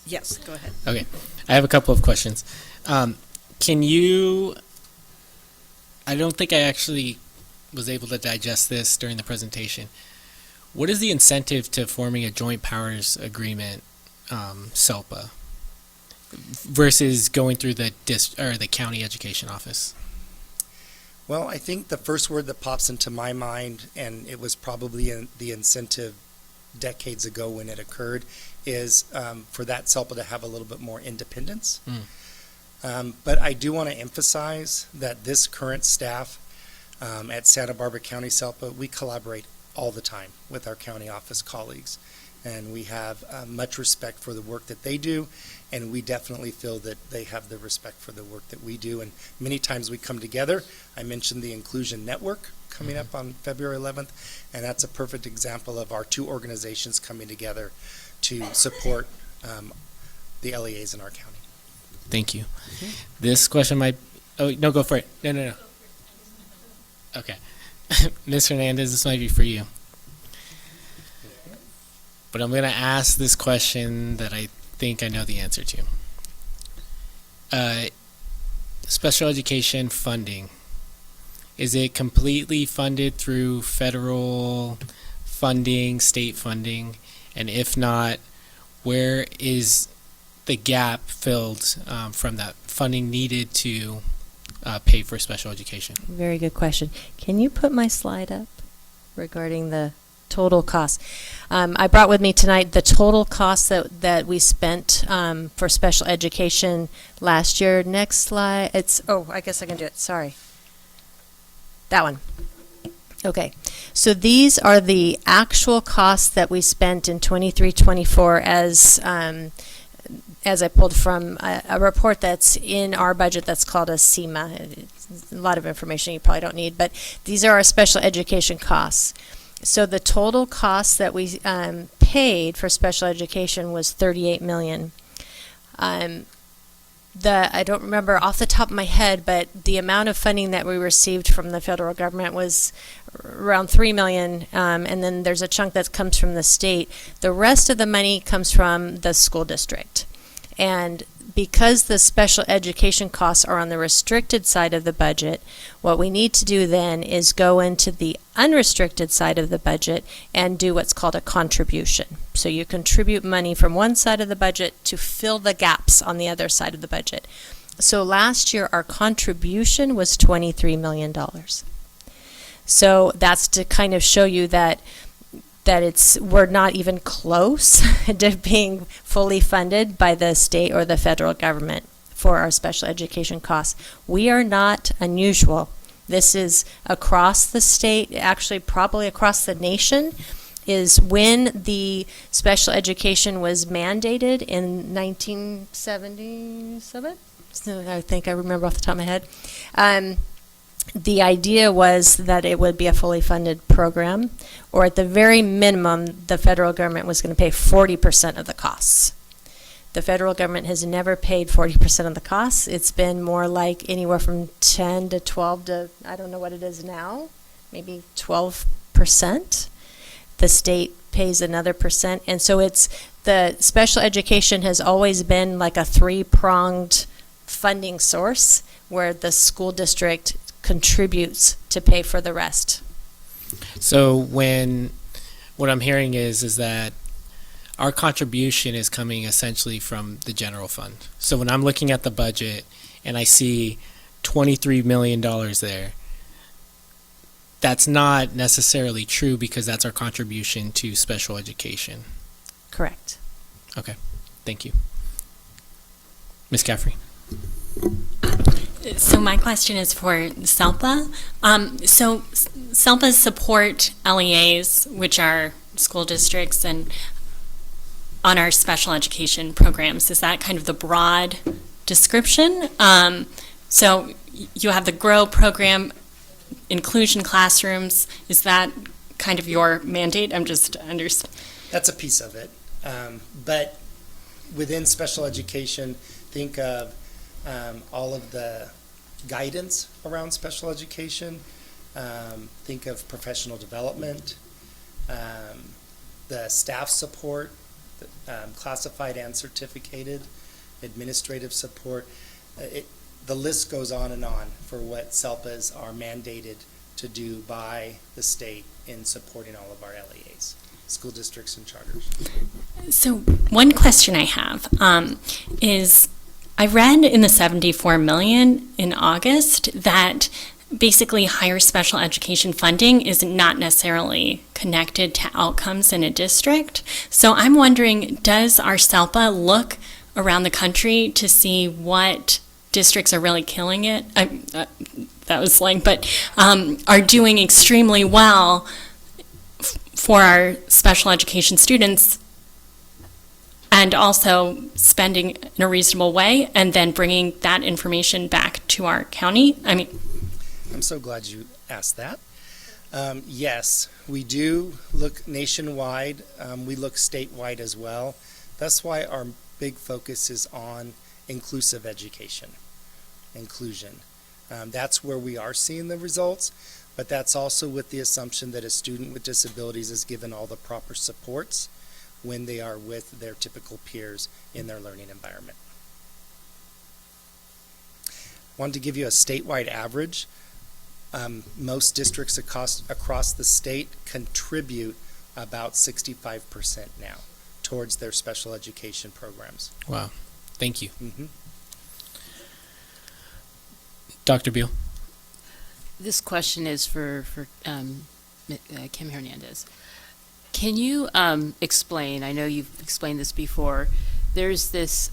Yes, go ahead. Okay, I have a couple of questions. Can you, I don't think I actually was able to digest this during the presentation. What is the incentive to forming a joint powers agreement, SELPA, versus going through the county education office? Well, I think the first word that pops into my mind, and it was probably the incentive decades ago when it occurred, is for that SELPA to have a little bit more independence. But I do want to emphasize that this current staff at Santa Barbara County SELPA, we collaborate all the time with our county office colleagues. And we have much respect for the work that they do, and we definitely feel that they have the respect for the work that we do. And many times we come together. I mentioned the Inclusion Network coming up on February 11th, and that's a perfect example of our 2 organizations coming together to support the LEAs in our county. Thank you. This question might, oh, no, go for it. No. Okay. Ms. Hernandez, this might be for you. But I'm going to ask this question that I think I know the answer to. Special education funding. Is it completely funded through federal funding, state funding? And if not, where is the gap filled from that funding needed to pay for special education? Very good question. Can you put my slide up regarding the total cost? I brought with me tonight the total cost that we spent for special education last year. Next slide. I guess I can do it. Sorry. That one. Okay. So these are the actual costs that we spent in 23-24 as I pulled from a report that's in our budget that's called a SEMA. It's a lot of information you probably don't need, but these are our special education costs. So the total cost that we paid for special education was $38 million. I don't remember off the top of my head, but the amount of funding that we received from the federal government was around $3 million, and then there's a chunk that comes from the state. The rest of the money comes from the school district. And because the special education costs are on the restricted side of the budget, what we need to do then is go into the unrestricted side of the budget and do what's called a contribution. So you contribute money from one side of the budget to fill the gaps on the other side of the budget. So last year our contribution was $23 million. So that's to kind of show you that that we're not even close to being fully funded by the state or the federal government for our special education costs. We are not unusual. This is across the state, actually probably across the nation, is when the special education was mandated in 1977. So I think I remember off the top of my head. The idea was that it would be a fully funded program, or at the very minimum, the federal government was going to pay 40% of the costs. The federal government has never paid 40% of the costs. It's been more like anywhere from 10 to 12 to, I don't know what it is now, maybe 12%. The state pays another percent. And so the special education has always been like a three-pronged funding source where the school district contributes to pay for the rest. So what I'm hearing is that our contribution is coming essentially from the general fund. So when I'm looking at the budget and I see $23 million there, that's not necessarily true because that's our contribution to special education. Correct. Okay, thank you. Ms. Caffrey. So my question is for SELPA. So SELPAs support LEAs, which are school districts, and on our special education programs. Is that kind of the broad description? So you have the GROW program, inclusion classrooms. Is that kind of your mandate? I'm just understanding. That's a piece of it. But within special education, think of all of the guidance around special education. Think of professional development, the staff support, classified and certificated, administrative support. The list goes on and on for what SELPAs are mandated to do by the state in supporting all of our LEAs, school districts and charters. So one question I have is, I read in the 74 million in August that basically higher special education funding is not necessarily connected to outcomes in a district. So I'm wondering, does our SELPA look around the country to see what districts are really killing it? That was slang, but are doing extremely well for our special education students, and also spending in a reasonable way, and then bringing that information back to our county? I mean, I'm so glad you asked that. Yes, we do look nationwide. We look statewide as well. That's why our big focus is on inclusive education, inclusion. That's where we are seeing the results, but that's also with the assumption that a student with disabilities is given all the proper supports when they are with their typical peers in their learning environment. Wanted to give you a statewide average. Most districts across the state contribute about 65% now towards their special education programs. Wow, thank you. Mm-hmm. Dr. Beal. This question is for Kim Hernandez. Can you explain, I know you've explained this before, there's this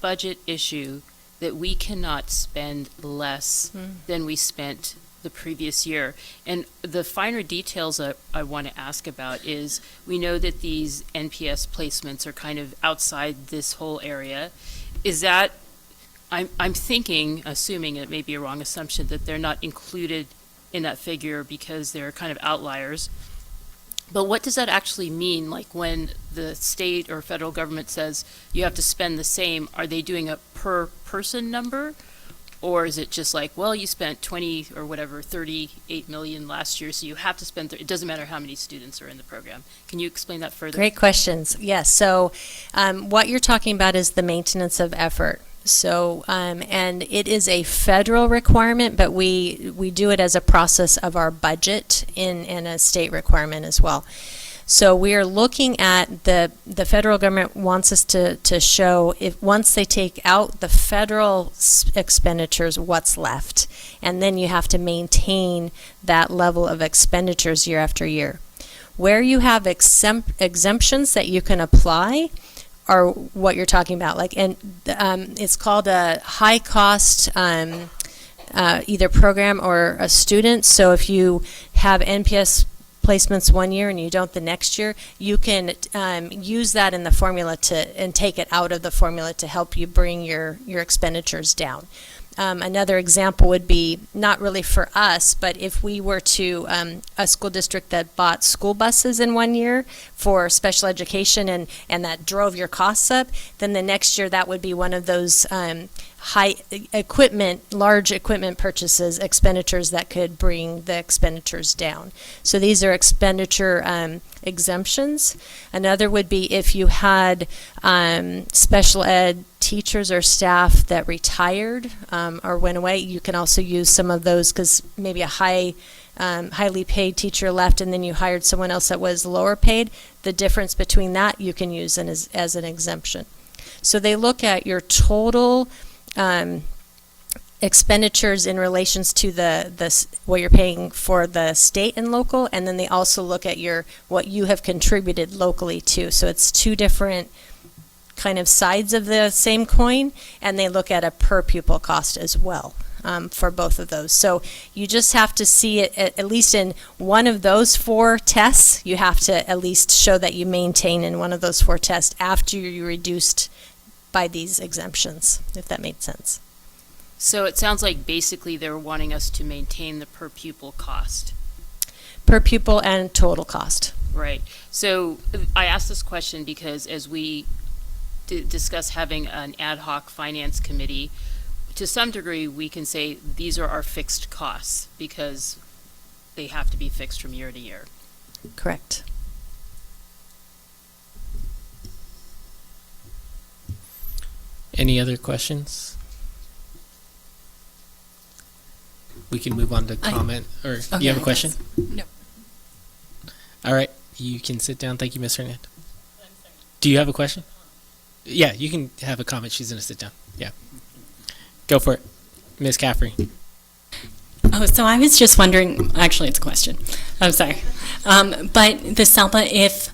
budget issue that we cannot spend less than we spent the previous year. And the finer details I want to ask about is, we know that these NPS placements are kind of outside this whole area. Is that, I'm thinking, assuming it may be a wrong assumption, that they're not included in that figure because they're kind of outliers. But what does that actually mean? Like when the state or federal government says you have to spend the same, are they doing a per person number? Or is it just like, well, you spent 20 or whatever, 38 million last year, so you have to spend, it doesn't matter how many students are in the program. Can you explain that further? Great questions. Yes. So what you're talking about is the maintenance of effort. So, and it is a federal requirement, but we do it as a process of our budget in a state requirement as well. So we are looking at the federal government wants us to show, if once they take out the federal expenditures, what's left. And then you have to maintain that level of expenditures year after year. Where you have exemptions that you can apply are what you're talking about. Like, and it's called a high cost either program or a student. So if you have NPS placements one year and you don't the next year, you can use that in the formula and take it out of the formula to help you bring your expenditures down. Another example would be, not really for us, but if we were to, a school district that bought school buses in one year for special education and that drove your costs up, then the next year that would be one of those large equipment purchases, expenditures that could bring the expenditures down. So these are expenditure exemptions. Another would be if you had special ed teachers or staff that retired or went away, you can also use some of those, because maybe a highly paid teacher left and then you hired someone else that was lower paid. The difference between that you can use as an exemption. So they look at your total expenditures in relations to the what you're paying for the state and local, and then they also look at what you have contributed locally too. So it's two different kind of sides of the same coin, and they look at a per pupil cost as well for both of those. So you just have to see it at least in one of those 4 tests. You have to at least show that you maintain in one of those 4 tests after you reduced by these exemptions, if that made sense. So it sounds like basically they're wanting us to maintain the per pupil cost. Per pupil and total cost. Right. So I asked this question because as we discuss having an ad hoc finance committee, to some degree we can say these are our fixed costs because they have to be fixed from year to year. Correct. Any other questions? We can move on to comment, or Okay, you have a question? No. All right, you can sit down. Thank you, Ms. Hernandez. Do you have a question? Yeah, you can have a comment. She's going to sit down. Yeah. Go for it. Ms. Caffrey. Oh, so I was just wondering, actually it's a question, I'm sorry. But the SELPA, if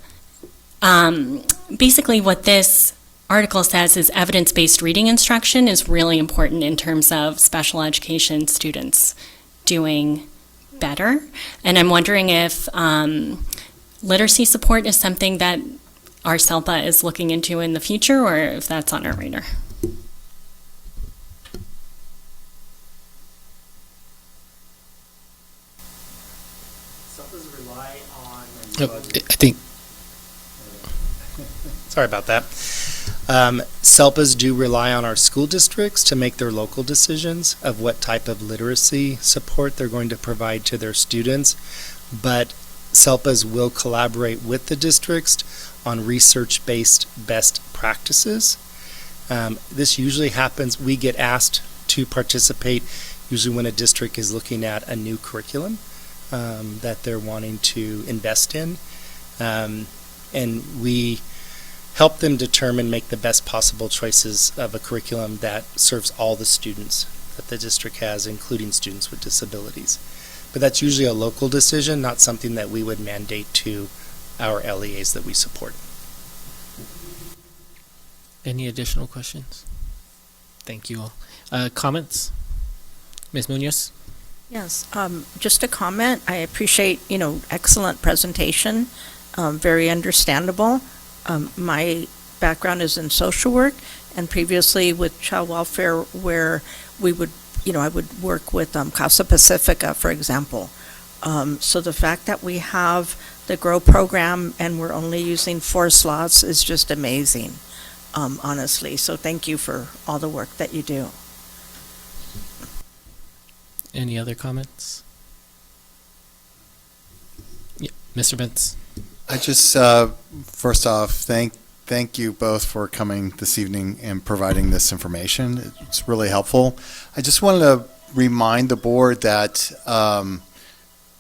basically what this article says is evidence-based reading instruction is really important in terms of special education students doing better. And I'm wondering if literacy support is something that our SELPA is looking into in the future, or if that's on our radar. SELPAs rely on... I think... Sorry about that. SELPAs do rely on our school districts to make their local decisions of what type of literacy support they're going to provide to their students, but SELPAs will collaborate with the districts on research-based best practices. This usually happens, we get asked to participate usually when a district is looking at a new curriculum that they're wanting to invest in, and we help them determine, make the best possible choices of a curriculum that serves all the students that the district has, including students with disabilities. But that's usually a local decision, not something that we would mandate to our LEAs that we support. Any additional questions? Thank you all. Comments? Ms. Munoz? Yes, just a comment. I appreciate, excellent presentation, very understandable. My background is in social work, and previously with child welfare, where we would, I would work with Casa Pacifica, for example. So the fact that we have the GROW program and we're only using 4 slots is just amazing, honestly. So thank you for all the work that you do. Any other comments? Yeah, Mr. Vince. I just, first off, thank you both for coming this evening and providing this information. It's really helpful. I just wanted to remind the board that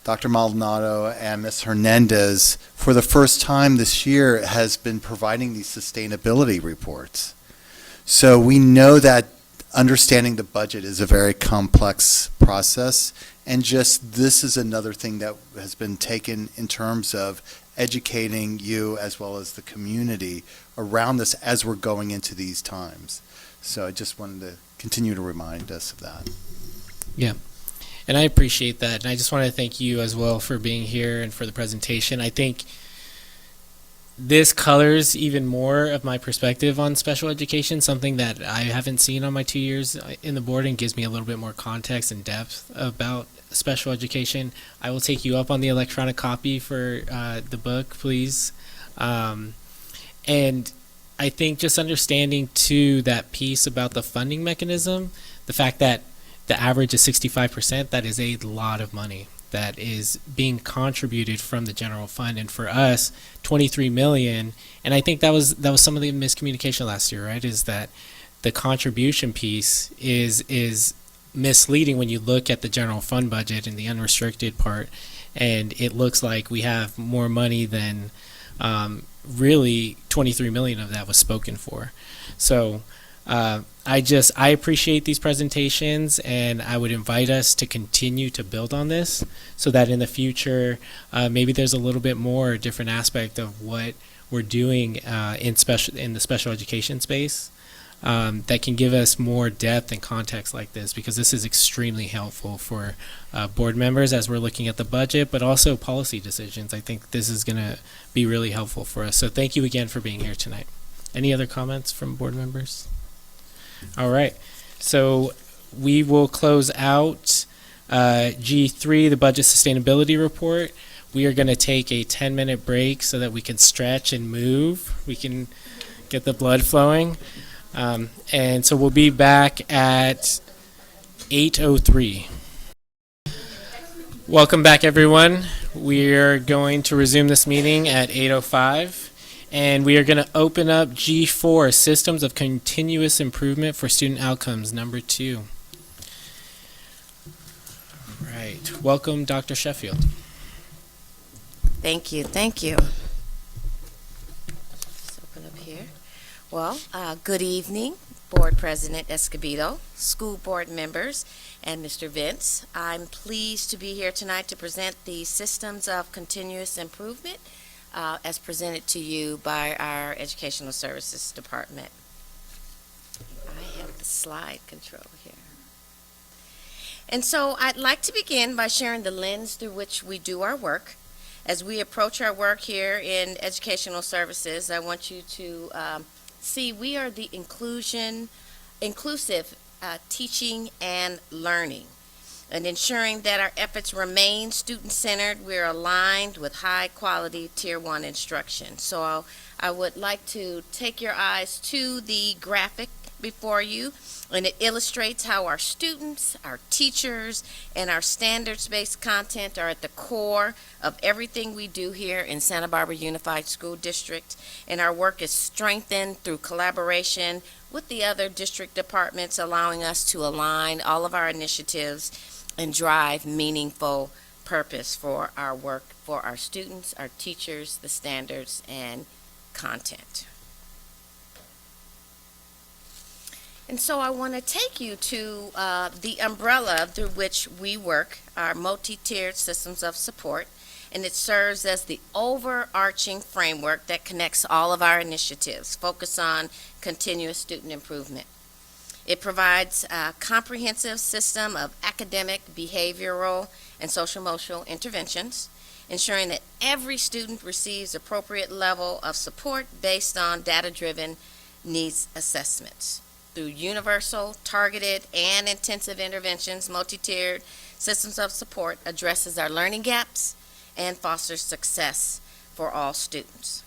Dr. Maldonado and Ms. Hernandez, for the first time this year, has been providing these sustainability reports. So we know that understanding the budget is a very complex process. And just this is another thing that has been taken in terms of educating you as well as the community around this as we're going into these times. So I just wanted to continue to remind us of that. Yeah. And I appreciate that. And I just want to thank you as well for being here and for the presentation. I think this colors even more of my perspective on special education, something that I haven't seen on my 2 years in the board, and gives me a little bit more context and depth about special education. I will take you up on the electronic copy for the book, please. And I think just understanding too that piece about the funding mechanism, the fact that the average is 65%, that is a lot of money that is being contributed from the general fund. And for us, 23 million, and I think that was some of the miscommunication last year, right? Is that the contribution piece is misleading when you look at the general fund budget and the unrestricted part, and it looks like we have more money than really 23 million of that was spoken for. So I appreciate these presentations, and I would invite us to continue to build on this so that in the future, maybe there's a little bit more different aspect of what we're doing in the special education space that can give us more depth and context like this, because this is extremely helpful for board members as we're looking at the budget, but also policy decisions. I think this is going to be really helpful for us. So thank you again for being here tonight. Any other comments from board members? All right, so we will close out G3, the Budget Sustainability Report. We are going to take a 10-minute break so that we can stretch and move. We can get the blood flowing. And so we'll be back at 8:03. Welcome back, everyone. We're going to resume this meeting at 8:05. And we are going to open up G4, Systems of Continuous Improvement for Student Outcomes, number 2. All right. Welcome, Dr. Sheffield. Thank you. Let's open up here. Well, good evening, Board President Escobedo, school board members, and Mr. Vince. I'm pleased to be here tonight to present the Systems of Continuous Improvement as presented to you by our Educational Services Department. I have the slide control here. And so I'd like to begin by sharing the lens through which we do our work. As we approach our work here in Educational Services, I want you to see we are the inclusive teaching and learning, and ensuring that our efforts remain student-centered. We're aligned with high-quality Tier 1 instruction. So I would like to take your eyes to the graphic before you, and it illustrates how our students, our teachers, and our standards-based content are at the core of everything we do here in Santa Barbara Unified School District, and our work is strengthened through collaboration with the other district departments, allowing us to align all of our initiatives and drive meaningful purpose for our work, for our students, our teachers, the standards, and content. And so I want to take you to the umbrella through which we work, our multi-tiered systems of support, and it serves as the overarching framework that connects all of our initiatives, focus on continuous student improvement. It provides a comprehensive system of academic, behavioral, and social-emotional interventions, ensuring that every student receives appropriate level of support based on data-driven needs assessments. Through universal, targeted, and intensive interventions, multi-tiered systems of support addresses our learning gaps and fosters success for all students.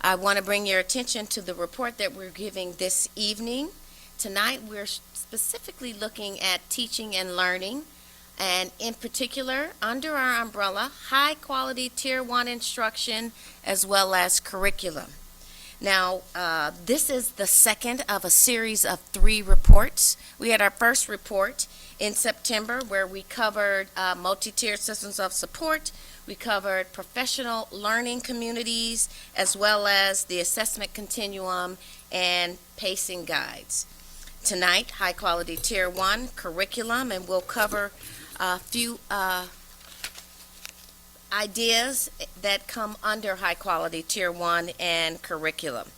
I want to bring your attention to the report that we're giving this evening. Tonight, we're specifically looking at teaching and learning, and in particular, under our umbrella, high-quality Tier 1 instruction as well as curriculum. Now, this is the second of a series of 3 reports. We had our first report in September where we covered multi-tiered systems of support. We covered professional learning communities as well as the assessment continuum and pacing guides. tonight, high quality tier 1 curriculum, and we'll cover a few ideas that come under high quality tier 1 and curriculum.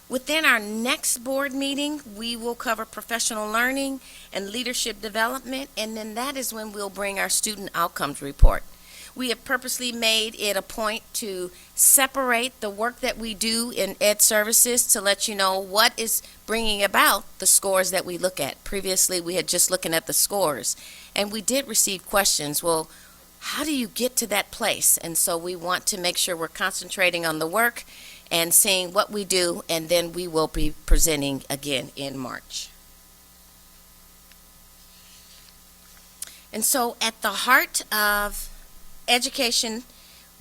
Within our next board meeting, we will cover professional learning and leadership development, and then that is when we'll bring our student outcomes report. We have purposely made it a point to separate the work that we do in Ed Services to let you know what is bringing about the scores that we look at. Previously, we had just looking at the scores, and we did receive questions. Well, how do you get to that place? And so we want to make sure we're concentrating on the work and seeing what we do, and then we will be presenting again in March. And so at the heart of education,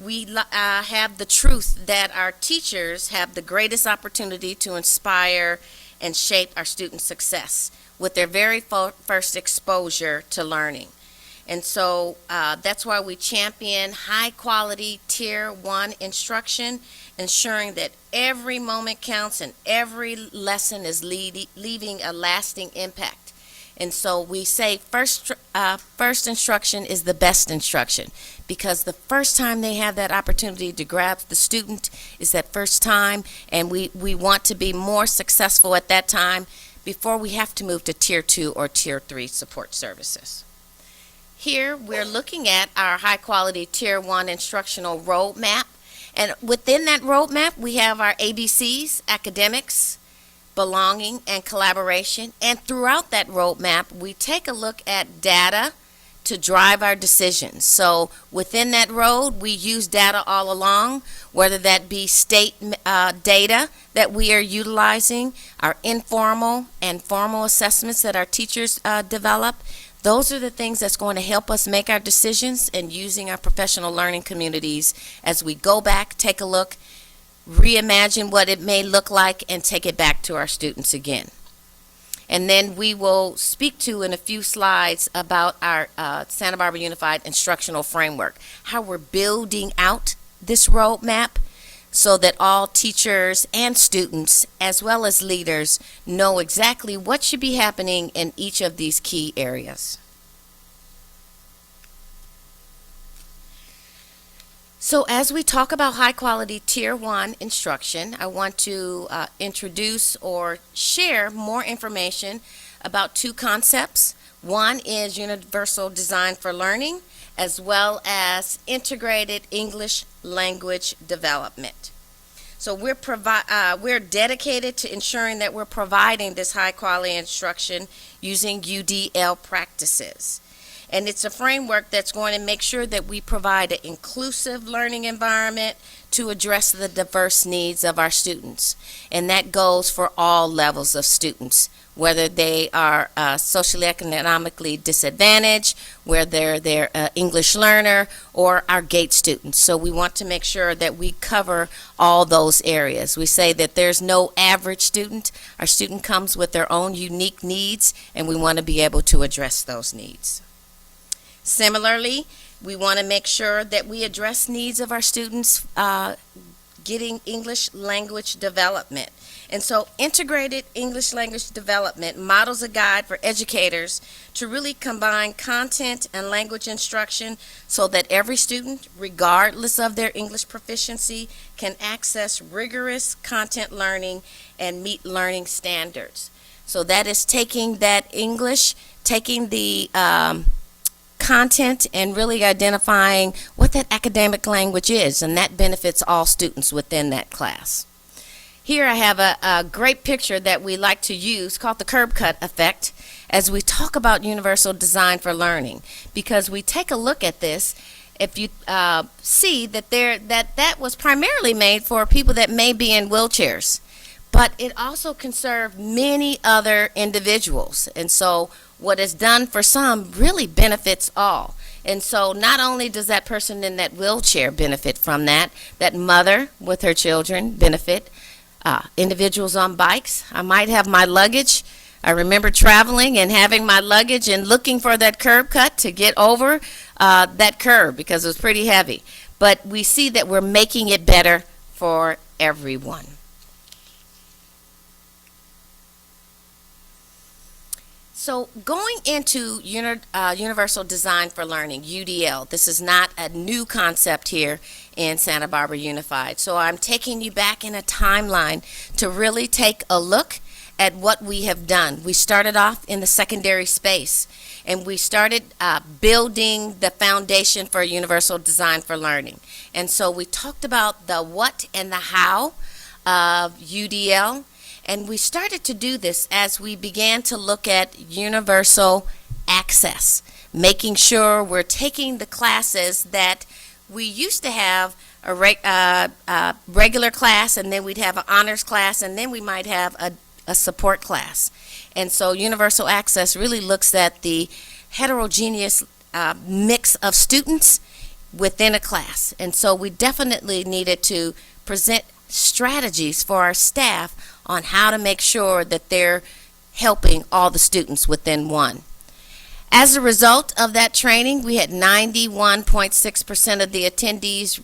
we have the truth that our teachers have the greatest opportunity to inspire and shape our student success with their very first exposure to learning. And so that's why we champion high quality tier 1 instruction, ensuring that every moment counts and every lesson is leaving a lasting impact. And so we say first instruction is the best instruction, because the first time they have that opportunity to grasp the student is that first time, and we want to be more successful at that time before we have to move to tier 2 or tier 3 support services. Here we're looking at our high quality tier 1 instructional roadmap, and within that roadmap we have our ABCs: academics, belonging, and collaboration. And throughout that roadmap, we take a look at data to drive our decisions. So within that road, we use data all along, whether that be state data that we are utilizing, our informal and formal assessments that our teachers develop. Those are the things that's going to help us make our decisions, and using our professional learning communities as we go back, take a look, reimagine what it may look like, and take it back to our students again. And then we will speak to in a few slides about our Santa Barbara Unified Instructional Framework, how we're building out this roadmap so that all teachers and students, as well as leaders, know exactly what should be happening in each of these key areas. So as we talk about high quality tier 1 instruction, I want to introduce or share more information about 2 concepts. One is universal design for learning, as well as integrated English language development. So we're dedicated to ensuring that we're providing this high quality instruction using UDL practices. And it's a framework that's going to make sure that we provide an inclusive learning environment to address the diverse needs of our students. And that goes for all levels of students, whether they are socially economically disadvantaged, whether they're an English learner, or our GATE students. So we want to make sure that we cover all those areas. We say that there's no average student. Our student comes with their own unique needs, and we want to be able to address those needs. Similarly, we want to make sure that we address needs of our students getting English language development. And so integrated English language development models a guide for educators to really combine content and language instruction so that every student, regardless of their English proficiency, can access rigorous content learning and meet learning standards. So that is taking that English, taking the content, and really identifying what that academic language is, and that benefits all students within that class. Here I have a great picture that we like to use called the curb cut effect as we talk about universal design for learning, because we take a look at this. If you see that that was primarily made for people that may be in wheelchairs, but it also can serve many other individuals. And so what is done for some really benefits all. And so not only does that person in that wheelchair benefit from that mother with her children benefit, individuals on bikes. I might have my luggage. I remember traveling and having my luggage and looking for that curb cut to get over that curb because it was pretty heavy. But we see that we're making it better for everyone. So going into Universal Design for Learning, UDL, this is not a new concept here in Santa Barbara Unified. So I'm taking you back in a timeline to really take a look at what we have done. We started off in the secondary space, and we started building the foundation for Universal Design for Learning. And so we talked about the what and the how of UDL. And we started to do this as we began to look at universal access, making sure we're taking the classes that we used to have a regular class, and then we'd have an honors class, and then we might have a support class. And so universal access really looks at the heterogeneous mix of students within a class. And so we definitely needed to present strategies for our staff on how to make sure that they're helping all the students within one. As a result of that training, we had 91.6% of the attendees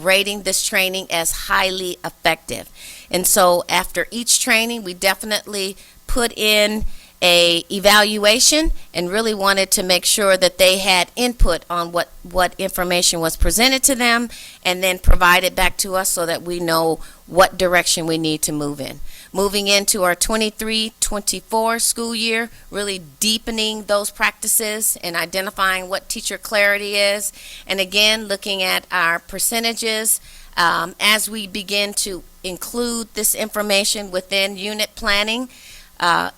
rating this training as highly effective. And so after each training, we definitely put in a evaluation and really wanted to make sure that they had input on what information was presented to them, and then provided back to us so that we know what direction we need to move in. Moving into our 23-24 school year, really deepening those practices and identifying what teacher clarity is, and again looking at our percentages as we begin to include this information within unit planning.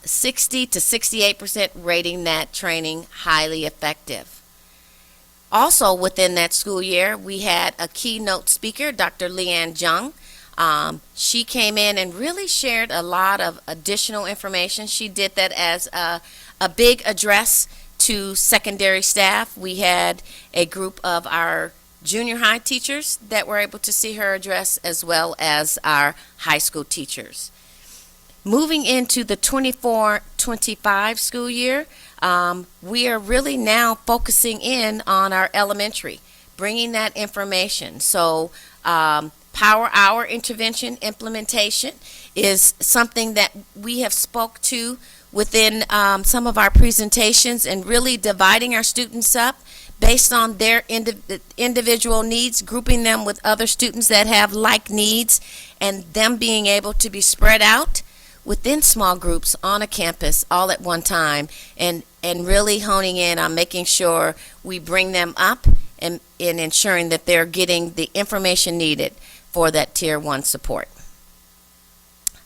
60 to 68% rating that training highly effective. Also within that school year, we had a keynote speaker, Dr. Leanne Jung. She came in and really shared a lot of additional information. She did that as a big address to secondary staff. We had a group of our junior high teachers that were able to see her address, as well as our high school teachers. Moving into the 24-25 school year, we are really now focusing in on our elementary, bringing that information. So Power Hour intervention implementation is something that we have spoke to within some of our presentations, and really dividing our students up based on their individual needs, grouping them with other students that have like needs, and them being able to be spread out within small groups on a campus all at one time, and really honing in on making sure we bring them up and in ensuring that they're getting the information needed for that Tier 1 support.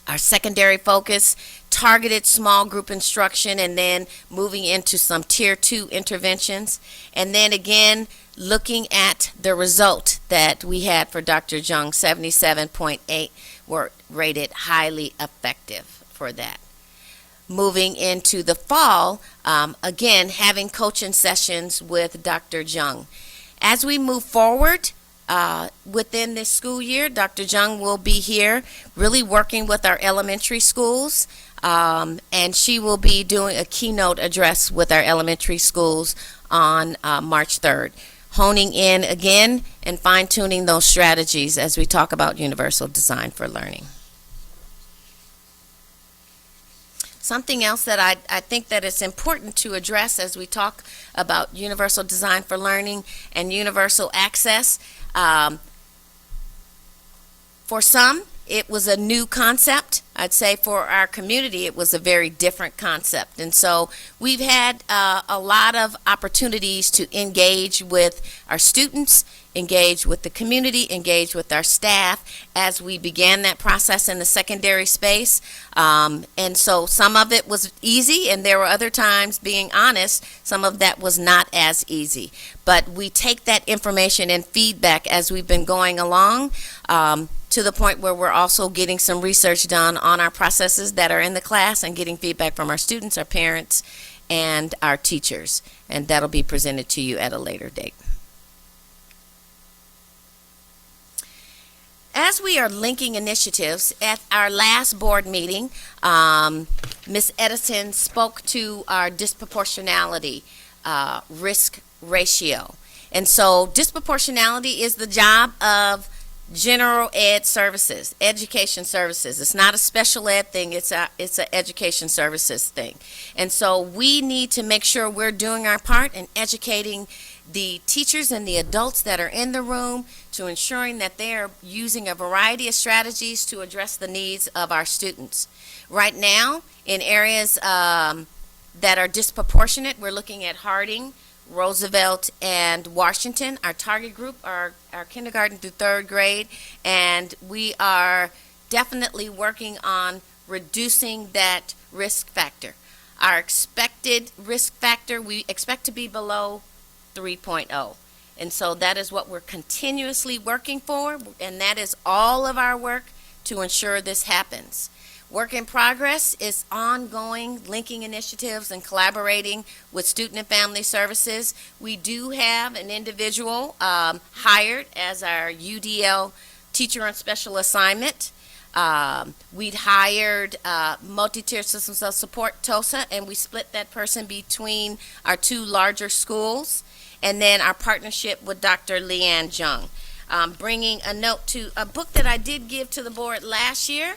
Our secondary focus, targeted small group instruction, and then moving into some Tier 2 interventions. And then again, looking at the result that we had for Dr. Jung, 77.8 were rated highly effective for that. Moving into the fall, again, having coaching sessions with Dr. Jung. As we move forward, within this school year, Dr. Jung will be here really working with our elementary schools, and she will be doing a keynote address with our elementary schools on March 3rd, honing in again and fine-tuning those strategies as we talk about Universal Design for Learning. Something else that I think that it's important to address as we talk about Universal Design for Learning and universal access. For some, it was a new concept. I'd say for our community, it was a very different concept. And so we've had a lot of opportunities to engage with our students, engage with the community, engage with our staff as we began that process in the secondary space. And so some of it was easy, and there were other times, being honest, some of that was not as easy. But we take that information and feedback as we've been going along, to the point where we're also getting some research done on our processes that are in the class and getting feedback from our students, our parents, and our teachers. And that'll be presented to you at a later date. As we are linking initiatives, at our last board meeting, Ms. Edison spoke to our disproportionality risk ratio. And so disproportionality is the job of general ed services, education services. It's not a special ed thing, it's a education services thing. And so we need to make sure we're doing our part in educating the teachers and the adults that are in the room to ensuring that they are using a variety of strategies to address the needs of our students. Right now, in areas that are disproportionate, we're looking at Harding, Roosevelt, and Washington. Our target group are our kindergarten through third grade, and we are definitely working on reducing that risk factor. Our expected risk factor, we expect to be below 3.0. And so that is what we're continuously working for, and that is all of our work to ensure this happens. Work in progress is ongoing, linking initiatives and collaborating with Student and Family Services. We do have an individual hired as our UDL teacher on special assignment. We'd hired Multi-Tiered Systems of Support, TOSA, and we split that person between our two larger schools, and then our partnership with Dr. Leanne Jung. Bringing a note to a book that I did give to the board last year,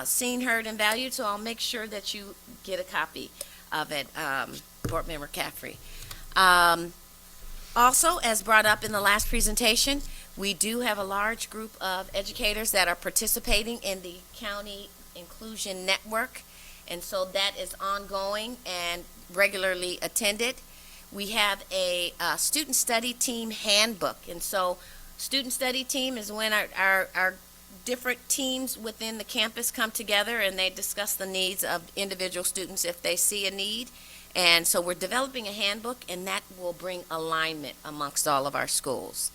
Seen, Heard, and Valued, so I'll make sure that you get a copy of it, Board Member Caffrey. Also, as brought up in the last presentation, we do have a large group of educators that are participating in the County Inclusion Network, and so that is ongoing and regularly attended. We have a student study team handbook, and so student study team is when our different teams within the campus come together and they discuss the needs of individual students if they see a need. And so we're developing a handbook, and that will bring alignment amongst all of our schools.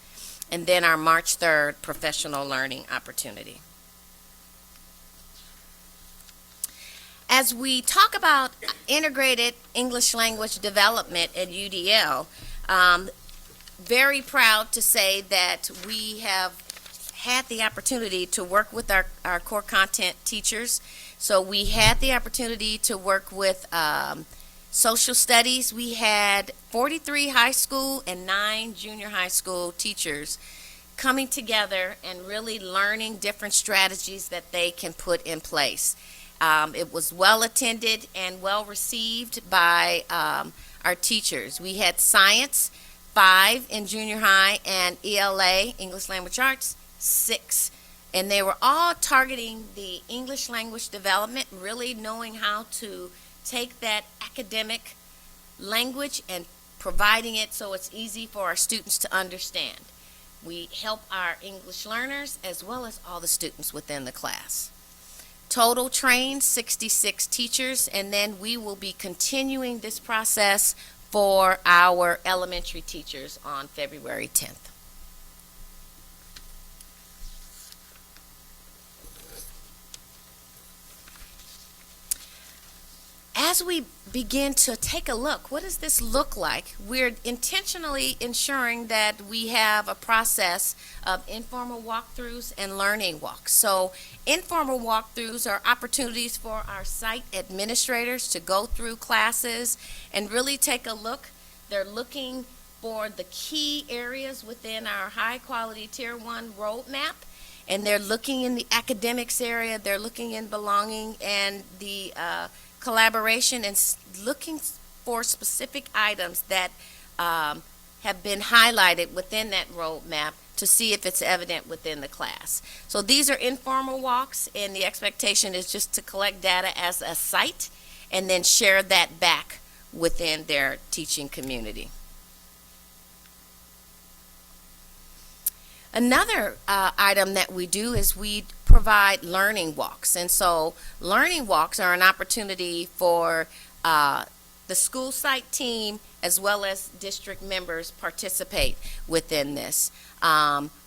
And then our March 3rd professional learning opportunity. As we talk about integrated English language development at UDL, very proud to say that we have had the opportunity to work with our core content teachers. So we had the opportunity to work with social studies. We had 43 high school and 9 junior high school teachers coming together and really learning different strategies that they can put in place. It was well attended and well received by our teachers. We had science, 5 in junior high, and ELA, English Language Arts, 6. And they were all targeting the English language development, really knowing how to take that academic language and providing it so it's easy for our students to understand. We help our English learners as well as all the students within the class. Total trained 66 teachers, and then we will be continuing this process for our elementary teachers on February 10th. As we begin to take a look, what does this look like? We're intentionally ensuring that we have a process of informal walkthroughs and learning walks. So informal walkthroughs are opportunities for our site administrators to go through classes and really take a look. They're looking for the key areas within our high quality Tier 1 roadmap, and they're looking in the academics area, they're looking in belonging and the collaboration, and looking for specific items that have been highlighted within that roadmap to see if it's evident within the class. So these are informal walks, and the expectation is just to collect data as a site and then share that back within their teaching community. Another item that we do is we provide learning walks. And so learning walks are an opportunity for the school site team as well as district members participate within this.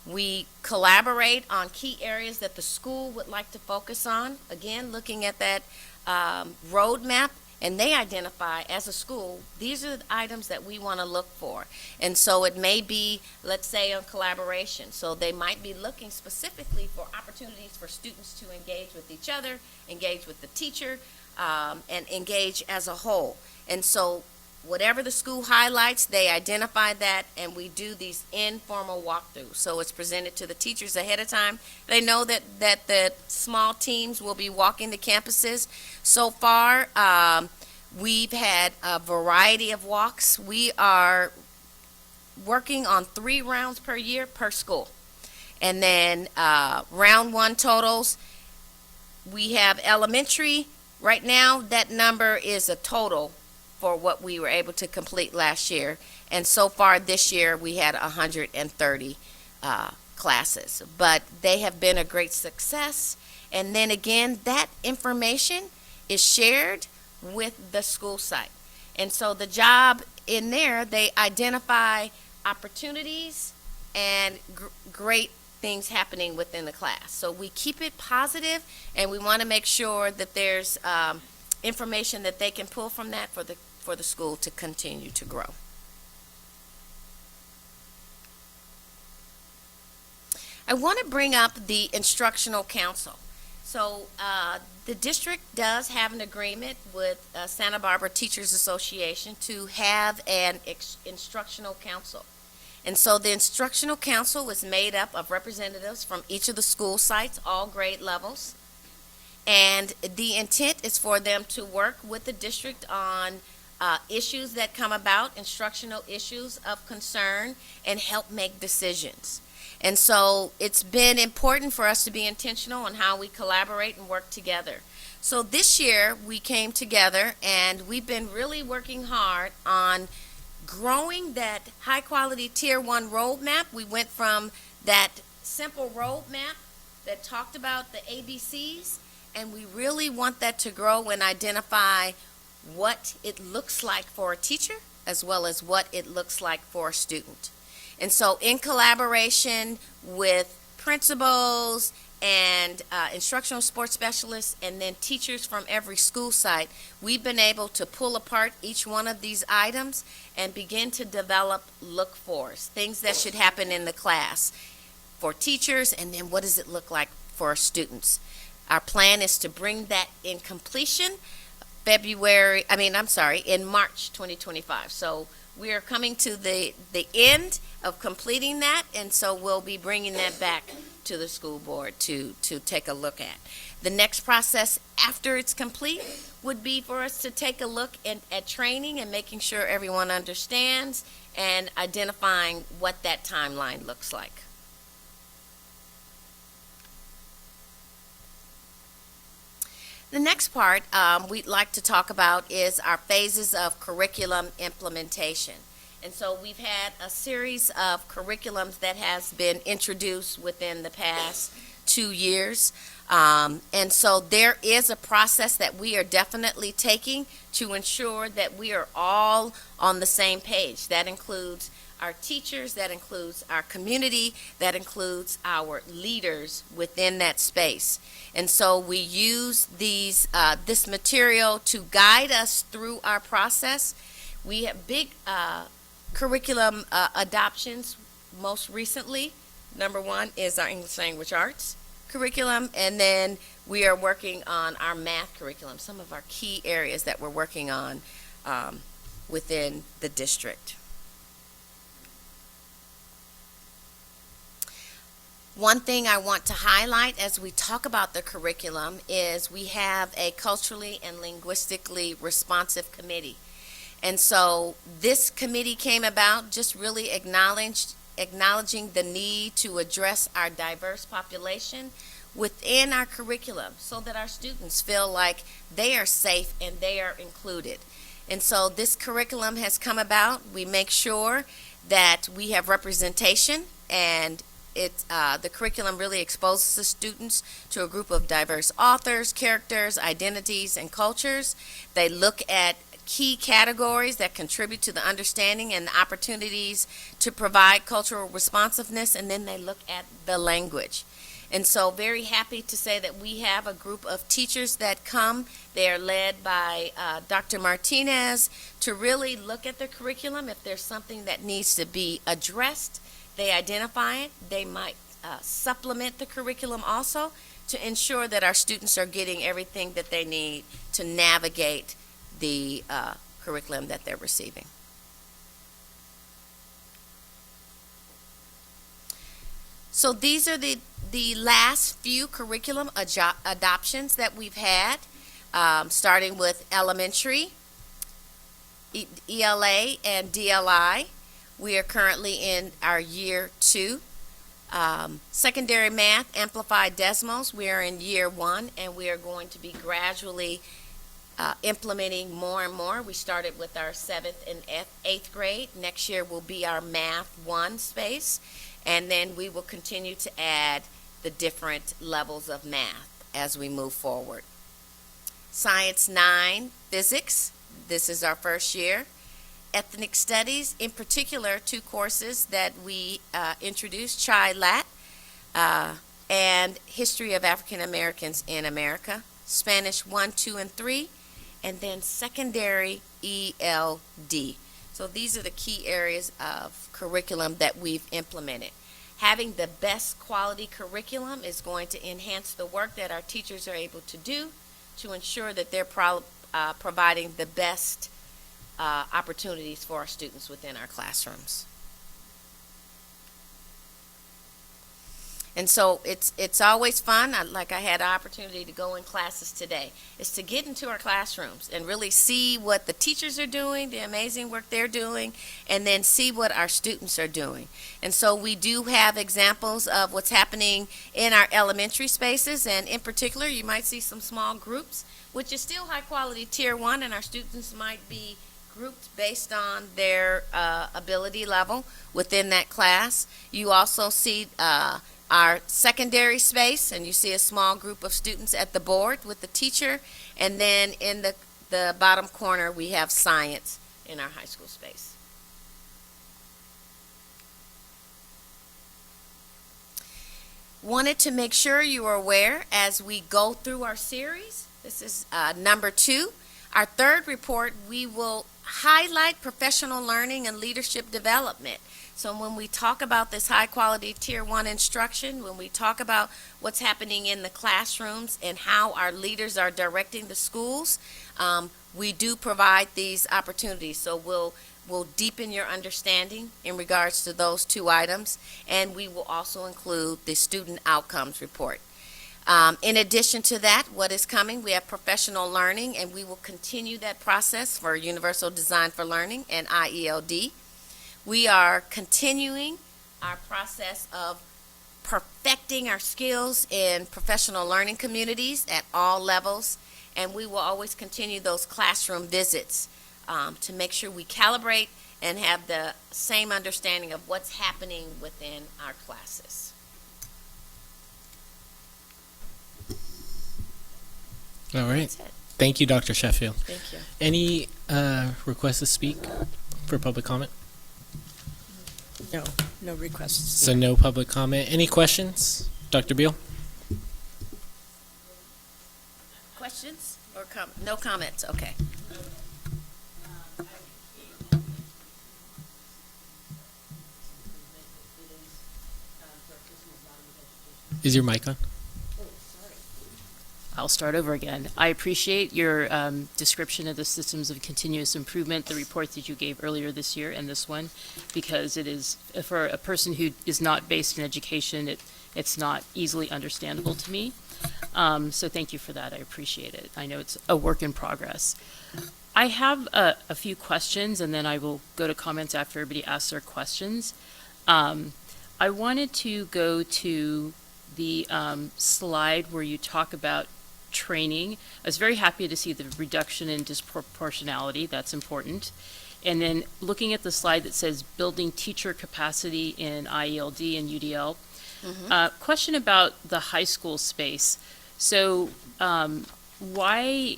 We collaborate on key areas that the school would like to focus on. Again, looking at that roadmap, and they identify as a school, these are the items that we want to look for. And so it may be, let's say, on collaboration. So they might be looking specifically for opportunities for students to engage with each other, engage with the teacher, and engage as a whole. And so whatever the school highlights, they identify that, and we do these informal walkthroughs. So it's presented to the teachers ahead of time. They know that the small teams will be walking the campuses. So far, we've had a variety of walks. We are working on 3 rounds per year per school. And then round 1 totals, we have elementary. Right now, that number is a total for what we were able to complete last year. And so far this year, we had 130 classes. But they have been a great success. And then again, that information is shared with the school site. And so the job in there, they identify opportunities and great things happening within the class. So we keep it positive, and we want to make sure that there's information that they can pull from that for the school to continue to grow. I want to bring up the instructional council. So the district does have an agreement with Santa Barbara Teachers Association to have an instructional council. And so the instructional council was made up of representatives from each of the school sites, all grade levels. And the intent is for them to work with the district on issues that come about, instructional issues of concern, and help make decisions. And so it's been important for us to be intentional on how we collaborate and work together. So this year we came together, and we've been really working hard on growing that high quality tier 1 roadmap. We went from that simple roadmap that talked about the ABCs, and we really want that to grow and identify what it looks like for a teacher as well as what it looks like for a student. And so in collaboration with principals and instructional sports specialists and then teachers from every school site, we've been able to pull apart each one of these items and begin to develop look-fors, things that should happen in the class for teachers, and then what does it look like for our students. Our plan is to bring that in completion in March 2025. So we are coming to the end of completing that, and so we'll be bringing that back to the school board to take a look at. The next process after it's complete would be for us to take a look at training and making sure everyone understands and identifying what that timeline looks like. The next part we'd like to talk about is our phases of curriculum implementation. And so we've had a series of curriculums that has been introduced within the past 2 years. And so there is a process that we are definitely taking to ensure that we are all on the same page. That includes our teachers, that includes our community, that includes our leaders within that space. And so we use this material to guide us through our process. We have big curriculum adoptions. Most recently, number 1 is our English language arts curriculum, and then we are working on our math curriculum, some of our key areas that we're working on within the district. One thing I want to highlight as we talk about the curriculum is we have a culturally and linguistically responsive committee. And so this committee came about just really acknowledging the need to address our diverse population within our curriculum so that our students feel like they are safe and they are included. And so this curriculum has come about. We make sure that we have representation, and the curriculum really exposes the students to a group of diverse authors, characters, identities, and cultures. They look at key categories that contribute to the understanding and the opportunities to provide cultural responsiveness, and then they look at the language. And so very happy to say that we have a group of teachers that come. They are led by Dr. Martinez to really look at the curriculum. If there's something that needs to be addressed, they identify it. They might supplement the curriculum also to ensure that our students are getting everything that they need to navigate the curriculum that they're receiving. So these are the last few curriculum adoptions that we've had, starting with elementary, ELA and DLI. We are currently in our year 2. Secondary math, Amplified Desmos, we are in year 1, and we are going to be gradually implementing more and more. We started with our 7th and 8th grade. Next year will be our Math 1 space, and then we will continue to add the different levels of math as we move forward. Science 9, Physics, this is our first year. Ethnic Studies, in particular, 2 courses that we introduced, Chi Lat and History of African Americans in America, Spanish 1, 2, and 3, and then secondary ELD. So these are the key areas of curriculum that we've implemented. Having the best quality curriculum is going to enhance the work that our teachers are able to do to ensure that they're providing the best opportunities for our students within our classrooms. And so it's always fun, like I had an opportunity to go in classes today, is to get into our classrooms and really see what the teachers are doing, the amazing work they're doing, and then see what our students are doing. And so we do have examples of what's happening in our elementary spaces, and in particular, you might see some small groups, which is still high quality tier 1, and our students might be grouped based on their ability level within that class. You also see our secondary space, and you see a small group of students at the board with the teacher, and then in the bottom corner we have science in our high school space. Wanted to make sure you are aware as we go through our series. This is number 2. Our 3rd report, we will highlight professional learning and leadership development. So when we talk about this high quality tier 1 instruction, when we talk about what's happening in the classrooms and how our leaders are directing the schools, we do provide these opportunities. So we'll deepen your understanding in regards to those 2 items, and we will also include the student outcomes report. In addition to that, what is coming, we have professional learning, and we will continue that process for Universal Design for Learning and IELD. We are continuing our process of perfecting our skills in professional learning communities at all levels, and we will always continue those classroom visits to make sure we calibrate and have the same understanding of what's happening within our classes. All right. Thank you, Dr. Sheffield. Thank you. Any requests to speak for public comment? No requests. So no public comment. Any questions? Dr. Beal? Questions or no comments? Okay. Is your mic on? I'll start over again. I appreciate your description of the systems of continuous improvement, the report that you gave earlier this year and this one, because it is, for a person who is not based in education, it's not easily understandable to me. So thank you for that. I appreciate it. I know it's a work in progress. I have a few questions, and then I will go to comments after everybody asks their questions. I wanted to go to the slide where you talk about training. I was very happy to see the reduction in disproportionality. That's important. And then looking at the slide that says building teacher capacity in IELD and UDL. Question about the high school space. So why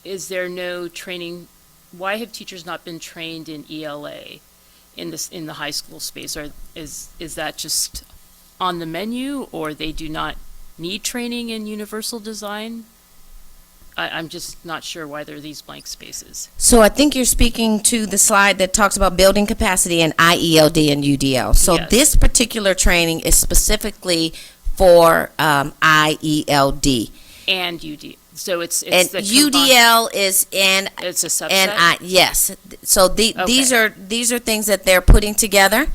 is there no training? Why have teachers not been trained in ELA in the high school space? Or is that just on the menu, or they do not need training in universal design? I'm just not sure why there are these blank spaces. So I think you're speaking to the slide that talks about building capacity in IELD and UDL. So Yes. This particular training is specifically for IELD. And UD. So it's And the UDL is it's a subset. yes. So these Okay. are things that they're putting together.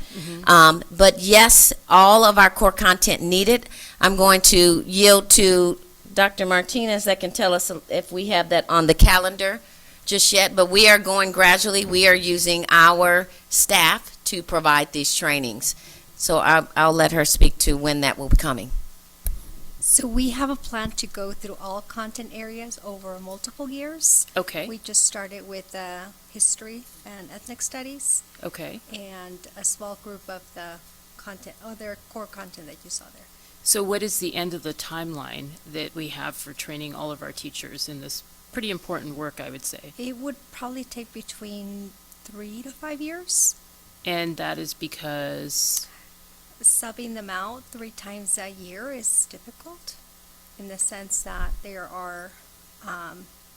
But yes, all of our core content needed. I'm going to yield to Dr. Martinez that can tell us if we have that on the calendar just yet. But we are going gradually. We are using our staff to provide these trainings. So I'll let her speak to when that will be coming. So we have a plan to go through all content areas over multiple years. Okay. We just started with history and ethnic studies Okay. and a small group of the content, other core content that you saw there. So what is the end of the timeline that we have for training all of our teachers in this pretty important work, I would say? It would probably take between 3 to 5 years. And that is because, Subbing them out 3 times a year is difficult in the sense that they are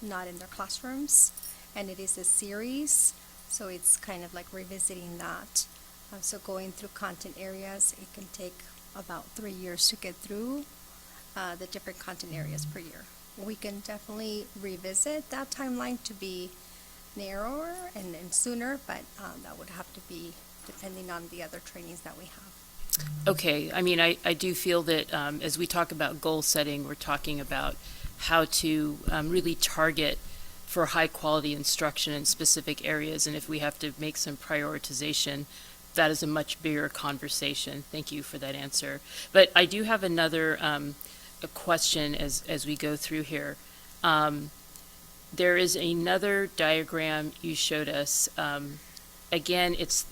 not in their classrooms, and it is a series, so it's kind of like revisiting that. So going through content areas, it can take about 3 years to get through the different content areas per year. We can definitely revisit that timeline to be narrower and sooner, but that would have to be depending on the other trainings that we have. okay, I mean, I do feel that as we talk about goal setting, we're talking about how to really target for high quality instruction in specific areas. And if we have to make some prioritization, that is a much bigger conversation. Thank you for that answer. But I do have another a question as we go through here. There is another diagram you showed us. Again, it's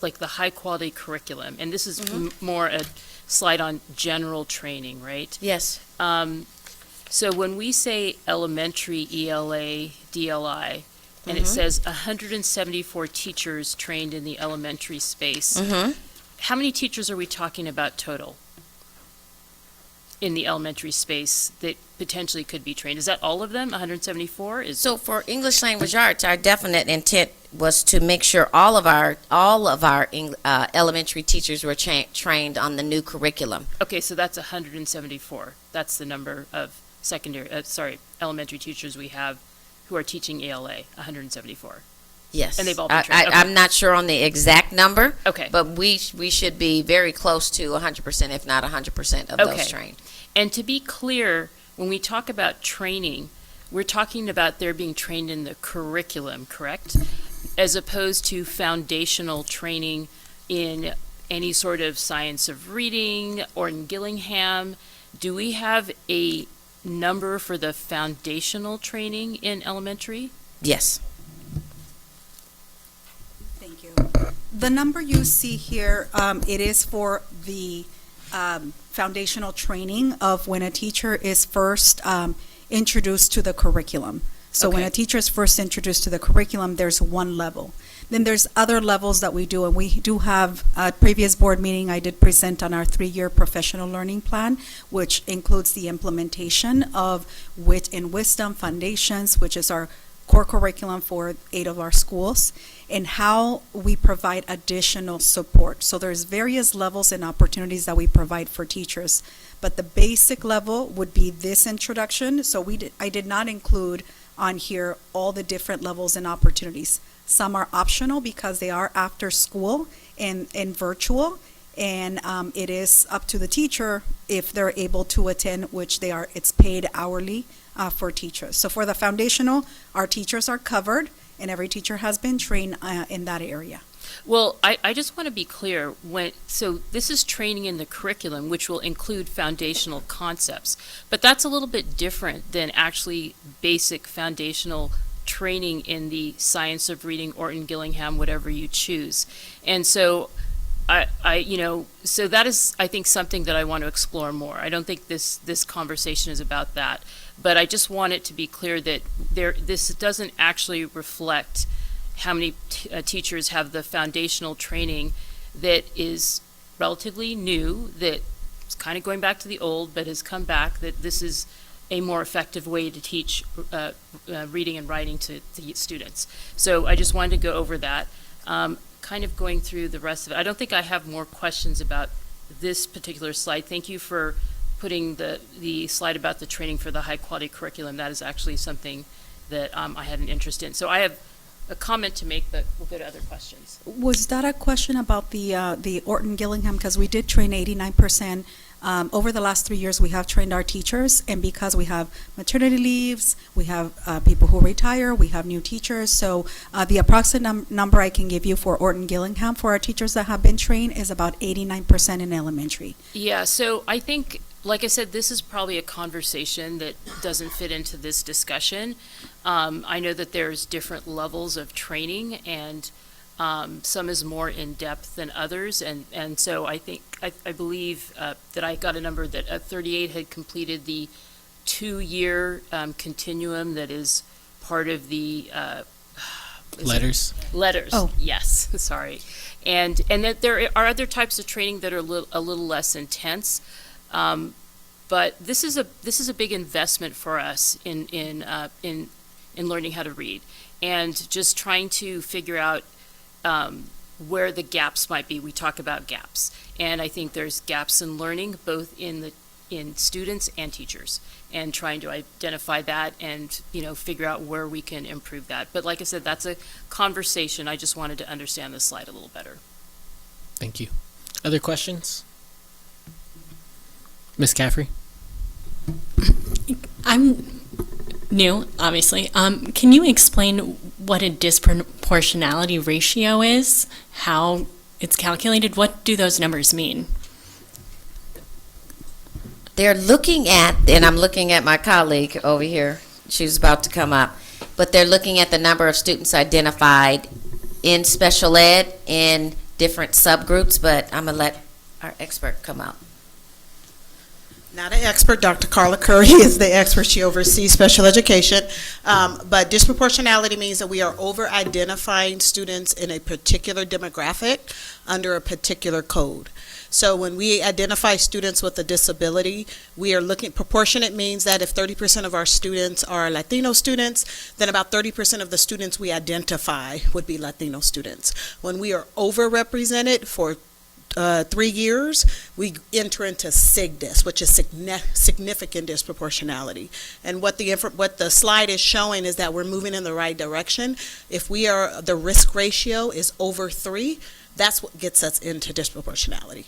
like the high quality curriculum, and this is more a slide on general training, right? Yes. So when we say elementary ELA, DLI, and it says 174 teachers trained in the elementary space, how many teachers are we talking about total in the elementary space that potentially could be trained? Is that all of them, 174? So for English language arts, our definite intent was to make sure all of our elementary teachers were trained on the new curriculum. Okay, so that's 174. That's the number of elementary teachers we have who are teaching ELA, 174. Yes. And they've all been trained. Okay. I'm not sure on the exact number. Okay. But we should be very close to 100%, if not 100% of those trained. And to be clear, when we talk about training, we're talking about they're being trained in the curriculum, correct? As opposed to foundational training in any sort of science of reading or in Gillingham. Do we have a number for the foundational training in elementary? Yes. Thank you. The number you see here, it is for the foundational training of when a teacher is first introduced to the curriculum. So when a teacher is first introduced to the curriculum, there's one level. Then there's other levels that we do, and we do have, at previous board meeting, I did present on our 3-year professional learning plan, which includes the implementation of Wit and Wisdom Foundations, which is our core curriculum for 8 of our schools, and how we provide additional support. So there's various levels and opportunities that we provide for teachers, but the basic level would be this introduction. So I did not include on here all the different levels and opportunities. Some are optional because they are after school and virtual, and it is up to the teacher if they're able to attend, which they are. It's paid hourly for teachers. So for the foundational, our teachers are covered, and every teacher has been trained in that area. Well, I just want to be clear. So this is training in the curriculum, which will include foundational concepts, but that's a little bit different than actually basic foundational training in the science of reading or in Gillingham, whatever you choose. And so so that is, I think, something that I want to explore more. I don't think this conversation is about that, but I just want it to be clear that this doesn't actually reflect how many teachers have the foundational training that is relatively new, that is kind of going back to the old, but has come back, that this is a more effective way to teach reading and writing to students. So I just wanted to go over that. Kind of going through the rest of it. I don't think I have more questions about this particular slide. Thank you for putting the slide about the training for the high-quality curriculum, that is actually something that I had an interest in. So I have a comment to make, but we'll go to other questions. Was that a question about the Orton Gillingham? Because we did train 89%. Over the last 3 years, we have trained our teachers, and because we have maternity leaves, we have people who retire, we have new teachers. So the approximate number I can give you for Orton Gillingham for our teachers that have been trained is about 89% in elementary. Yeah, so I think, like I said, this is probably a conversation that doesn't fit into this discussion. I know that there's different levels of training, and some is more in-depth than others, and so I think, I believe that I got a number that 38 had completed the 2-year continuum that is part of the Letters. Letters. Oh. Yes, sorry. And that there are other types of training that are a little less intense. But this is a big investment for us in learning how to read, and just trying to figure out where the gaps might be. We talk about gaps, and I think there's gaps in learning both in students and teachers, and trying to identify that and figure out where we can improve that. But like I said, that's a conversation. I just wanted to understand this slide a little better. Thank you. Other questions? Ms. Caffrey? I'm new, obviously. Can you explain what a disproportionality ratio is? How it's calculated? What do those numbers mean? They're looking at, and I'm looking at my colleague over here, she's about to come up, but they're looking at the number of students identified in special ed in different subgroups, but I'm going to let our expert come out. Not an expert. Dr. Carla Curry is the expert. She oversees special education. But disproportionality means that we are over-identifying students in a particular demographic under a particular code. So when we identify students with a disability, we are looking, proportionate means that if 30% of our students are Latino students, then about 30% of the students we identify would be Latino students. When we are overrepresented for 3 years, we enter into SIGDIS, which is significant disproportionality. And what the slide is showing is that we're moving in the right direction. If the risk ratio is over 3, that's what gets us into disproportionality.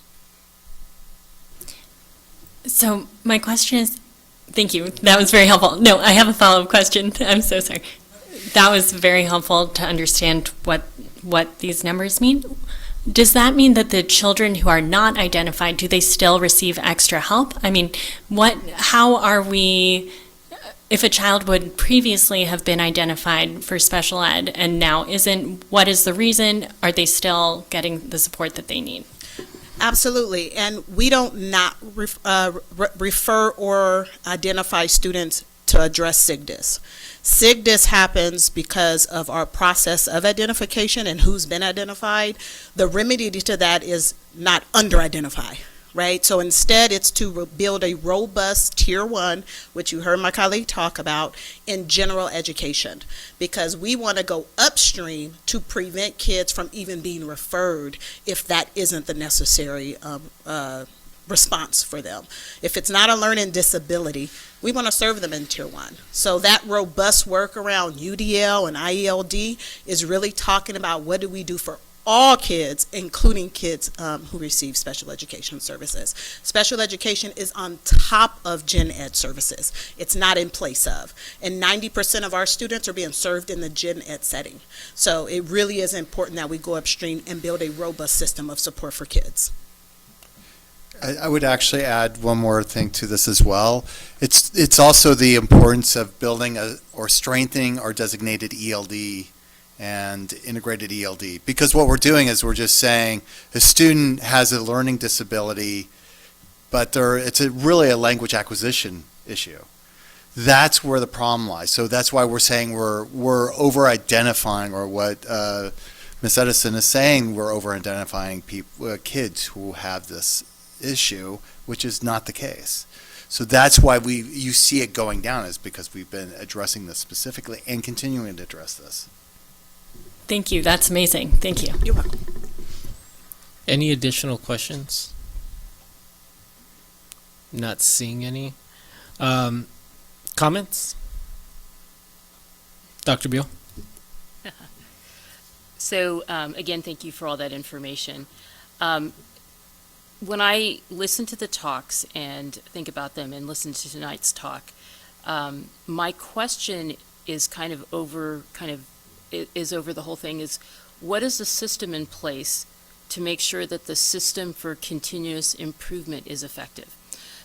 So my question is, thank you, that was very helpful. No, I have a follow-up question. I'm so sorry. That was very helpful to understand what these numbers mean. Does that mean that the children who are not identified, do they still receive extra help? I mean, how are we, if a child would previously have been identified for special ed and now isn't, what is the reason? Are they still getting the support that they need? Absolutely, and we don't not refer or identify students to address SIGDIS. SIGDIS happens because of our process of identification and who's been identified. The remedy to that is not under-identify, right? So instead, it's to build a robust Tier 1, which you heard my colleague talk about, in general education, because we want to go upstream to prevent kids from even being referred if that isn't the necessary response for them. If it's not a learning disability, we want to serve them in Tier 1. So that robust work around UDL and IELD is really talking about what do we do for all kids, including kids who receive special education services. Special education is on top of gen ed services. It's not in place of. And 90% of our students are being served in the gen ed setting. So it really is important that we go upstream and build a robust system of support for kids. I would actually add one more thing to this as well. It's also the importance of building or strengthening our designated ELD and integrated ELD. Because what we're doing is we're just saying a student has a learning disability, but it's really a language acquisition issue. That's where the problem lies. So that's why we're saying we're over-identifying, or what Ms. Edison is saying, we're over-identifying kids who have this issue, which is not the case. So that's why you see it going down, is because we've been addressing this specifically and continuing to address this. Thank you. That's amazing. Thank you. You're welcome. Any additional questions? Not seeing any. Comments? Dr. Beal? So, again, thank you for all that information. When I listen to the talks and think about them and listen to tonight's talk, my question is over the whole thing is, what is the system in place to make sure that the system for continuous improvement is effective?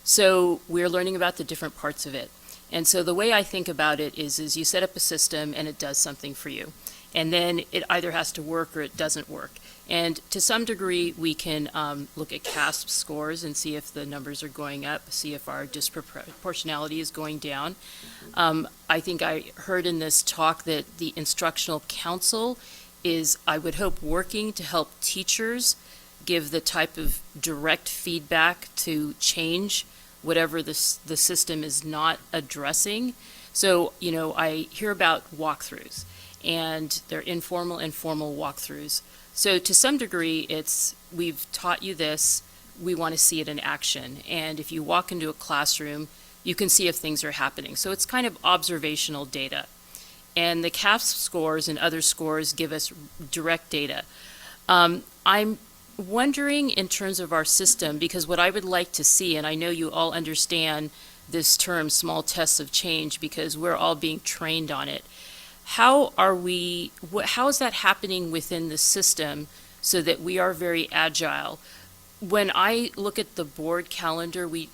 So we're learning about the different parts of it. And so the way I think about it is you set up a system and it does something for you. And then it either has to work or it doesn't work. And to some degree, we can look at CASP scores and see if the numbers are going up, see if our disproportionality is going down. I think I heard in this talk that the instructional council is, I would hope, working to help teachers give the type of direct feedback to change whatever the system is not addressing. So, I hear about walkthroughs, and they're informal and formal walkthroughs. So to some degree, we've taught you this, we want to see it in action. And if you walk into a classroom, you can see if things are happening. So it's kind of observational data. And the CASP scores and other scores give us direct data. I'm wondering in terms of our system, because what I would like to see, and I know you all understand this term, small tests of change, because we're all being trained on it. How is that happening within the system so that we are very agile? When I look at the board calendar, we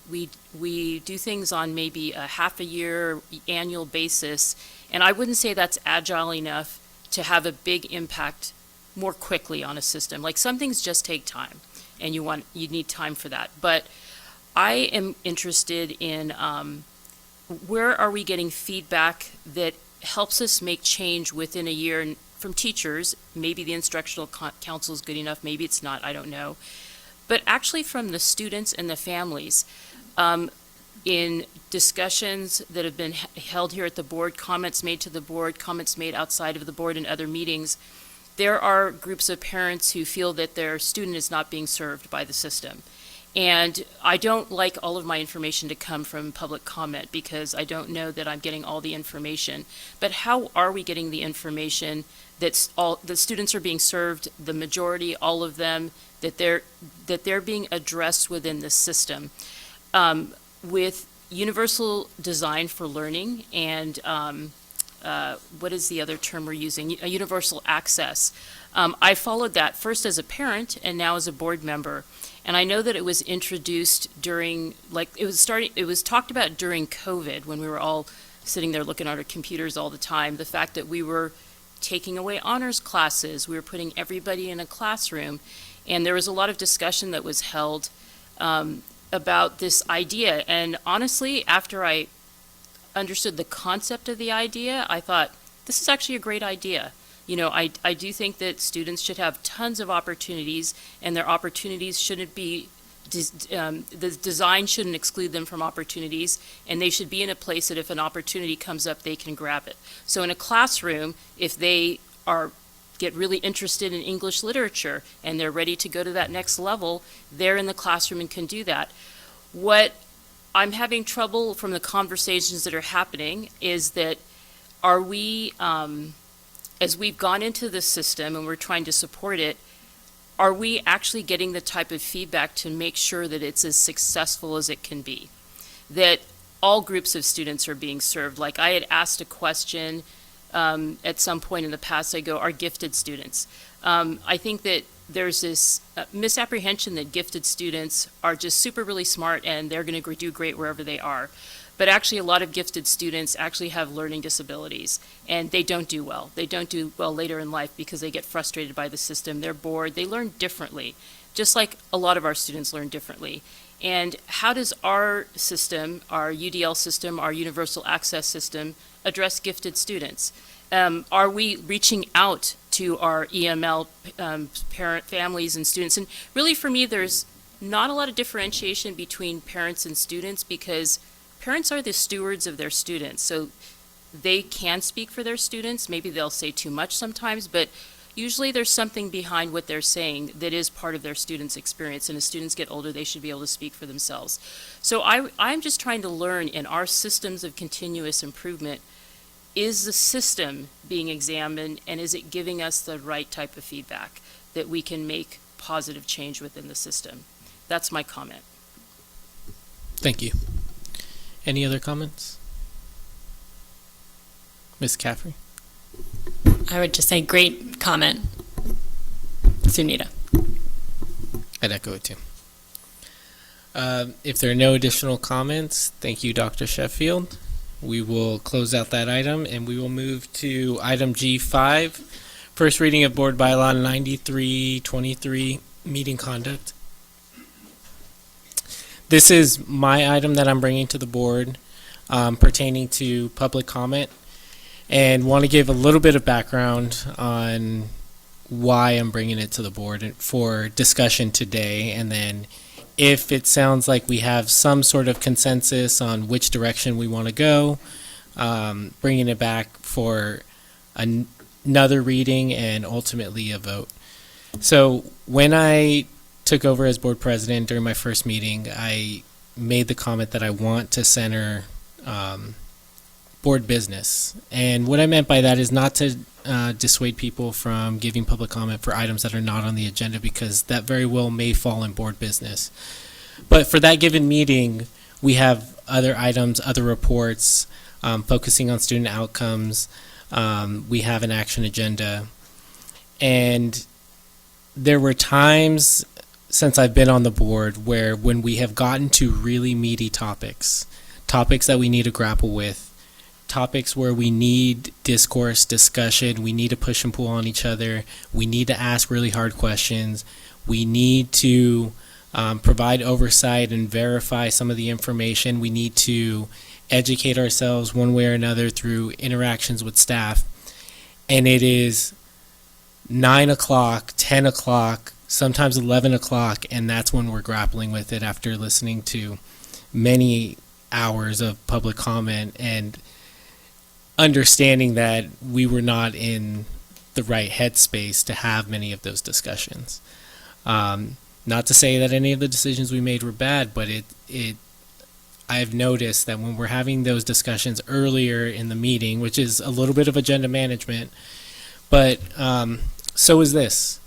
do things on maybe a half a year, annual basis, and I wouldn't say that's agile enough to have a big impact more quickly on a system. Like, some things just take time, and you need time for that. But I am interested in where are we getting feedback that helps us make change within a year from teachers. Maybe the instructional council is good enough, maybe it's not, I don't know. But actually from the students and the families. In discussions that have been held here at the board, comments made to the board, comments made outside of the board in other meetings, there are groups of parents who feel that their student is not being served by the system. And I don't like all of my information to come from public comment, because I don't know that I'm getting all the information. But how are we getting the information that the students are being served, the majority, all of them, that they're being addressed within the system? With universal design for learning and what is the other term we're using? Universal access. I followed that first as a parent and now as a board member. And I know that it was introduced during, it was talked about during COVID, when we were all sitting there looking at our computers all the time. The fact that we were taking away honors classes, we were putting everybody in a classroom. And there was a lot of discussion that was held about this idea. And honestly, after I understood the concept of the idea, I thought, this is actually a great idea. I do think that students should have tons of opportunities, and their opportunities shouldn't be, the design shouldn't exclude them from opportunities, and they should be in a place that if an opportunity comes up, they can grab it. So in a classroom, if they get really interested in English literature and they're ready to go to that next level, they're in the classroom and can do that. What I'm having trouble from the conversations that are happening is that are we, as we've gone into the system and we're trying to support it, are we actually getting the type of feedback to make sure that it's as successful as it can be? That all groups of students are being served. Like, I had asked a question at some point in the past, I go, are gifted students? I think that there's this misapprehension that gifted students are just super really smart and they're going to do great wherever they are. But actually, a lot of gifted students actually have learning disabilities, and they don't do well. They don't do well later in life because they get frustrated by the system. They're bored. They learn differently, just like a lot of our students learn differently. And how does our system, our UDL system, our universal access system, address gifted students? Are we reaching out to our EML parent families and students? And really, for me, there's not a lot of differentiation between parents and students, because parents are the stewards of their students. So they can speak for their students. Maybe they'll say too much sometimes, but usually there's something behind what they're saying that is part of their students' experience, and as students get older, they should be able to speak for themselves. So I'm just trying to learn in our systems of continuous improvement, is the system being examined, and is it giving us the right type of feedback that we can make positive change within the system? That's my comment. Thank you. Any other comments? Ms. Caffrey? I would just say great comment, Sunita. I'd echo it too. If there are no additional comments, thank you, Dr. Sheffield. We will close out that item and we will move to item G5, first reading of Board Bylaw 9323, meeting conduct. This is my item that I'm bringing to the board pertaining to public comment, and want to give a little bit of background on why I'm bringing it to the board for discussion today, and then if it sounds like we have some sort of consensus on which direction we want to go, bringing it back for another reading and ultimately a vote. So when I took over as board president during my first meeting, I made the comment that I want to center board business. And what I meant by that is not to dissuade people from giving public comment for items that are not on the agenda, because that very well may fall in board business. But for that given meeting, we have other items, other reports, focusing on student outcomes. We have an action agenda. And there were times since I've been on the board where when we have gotten to really meaty topics that we need to grapple with, topics where we need discourse, discussion, we need to push and pull on each other, we need to ask really hard questions, we need to provide oversight and verify some of the information, we need to educate ourselves one way or another through interactions with staff. And it is 9 o'clock, 10 o'clock, sometimes 11 o'clock, and that's when we're grappling with it after listening to many hours of public comment and understanding that we were not in the right headspace to have many of those discussions. Not to say that any of the decisions we made were bad, but I've noticed that when we're having those discussions earlier in the meeting, which is a little bit of agenda management, but so is this.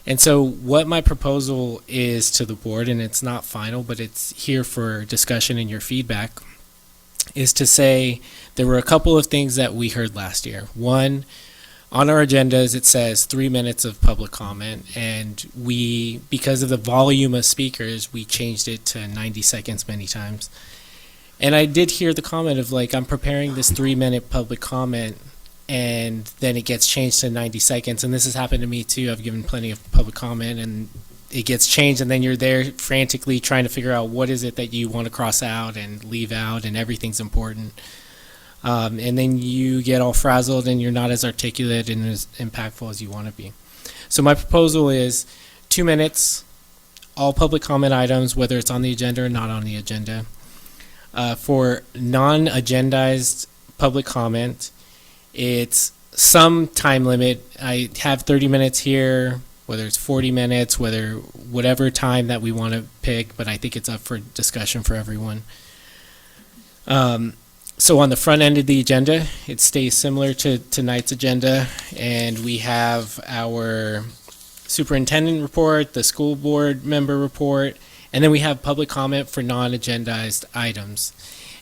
And so what my proposal is to the board, and it's not final, but it's here for discussion and your feedback, is to say there were a couple of things that we heard last year. One, on our agendas, it says 3 minutes of public comment, and we, because of the volume of speakers, we changed it to 90 seconds many times. And I did hear the comment of like, I'm preparing this 3-minute public comment, and then it gets changed to 90 seconds. And this has happened to me too. I've given plenty of public comment and it gets changed, and then you're there frantically trying to figure out what is it that you want to cross out and leave out, and everything's important. And then you get all frazzled and you're not as articulate and as impactful as you want to be. So my proposal is 2 minutes, all public comment items, whether it's on the agenda or not on the agenda. For non-agendized public comment, it's some time limit. I have 30 minutes here, whether it's 40 minutes, whatever time that we want to pick, but I think it's up for discussion for everyone. So on the front end of the agenda, it stays similar to tonight's agenda, and we have our superintendent report, the school board member report, and then we have public comment for non-agendized items.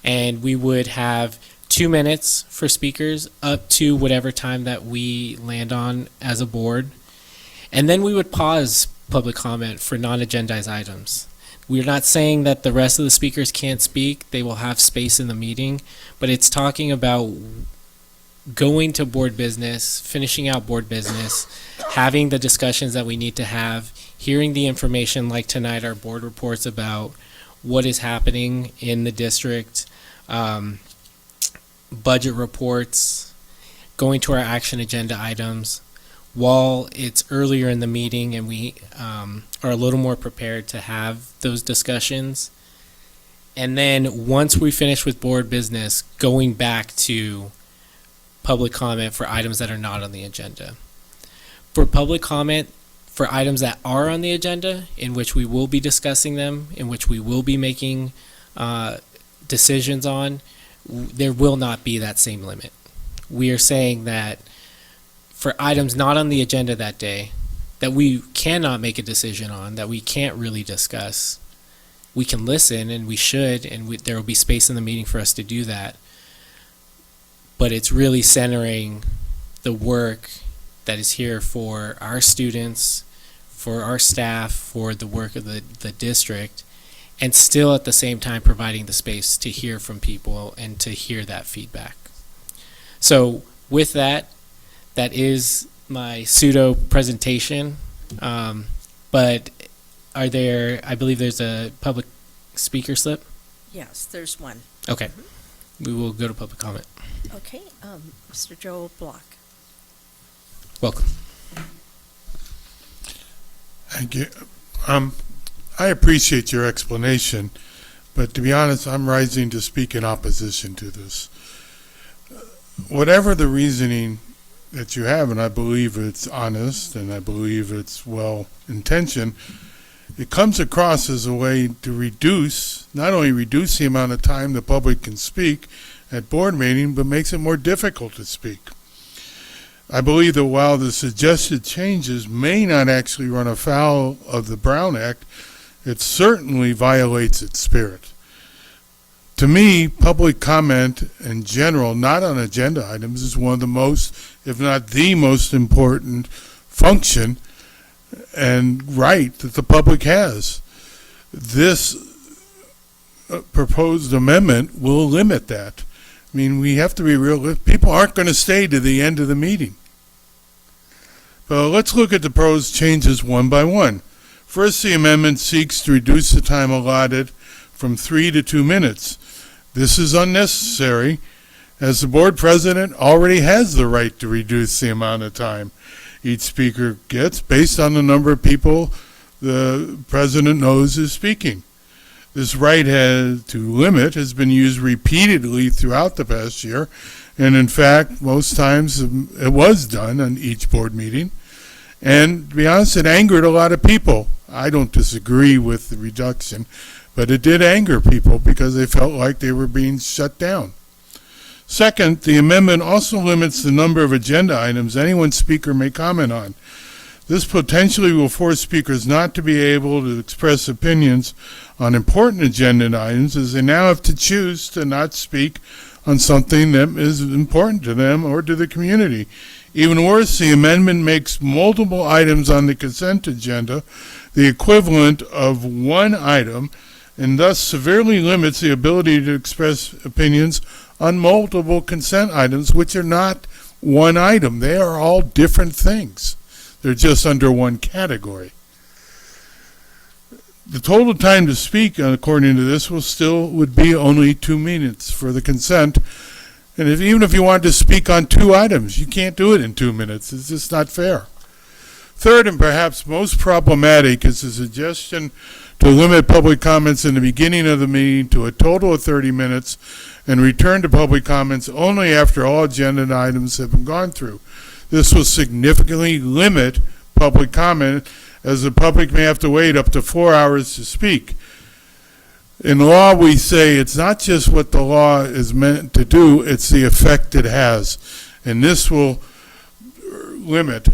And we would have 2 minutes for speakers up to whatever time that we land on as a board. And then we would pause public comment for non-agendized items. We're not saying that the rest of the speakers can't speak. They will have space in the meeting, but it's talking about going to board business, finishing out board business, having the discussions that we need to have, hearing the information like tonight, our board reports about what is happening in the district, budget reports, going to our action agenda items, while it's earlier in the meeting and we are a little more prepared to have those discussions. And then once we finish with board business, going back to public comment for items that are not on the agenda. For public comment, for items that are on the agenda, in which we will be discussing them, in which we will be making decisions on, there will not be that same limit. We are saying that for items not on the agenda that day, that we cannot make a decision on, that we can't really discuss, we can listen, and we should, and there will be space in the meeting for us to do that. But it's really centering the work that is here for our students, for our staff, for the work of the district, and still at the same time providing the space to hear from people and to hear that feedback. So with that, that is my pseudo presentation. But are there, I believe there's a public speaker slip? Yes, there's one. Okay. We will go to public comment. Okay, Mr. Joe Block. Welcome. Thank you. I appreciate your explanation, but to be honest, I'm rising to speak in opposition to this. Whatever the reasoning that you have, and I believe it's honest and I believe it's well-intentioned, it comes across as a way to reduce, not only reduce the amount of time the public can speak at board meeting, but makes it more difficult to speak. I believe that while the suggested changes may not actually run afoul of the Brown Act, it certainly violates its spirit. To me, public comment in general, not on agenda items, is one of the most, if not the most important function and right that the public has. This proposed amendment will limit that. I mean, we have to be realistic. People aren't going to stay to the end of the meeting. But let's look at the proposed changes one by one. First, the amendment seeks to reduce the time allotted from 3 to 2 minutes. This is unnecessary, as the board president already has the right to reduce the amount of time each speaker gets based on the number of people the president knows is speaking. This right to limit has been used repeatedly throughout the past year, and in fact, most times it was done on each board meeting. And to be honest, it angered a lot of people. I don't disagree with the reduction, but it did anger people because they felt like they were being shut down. Second, the amendment also limits the number of agenda items any one speaker may comment on. This potentially will force speakers not to be able to express opinions on important agenda items, as they now have to choose to not speak on something that is important to them or to the community. Even worse, the amendment makes multiple items on the consent agenda the equivalent of one item, and thus severely limits the ability to express opinions on multiple consent items, which are not one item. They are all different things. They're just under one category. The total time to speak, according to this, would be only 2 minutes for the consent. And even if you want to speak on 2 items, you can't do it in 2 minutes. It's just not fair. Third, and perhaps most problematic, is the suggestion to limit public comments in the beginning of the meeting to a total of 30 minutes and return to public comments only after all agenda items have been gone through. This will significantly limit public comment, as the public may have to wait up to 4 hours to speak. In law, we say it's not just what the law is meant to do, it's the effect it has. And this will limit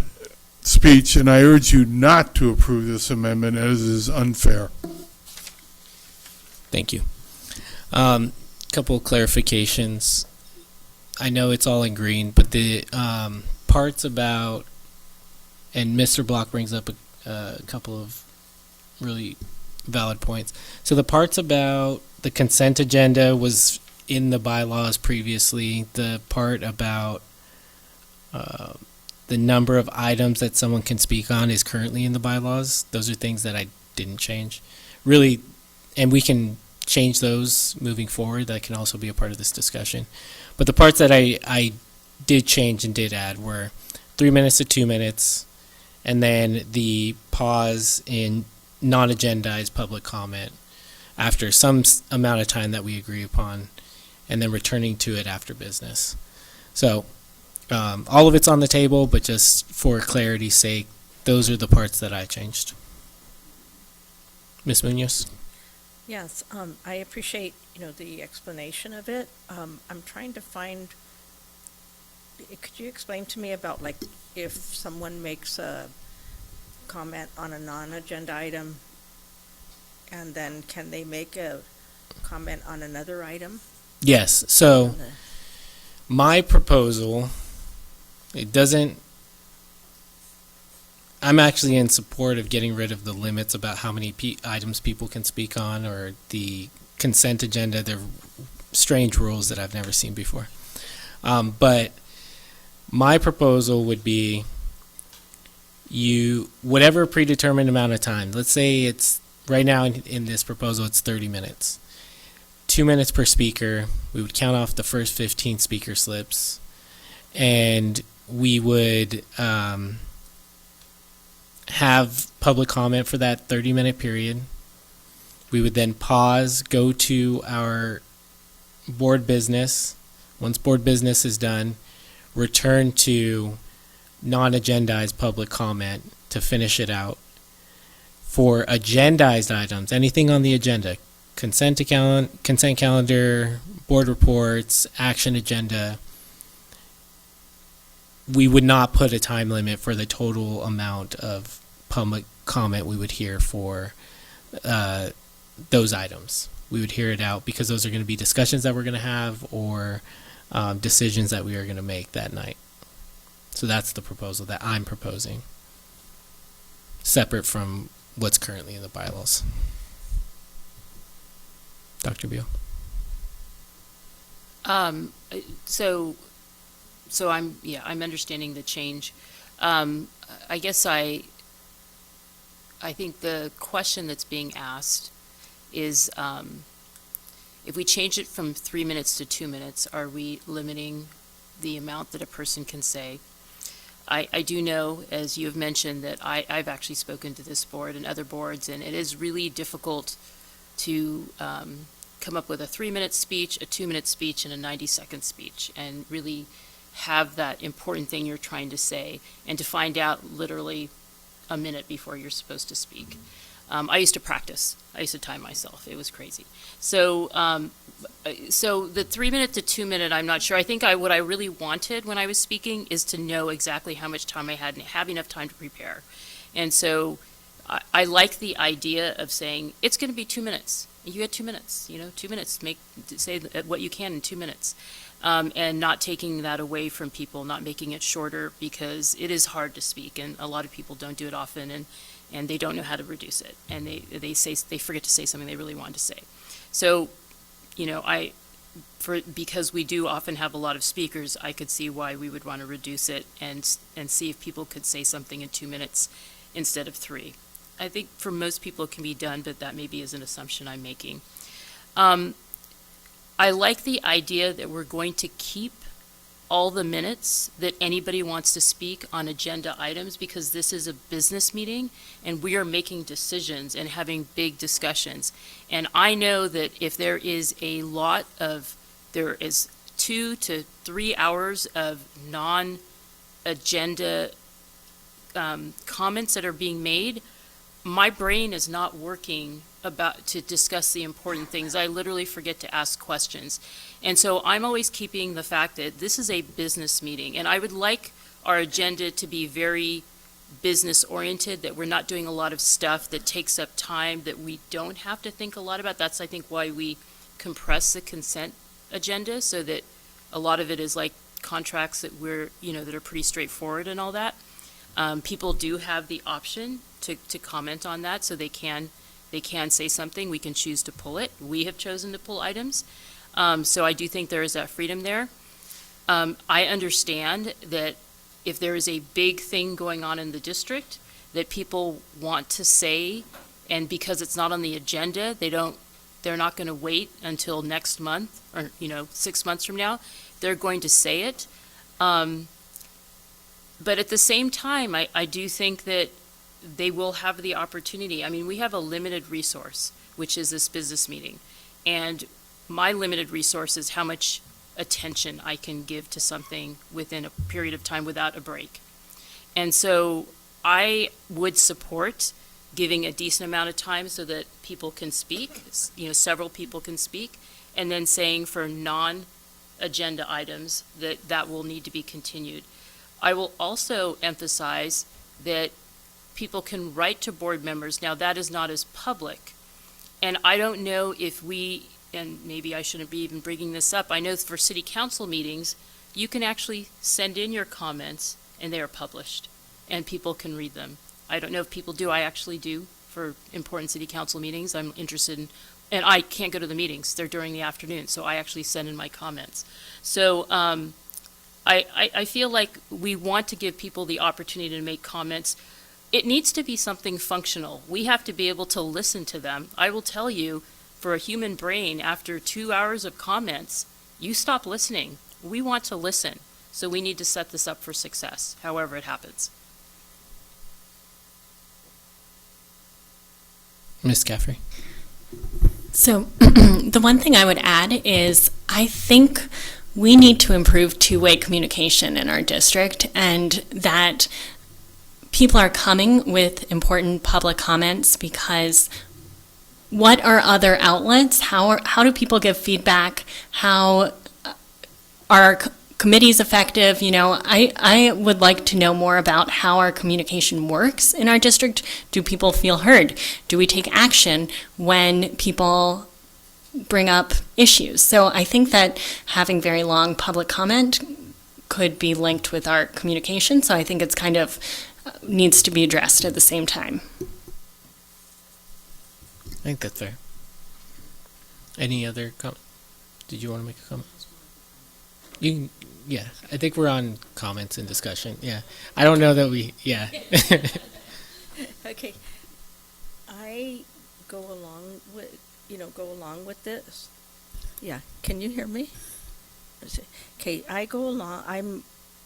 speech, and I urge you not to approve this amendment, as it is unfair. Thank you. Couple clarifications. I know it's all in green, but the parts about, and Mr. Block brings up a couple of really valid points. So the parts about the consent agenda was in the bylaws previously. The part about the number of items that someone can speak on is currently in the bylaws. Those are things that I didn't change. Really, and we can change those moving forward. That can also be a part of this discussion. But the parts that I did change and did add were 3 minutes to 2 minutes, and then the pause in non-agendized public comment after some amount of time that we agree upon, and then returning to it after business. So All of it's on the table, but just for clarity's sake, those are the parts that I changed. Ms. Munoz? Yes, I appreciate, the explanation of it. I'm trying to find, could you explain to me about, like, if someone makes a comment on a non-agenda item, and then can they make a comment on another item? Yes, so my proposal, I'm actually in support of getting rid of the limits about how many items people can speak on, or the consent agenda. They're strange rules that I've never seen before. But my proposal would be whatever predetermined amount of time. Let's say it's right now in this proposal, it's 30 minutes. 2 minutes per speaker. We would count off the first 15 speaker slips, and we would have public comment for that 30-minute period. We would then pause, go to our board business. Once board business is done, return to non-agendized public comment to finish it out. For agendized items, anything on the agenda, consent calendar, board reports, action agenda, we would not put a time limit for the total amount of public comment we would hear for those items. We would hear it out because those are going to be discussions that we're going to have, or decisions that we are going to make that night. So that's the proposal that I'm proposing, separate from what's currently in the bylaws. Dr. Beal. So I'm understanding the change. I guess I think the question that's being asked is, if we change it from 3 minutes to 2 minutes, are we limiting the amount that a person can say? I do know, as you have mentioned, that I've actually spoken to this board and other boards, and it is really difficult to come up with a 3-minute speech, a 2-minute speech, and a 90-second speech, and really have that important thing you're trying to say, and to find out literally a minute before you're supposed to speak. I used to practice. I used to time myself. It was crazy. So the 3-minute to 2-minute, I'm not sure. I think what I really wanted when I was speaking is to know exactly how much time I had and have enough time to prepare. And so I like the idea of saying, it's going to be 2 minutes. You had 2 minutes, 2 minutes. Say what you can in 2 minutes. And not taking that away from people, not making it shorter, because it is hard to speak, and a lot of people don't do it often, and they don't know how to reduce it, and they forget to say something they really wanted to say. So, because we do often have a lot of speakers, I could see why we would want to reduce it and see if people could say something in 2 minutes instead of 3. I think for most people it can be done, but that maybe is an assumption I'm making. I like the idea that we're going to keep all the minutes that anybody wants to speak on agenda items, because this is a business meeting and we are making decisions and having big discussions. And I know that if there is there is 2 to 3 hours of non-agenda comments that are being made, my brain is not working to discuss the important things. I literally forget to ask questions. And so I'm always keeping the fact that this is a business meeting, and I would like our agenda to be very business oriented, that we're not doing a lot of stuff that takes up time that we don't have to think a lot about. That's, I think, why we compress the consent agenda, so that a lot of it is like contracts that that are pretty straightforward and all that. People do have the option to comment on that, so they can say something. We can choose to pull it. We have chosen to pull items. So I do think there is that freedom there. I understand that if there is a big thing going on in the district that people want to say, and because it's not on the agenda, they're not going to wait until next month or 6 months from now. They're going to say it. But at the same time, I do think that they will have the opportunity. I mean, we have a limited resource, which is this business meeting. And my limited resource is how much attention I can give to something within a period of time without a break. And so I would support giving a decent amount of time so that people can speak, several people can speak, and then saying for non-agenda items that will need to be continued. I will also emphasize that people can write to board members. Now, that is not as public. And I don't know if and maybe I shouldn't be even bringing this up, I know for city council meetings, you can actually send in your comments and they are published and people can read them. I don't know if people do. I actually do for important city council meetings. I'm interested in, and I can't go to the meetings. They're during the afternoon, so I actually send in my comments. So I feel like we want to give people the opportunity to make comments. It needs to be something functional. We have to be able to listen to them. I will tell you, for a human brain, after 2 hours of comments, you stop listening. We want to listen, so we need to set this up for success, however it happens. Ms. Caffrey. So the one thing I would add is I think we need to improve two-way communication in our district, and that people are coming with important public comments because what are other outlets? How do people give feedback? How are committees effective? I would like to know more about how our communication works in our district. Do people feel heard? Do we take action when people bring up issues? So I think that having very long public comment could be linked with our communication. So I think it's kind of needs to be addressed at the same time. I think that's fair. Any other comment? Did you want to make a comment? You can, yeah. I think we're on comments and discussion. Yeah. I don't know that we, yeah. Okay. I go along with this. Yeah. Can you hear me? Okay. I go along. I'm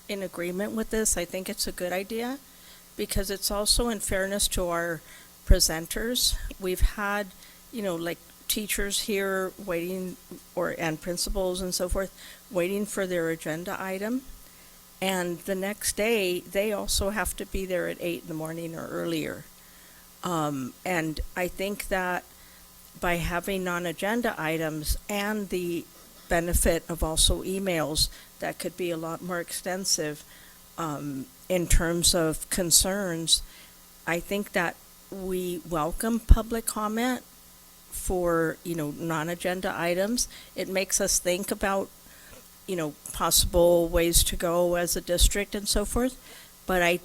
in agreement with this. I think it's a good idea because it's also in fairness to our presenters. We've had, like teachers here waiting and principals and so forth waiting for their agenda item. And the next day, they also have to be there at 8 in the morning or earlier. And I think that by having non-agenda items and the benefit of also emails that could be a lot more extensive in terms of concerns, I think that we welcome public comment for, non-agenda items. It makes us think about, possible ways to go as a district and so forth. But I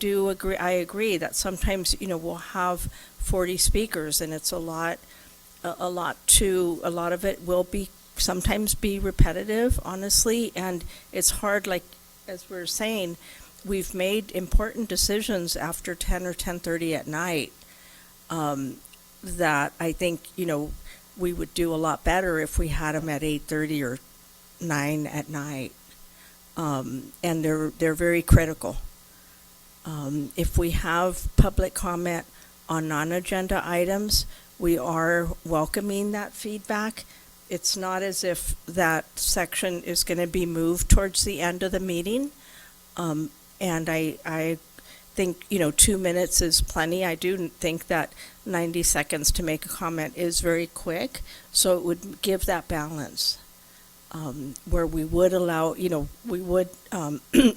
agree that sometimes, we'll have 40 speakers and it's a lot of it will sometimes be repetitive, honestly, and it's hard, like, as we're saying, we've made important decisions after 10 or 10:30 at night that I think, we would do a lot better if we had them at 8:30 or 9 at night. And they're very critical. If we have public comment on non-agenda items, we are welcoming that feedback. It's not as if that section is going to be moved towards the end of the meeting. And I think, 2 minutes is plenty. I do think that 90 seconds to make a comment is very quick. So it would give that balance where we would allow, we would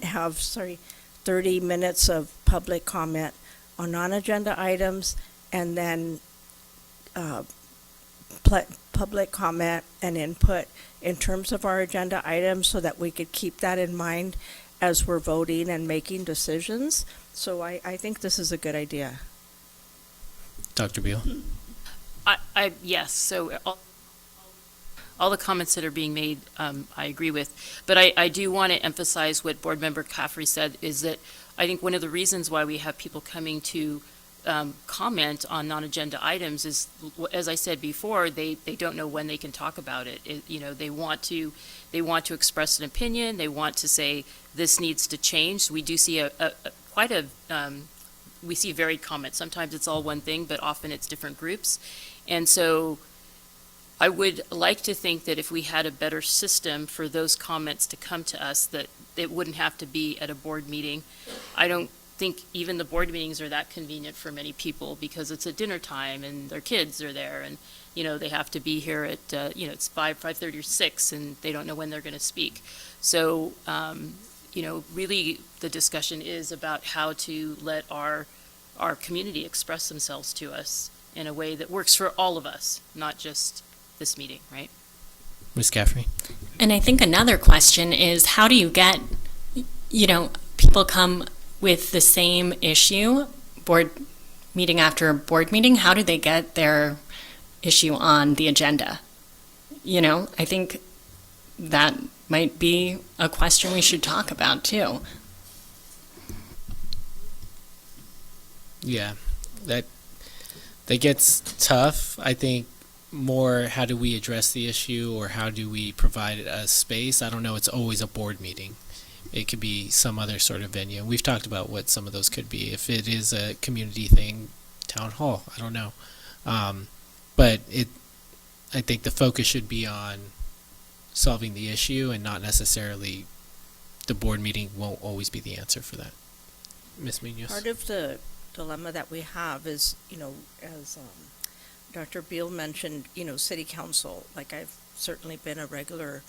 have, 30 minutes of public comment on non-agenda items and then public comment and input in terms of our agenda items so that we could keep that in mind as we're voting and making decisions. So I think this is a good idea. Dr. Beal? Yes, so all the comments that are being made, I agree with. But I do want to emphasize what Board Member Caffrey said, is that I think one of the reasons why we have people coming to comment on non-agenda items is, as I said before, they don't know when they can talk about it. They want to express an opinion. They want to say this needs to change. We do see we see varied comments. Sometimes it's all one thing, but often it's different groups. And so I would like to think that if we had a better system for those comments to come to us, that it wouldn't have to be at a board meeting. I don't think even the board meetings are that convenient for many people because it's at dinner time and their kids are there and, they have to be here at, it's 5:30 or 6 and they don't know when they're going to speak. So, really the discussion is about how to let our community express themselves to us in a way that works for all of us, not just this meeting, right? Ms. Caffrey? And I think another question is, how do you get, people come with the same issue, board meeting after board meeting, how do they get their issue on the agenda? I think that might be a question we should talk about too. Yeah, that gets tough. I think more how do we address the issue or how do we provide a space? I don't know. It's always a board meeting. It could be some other sort of venue. We've talked about what some of those could be. If it is a community thing, town hall, I don't know. But I think the focus should be on solving the issue and not necessarily the board meeting won't always be the answer for that. Ms. Munoz? Part of the dilemma that we have is, as Dr. Beal mentioned, city council, like I've certainly been a regular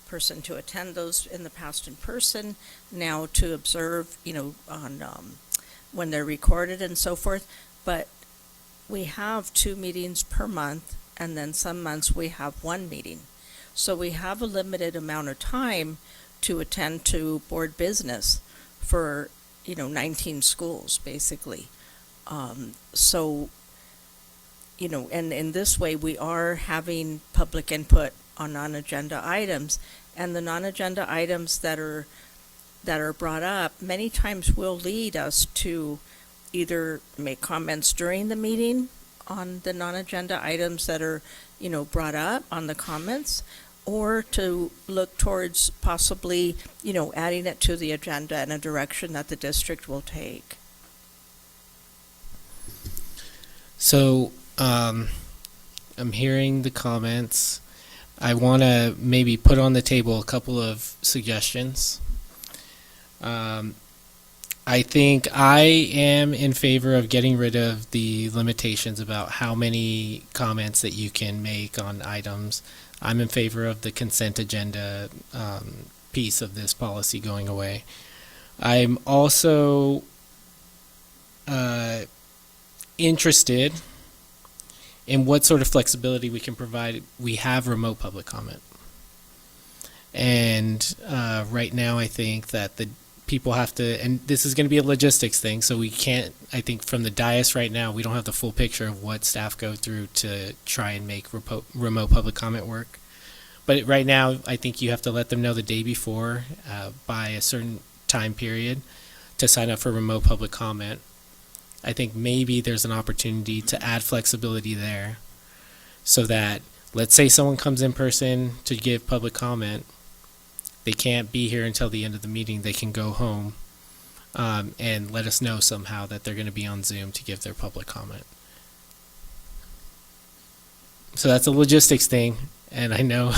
person to attend those in the past in person, now to observe, on when they're recorded and so forth. But we have 2 meetings per month, and then some months we have 1 meeting. So we have a limited amount of time to attend to board business for, 19 schools, basically. So, and in this way, we are having public input on non-agenda items, and the non-agenda items that are brought up many times will lead us to either make comments during the meeting on the non-agenda items that are, brought up on the comments, or to look towards possibly, adding it to the agenda in a direction that the district will take. So, I'm hearing the comments. I want to maybe put on the table a couple of suggestions. I think I am in favor of getting rid of the limitations about how many comments that you can make on items. I'm in favor of the consent agenda piece of this policy going away. I'm also interested in what sort of flexibility we can provide. We have remote public comment. And right now I think that the people have to, and this is going to be a logistics thing, so we can't, I think from the dais right now, we don't have the full picture of what staff go through to try and make remote public comment work. But right now, I think you have to let them know the day before, by a certain time period, to sign up for remote public comment. I think maybe there's an opportunity to add flexibility there so that, let's say someone comes in person to give public comment, they can't be here until the end of the meeting, they can go home and let us know somehow that they're going to be on Zoom to give their public comment. So that's a logistics thing, and I know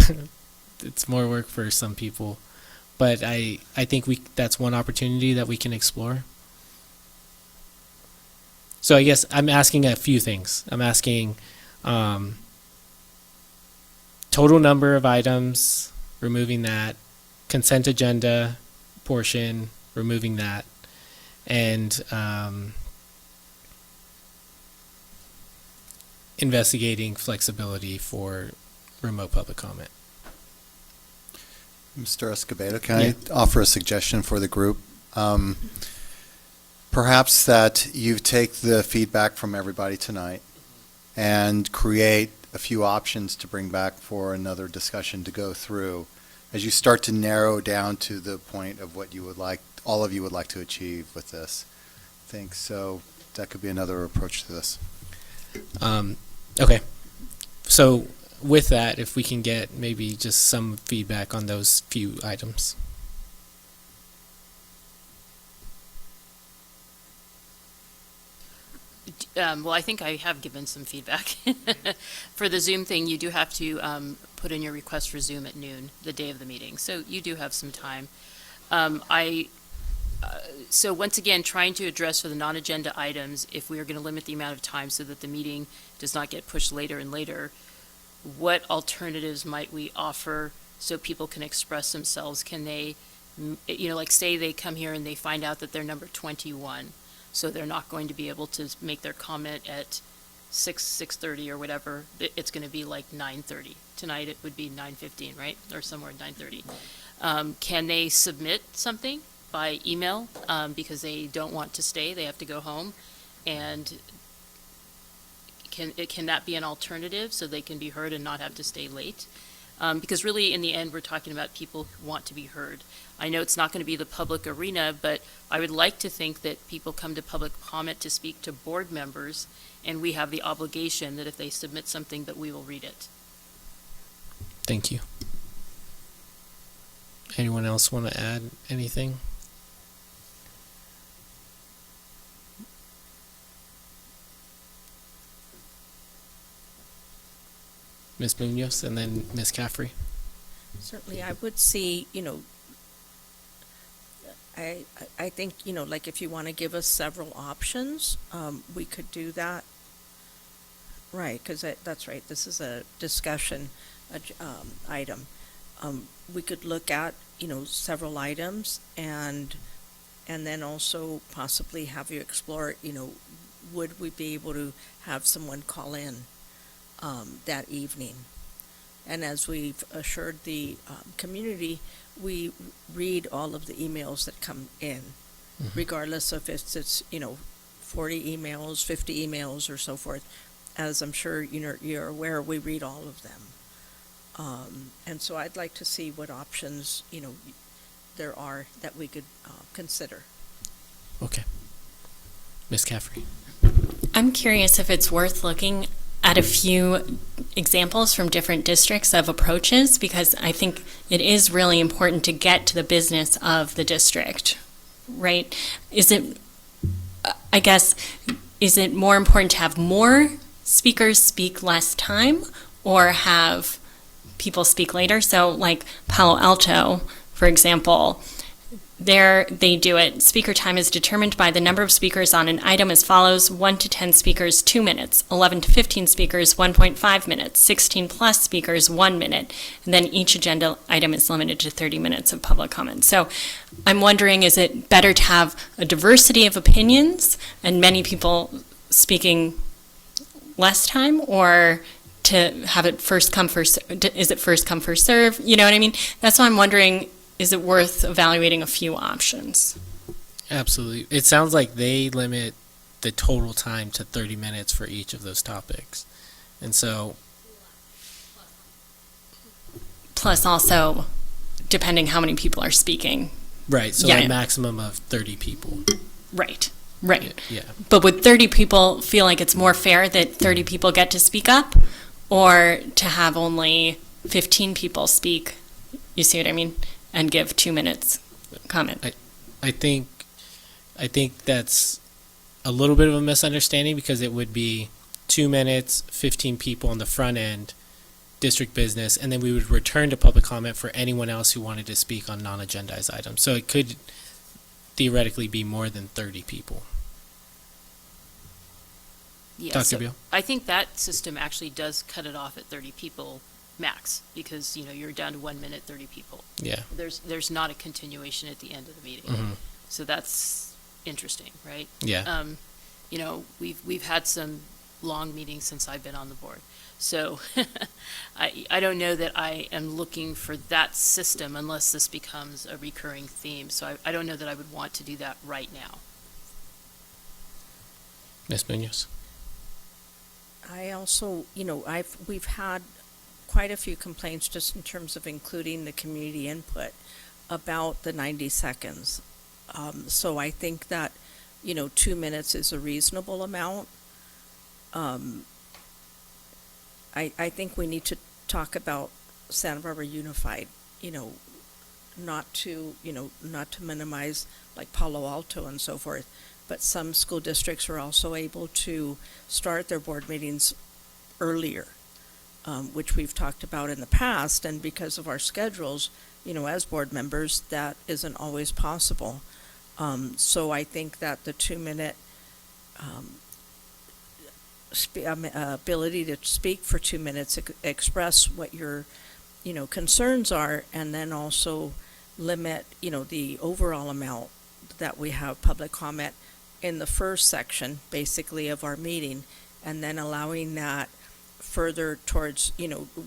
it's more work for some people, but I think that's one opportunity that we can explore. So I guess I'm asking a few things. I'm asking total number of items, removing that, consent agenda portion, removing that, and investigating flexibility for remote public comment. Mr. Escobedo, can I offer a suggestion for the group? Perhaps that you take the feedback from everybody tonight and create a few options to bring back for another discussion to go through as you start to narrow down to the point of what you would like, all of you would like to achieve with this. I think so that could be another approach to this. Okay. So with that, if we can get maybe just some feedback on those few items. Well, I think I have given some feedback. For the Zoom thing, you do have to put in your request for Zoom at noon, the day of the meeting. So you do have some time. So once again, trying to address for the non-agenda items, if we are going to limit the amount of time so that the meeting does not get pushed later and later, what alternatives might we offer so people can express themselves? Can they, like say they come here and they find out that they're number 21, so they're not going to be able to make their comment at 6:30 or whatever. It's going to be like 9:30. Tonight it would be 9:15, right? Or somewhere at 9:30. Can they submit something by email because they don't want to stay? They have to go home. And can that be an alternative so they can be heard and not have to stay late? Because really, in the end, we're talking about people who want to be heard. I know it's not going to be the public arena, but I would like to think that people come to public comment to speak to board members, and we have the obligation that if they submit something, that we will read it. Thank you. Anyone else want to add anything? Ms. Munoz and then Ms. Caffrey. Certainly, I would see, I think, like if you want to give us several options, we could do that. Right, because that's right, this is a discussion item. We could look at, several items and then also possibly have you explore, would we be able to have someone call in that evening? And as we've assured the community, we read all of the emails that come in, regardless of if it's 40 emails, 50 emails, or so forth. As I'm sure you're aware, we read all of them. And so I'd like to see what options there are that we could consider. Okay. Ms. Caffrey. I'm curious if it's worth looking at a few examples from different districts of approaches, because I think it is really important to get to the business of the district, right? Is it more important to have more speakers speak less time or have people speak later? So like Palo Alto, for example, they do it. Speaker time is determined by the number of speakers on an item as follows: 1 to 10 speakers, 2 minutes; 11 to 15 speakers, 1.5 minutes; 16 plus speakers, 1 minute. And then each agenda item is limited to 30 minutes of public comment. So I'm wondering, is it better to have a diversity of opinions and many people speaking less time, or to have it first come, first, is it first come, first serve? You know what I mean? That's why I'm wondering, is it worth evaluating a few options? Absolutely. It sounds like they limit the total time to 30 minutes for each of those topics. And so... Plus also, depending how many people are speaking. Right, so a maximum of 30 people. Right. Yeah. But would 30 people feel like it's more fair that 30 people get to speak up, or to have only 15 people speak? You see what I mean? And give 2 minutes comment. I think that's a little bit of a misunderstanding, because it would be 2 minutes, 15 people on the front end, district business, and then we would return to public comment for anyone else who wanted to speak on non-agendized items. So it could theoretically be more than 30 people. Yeah, Dr. so Beal? I think that system actually does cut it off at 30 people max, because you're down to 1 minute, 30 people. Yeah. There's not a continuation at the end of the meeting. Mhm. So that's interesting, right? Yeah. We've had some long meetings since I've been on the board. So I don't know that I am looking for that system unless this becomes a recurring theme. So I don't know that I would want to do that right now. Ms. Munoz? I also, we've had quite a few complaints just in terms of including the community input about the 90 seconds. So I think that, 2 minutes is a reasonable amount. I think we need to talk about Santa Barbara Unified, not to minimize like Palo Alto and so forth, but some school districts are also able to start their board meetings earlier, which we've talked about in the past, and because of our schedules, as board members, that isn't always possible. So I think that the 2-minute ability to speak for 2 minutes, express what your, concerns are, and then also limit, the overall amount that we have public comment in the first section, basically, of our meeting, and then allowing that further towards,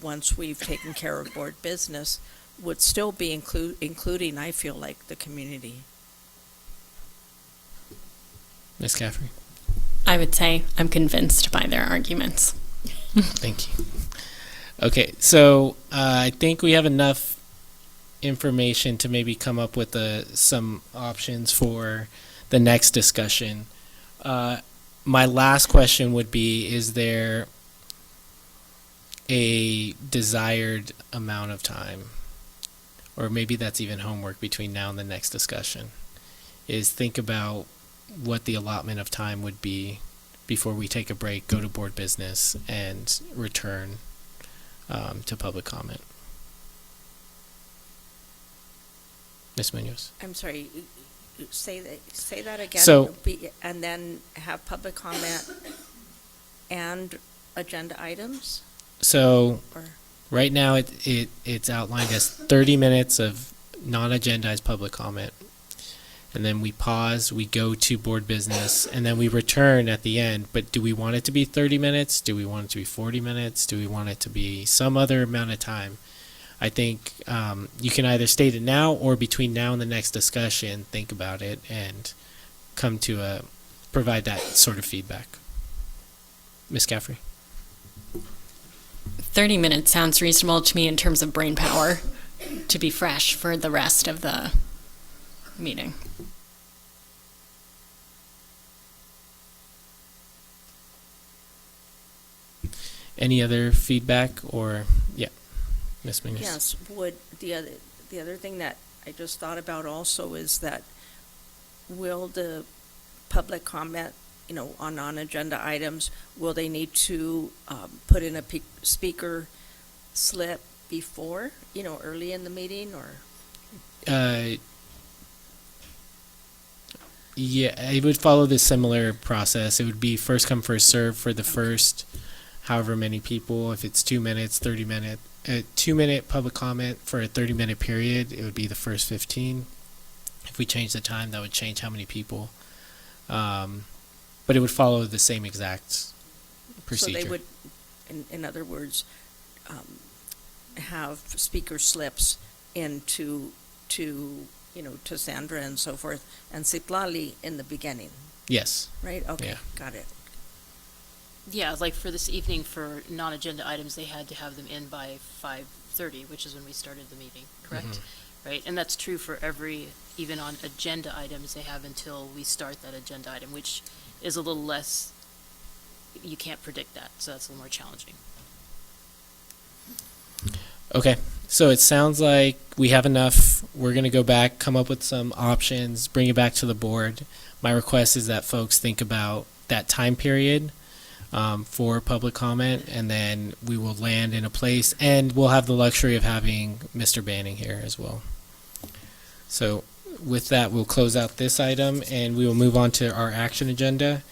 once we've taken care of board business, would still be including, I feel like, the community. Ms. Caffrey? I would say I'm convinced by their arguments. Thank you. Okay, so I think we have enough information to maybe come up with some options for the next discussion. My last question would be, is there a desired amount of time, or maybe that's even homework between now and the next discussion, is think about what the allotment of time would be before we take a break, go to board business, and return to public comment. Ms. Munoz? I'm sorry, say that again. So- And then have public comment and agenda items? So Or- right now it's outlined as 30 minutes of non-agendized public comment. And then we pause, we go to board business, and then we return at the end. But do we want it to be 30 minutes? Do we want it to be 40 minutes? Do we want it to be some other amount of time? I think you can either state it now, or between now and the next discussion, think about it and come to provide that sort of feedback. Ms. Caffrey? 30 minutes sounds reasonable to me in terms of brain power to be fresh for the rest of the meeting. Any other feedback, or yeah, Ms. Munoz? Yes, would the other thing that I just thought about also is that will the public comment, on non-agenda items, will they need to put in a speaker slip before, early in the meeting, or? Yeah, it would follow the similar process. It would be first come, first serve for the first however many people. If it's 2 minutes, 30-minute, 2-minute public comment for a 30-minute period, it would be the first 15. If we change the time, that would change how many people. But it would follow the same exact procedure. So they would, in other words, have speaker slips into to Sandra and so forth, and Citlali in the beginning. Yes. Right? Okay, Yeah. got it. Yeah, like for this evening, for non-agenda items, they had to have them in by 5:30, which is when we started the meeting, correct? Right, and that's true for even on agenda items, they have until we start that agenda item, which is a little less, you can't predict that, so that's a little more challenging. Okay, so it sounds like we have enough. We're going to go back, come up with some options, bring it back to the board. My request is that folks think about that time period for public comment, and then we will land in a place, and we'll have the luxury of having Mr. Banning here as well. So with that, we'll close out this item, and we will move on to our action agenda,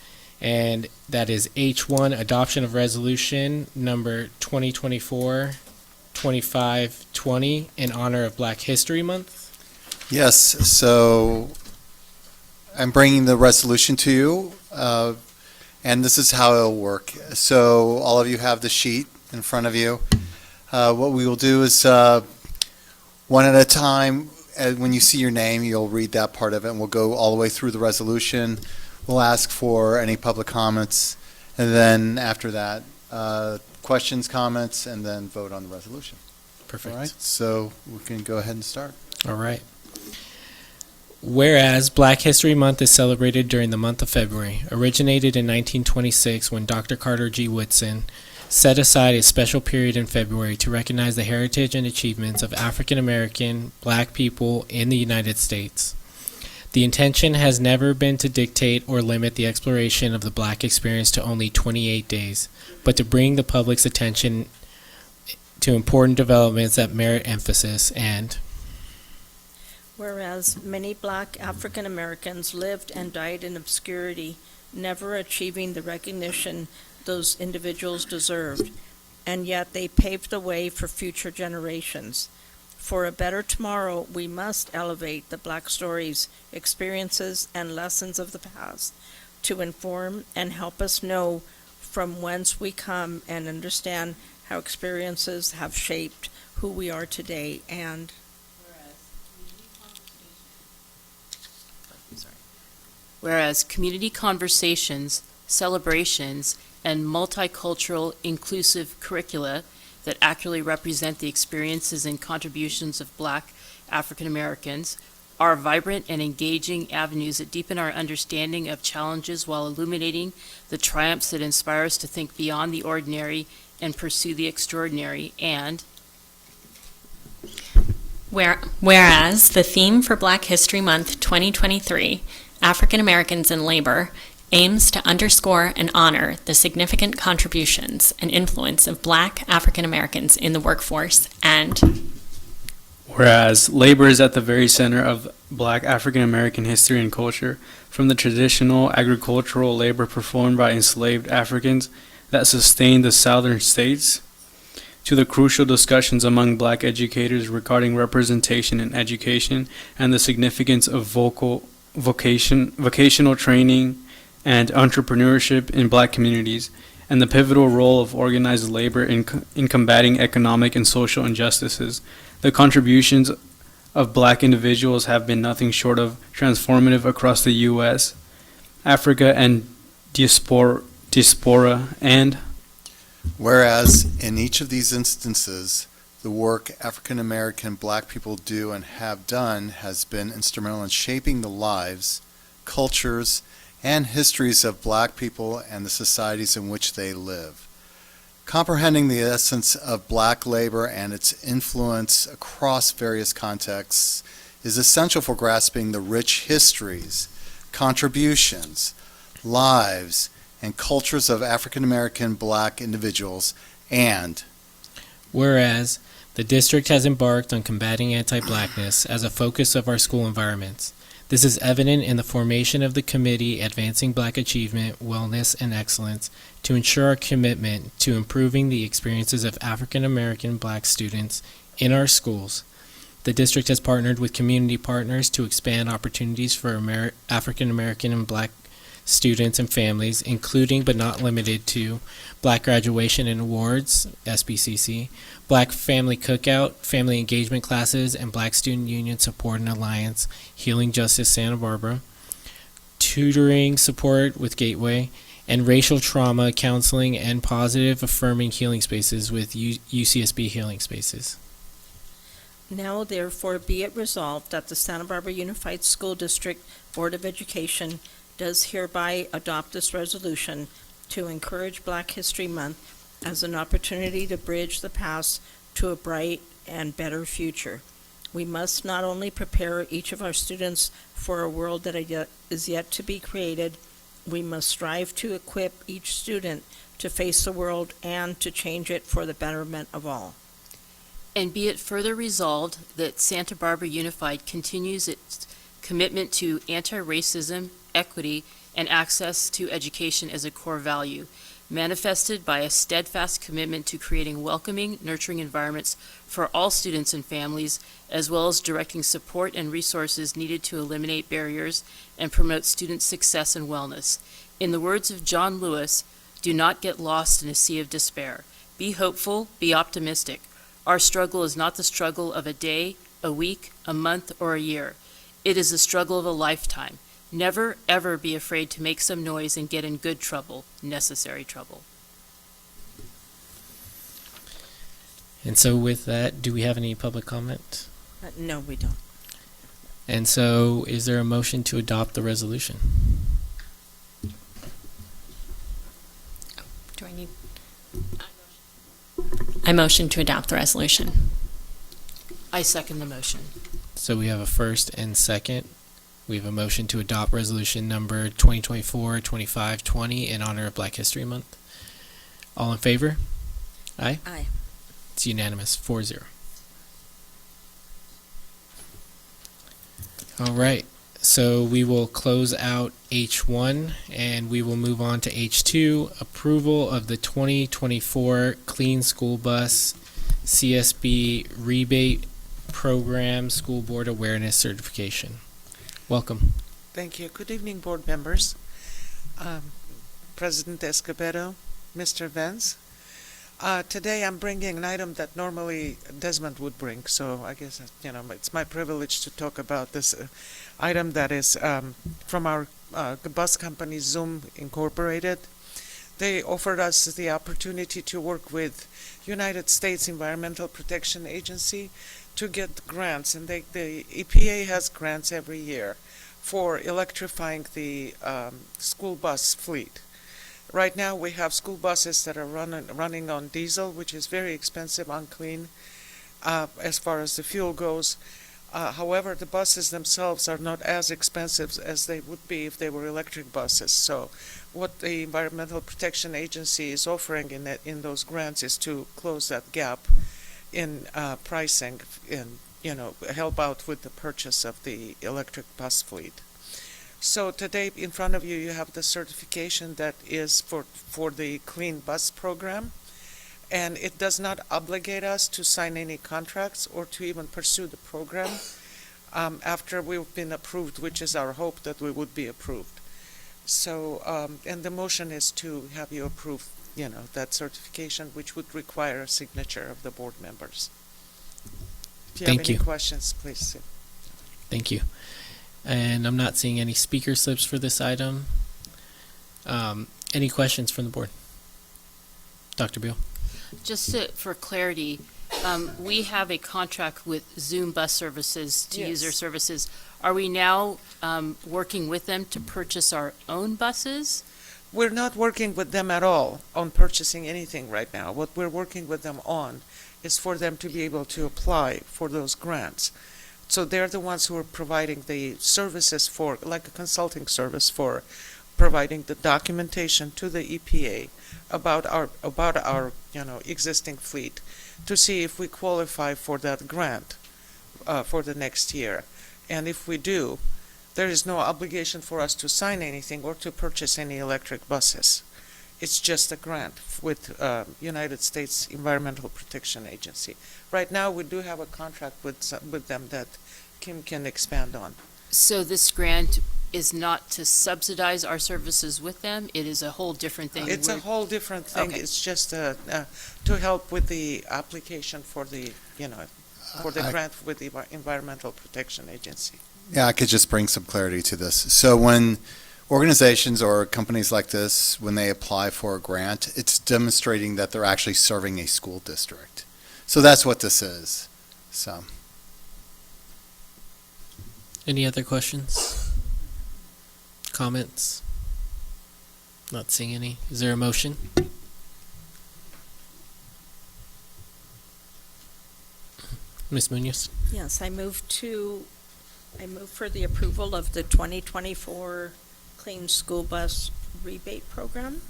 and that is H1, adoption of resolution number 2024-2520 in honor of Black History Month. Yes, so I'm bringing the resolution to you, and this is how it'll work. So all of you have the sheet in front of you. What we will do is one at a time. When you see your name, you'll read that part of it, and we'll go all the way through the resolution. We'll ask for any public comments, and then after that, questions, comments, and then vote on the resolution. Perfect. All right, so we can go ahead and start. All right. Whereas Black History Month is celebrated during the month of February, originated in 1926 when Dr. Carter G. Woodson set aside a special period in February to recognize the heritage and achievements of African American Black people in the United States. The intention has never been to dictate or limit the exploration of the Black experience to only 28 days, but to bring the public's attention to important developments that merit emphasis. And whereas many Black African Americans lived and died in obscurity, never achieving the recognition those individuals deserved, and yet they paved the way for future generations. For a better tomorrow, we must elevate the Black stories, experiences, and lessons of the past to inform and help us know from whence we come and understand how experiences have shaped who we are today. And whereas community conversations, celebrations, and multicultural inclusive curricula that accurately represent the experiences and contributions of Black African Americans are vibrant and engaging avenues that deepen our understanding of challenges while illuminating the triumphs that inspire us to think beyond the ordinary and pursue the extraordinary. And whereas the theme for Black History Month 2023, African Americans in Labor, aims to underscore and honor the significant contributions and influence of Black African Americans in the workforce. And whereas labor is at the very center of Black African American history and culture, from the traditional agricultural labor performed by enslaved Africans that sustained the southern states, to the crucial discussions among Black educators regarding representation in education and the significance of vocational training and entrepreneurship in Black communities, and the pivotal role of organized labor in combating economic and social injustices. The contributions of Black individuals have been nothing short of transformative across the U.S., Africa, and diaspora. And whereas in each of these instances, the work African American Black people do and have done has been instrumental in shaping the lives, cultures, and histories of Black people and the societies in which they live. Comprehending the essence of Black labor and its influence across various contexts is essential for grasping the rich histories, contributions, lives, and cultures of African American Black individuals. And whereas the district has embarked on combating anti-Blackness as a focus of our school environments. This is evident in the formation of the committee Advancing Black Achievement, Wellness, and Excellence to ensure our commitment to improving the experiences of African American Black students in our schools. The district has partnered with community partners to expand opportunities for African American and Black students and families, including but not limited to Black Graduation and Awards, SBCC, Black Family Cookout, Family Engagement Classes, and Black Student Union Support and Alliance, Healing Justice Santa Barbara, tutoring support with Gateway, and racial trauma counseling and positive affirming healing spaces with UCSB Healing Spaces. now therefore be it resolved that the Santa Barbara Unified School District Board of Education does hereby adopt this resolution to encourage Black History Month as an opportunity to bridge the past to a bright and better future. We must not only prepare each of our students for a world that is yet to be created, we must strive to equip each student to face the world and to change it for the betterment of all. And be it further resolved that Santa Barbara Unified continues its commitment to anti-racism, equity, and access to education as a core value, manifested by a steadfast commitment to creating welcoming, nurturing environments for all students and families, as well as directing support and resources needed to eliminate barriers and promote student success and wellness. In the words of John Lewis, do not get lost in a sea of despair. Be hopeful, be optimistic. Our struggle is not the struggle of a day, a week, a month, or a year. It is the struggle of a lifetime. Never, ever be afraid to make some noise and get in good trouble, necessary trouble. And so with that, do we have any public comment? No, we don't. And so is there a motion to adopt the resolution? Do I need? I motion to adopt the resolution. I second the motion. So we have a first and second. We have a motion to adopt resolution number 2024-2520 in honor of Black History Month. All in favor? Aye? Aye. It's unanimous, 4-0. All right, so we will close out H1 and we will move on to H2, approval of the 2024 Clean School Bus CSB Rebate Program School Board Awareness Certification. Welcome. Thank you. Good evening, board members. President Escobedo, Mr. Vance. Today I'm bringing an item that normally Desmond would bring, so I guess, it's my privilege to talk about this item that is from our bus company, Zoom Incorporated. They offered us the opportunity to work with United States Environmental Protection Agency to get grants, and the EPA has grants every year for electrifying the school bus fleet. Right now we have school buses that are running on diesel, which is very expensive, unclean as far as the fuel goes. However, the buses themselves are not as expensive as they would be if they were electric buses. So what the Environmental Protection Agency is offering in those grants is to close that gap in pricing and help out with the purchase of the electric bus fleet. So today in front of you, you have the certification that is for the Clean Bus Program, and it does not obligate us to sign any contracts or to even pursue the program after we've been approved, which is our hope that we would be approved. So, and the motion is to have you approve, that certification, which would require a signature of the board members. If you have any questions, please. Thank you. And I'm not seeing any speaker slips for this item. Any questions from the board? Dr. Beal? Just for clarity, we have a contract with Zoom Bus Services to use their services. Are we now working with them to purchase our own buses? We're not working with them at all on purchasing anything right now. What we're working with them on is for them to be able to apply for those grants. So they're the ones who are providing the services for, like a consulting service for providing the documentation to the EPA about our existing fleet to see if we qualify for that grant for the next year. And if we do, there is no obligation for us to sign anything or to purchase any electric buses. It's just a grant with United States Environmental Protection Agency. Right now, we do have a contract with them that Kim can expand on. So this grant is not to subsidize our services with them? It is a whole different thing? It's a whole different thing. Okay. It's just to help with the application for the, for the grant with the Environmental Protection Agency. Yeah, I could just bring some clarity to this. So when organizations or companies like this, when they apply for a grant, it's demonstrating that they're actually serving a school district. So that's what this is. So. Any other questions? Comments? Not seeing any. Is there a motion? Ms. Munoz? Yes, I move for the approval of the 2024 Clean School Bus Rebate Program.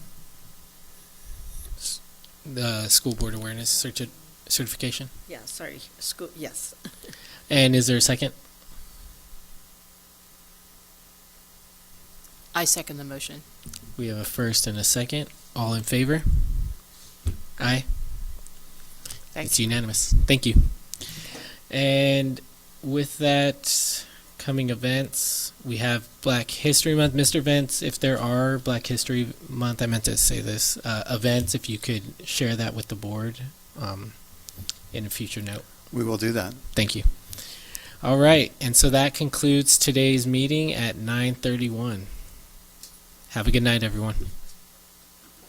The School Board Awareness Certification? Yeah, sorry, yes. And is there a second? I second the motion. We have a first and a second. All in favor? Aye. It's unanimous. Thank you. And with that coming events, we have Black History Month. Mr. Vance, if there are Black History Month, I meant to say this, events, if you could share that with the board in a future note. We will do that. Thank you. All right, and so that concludes today's meeting at 9:31. Have a good night, everyone.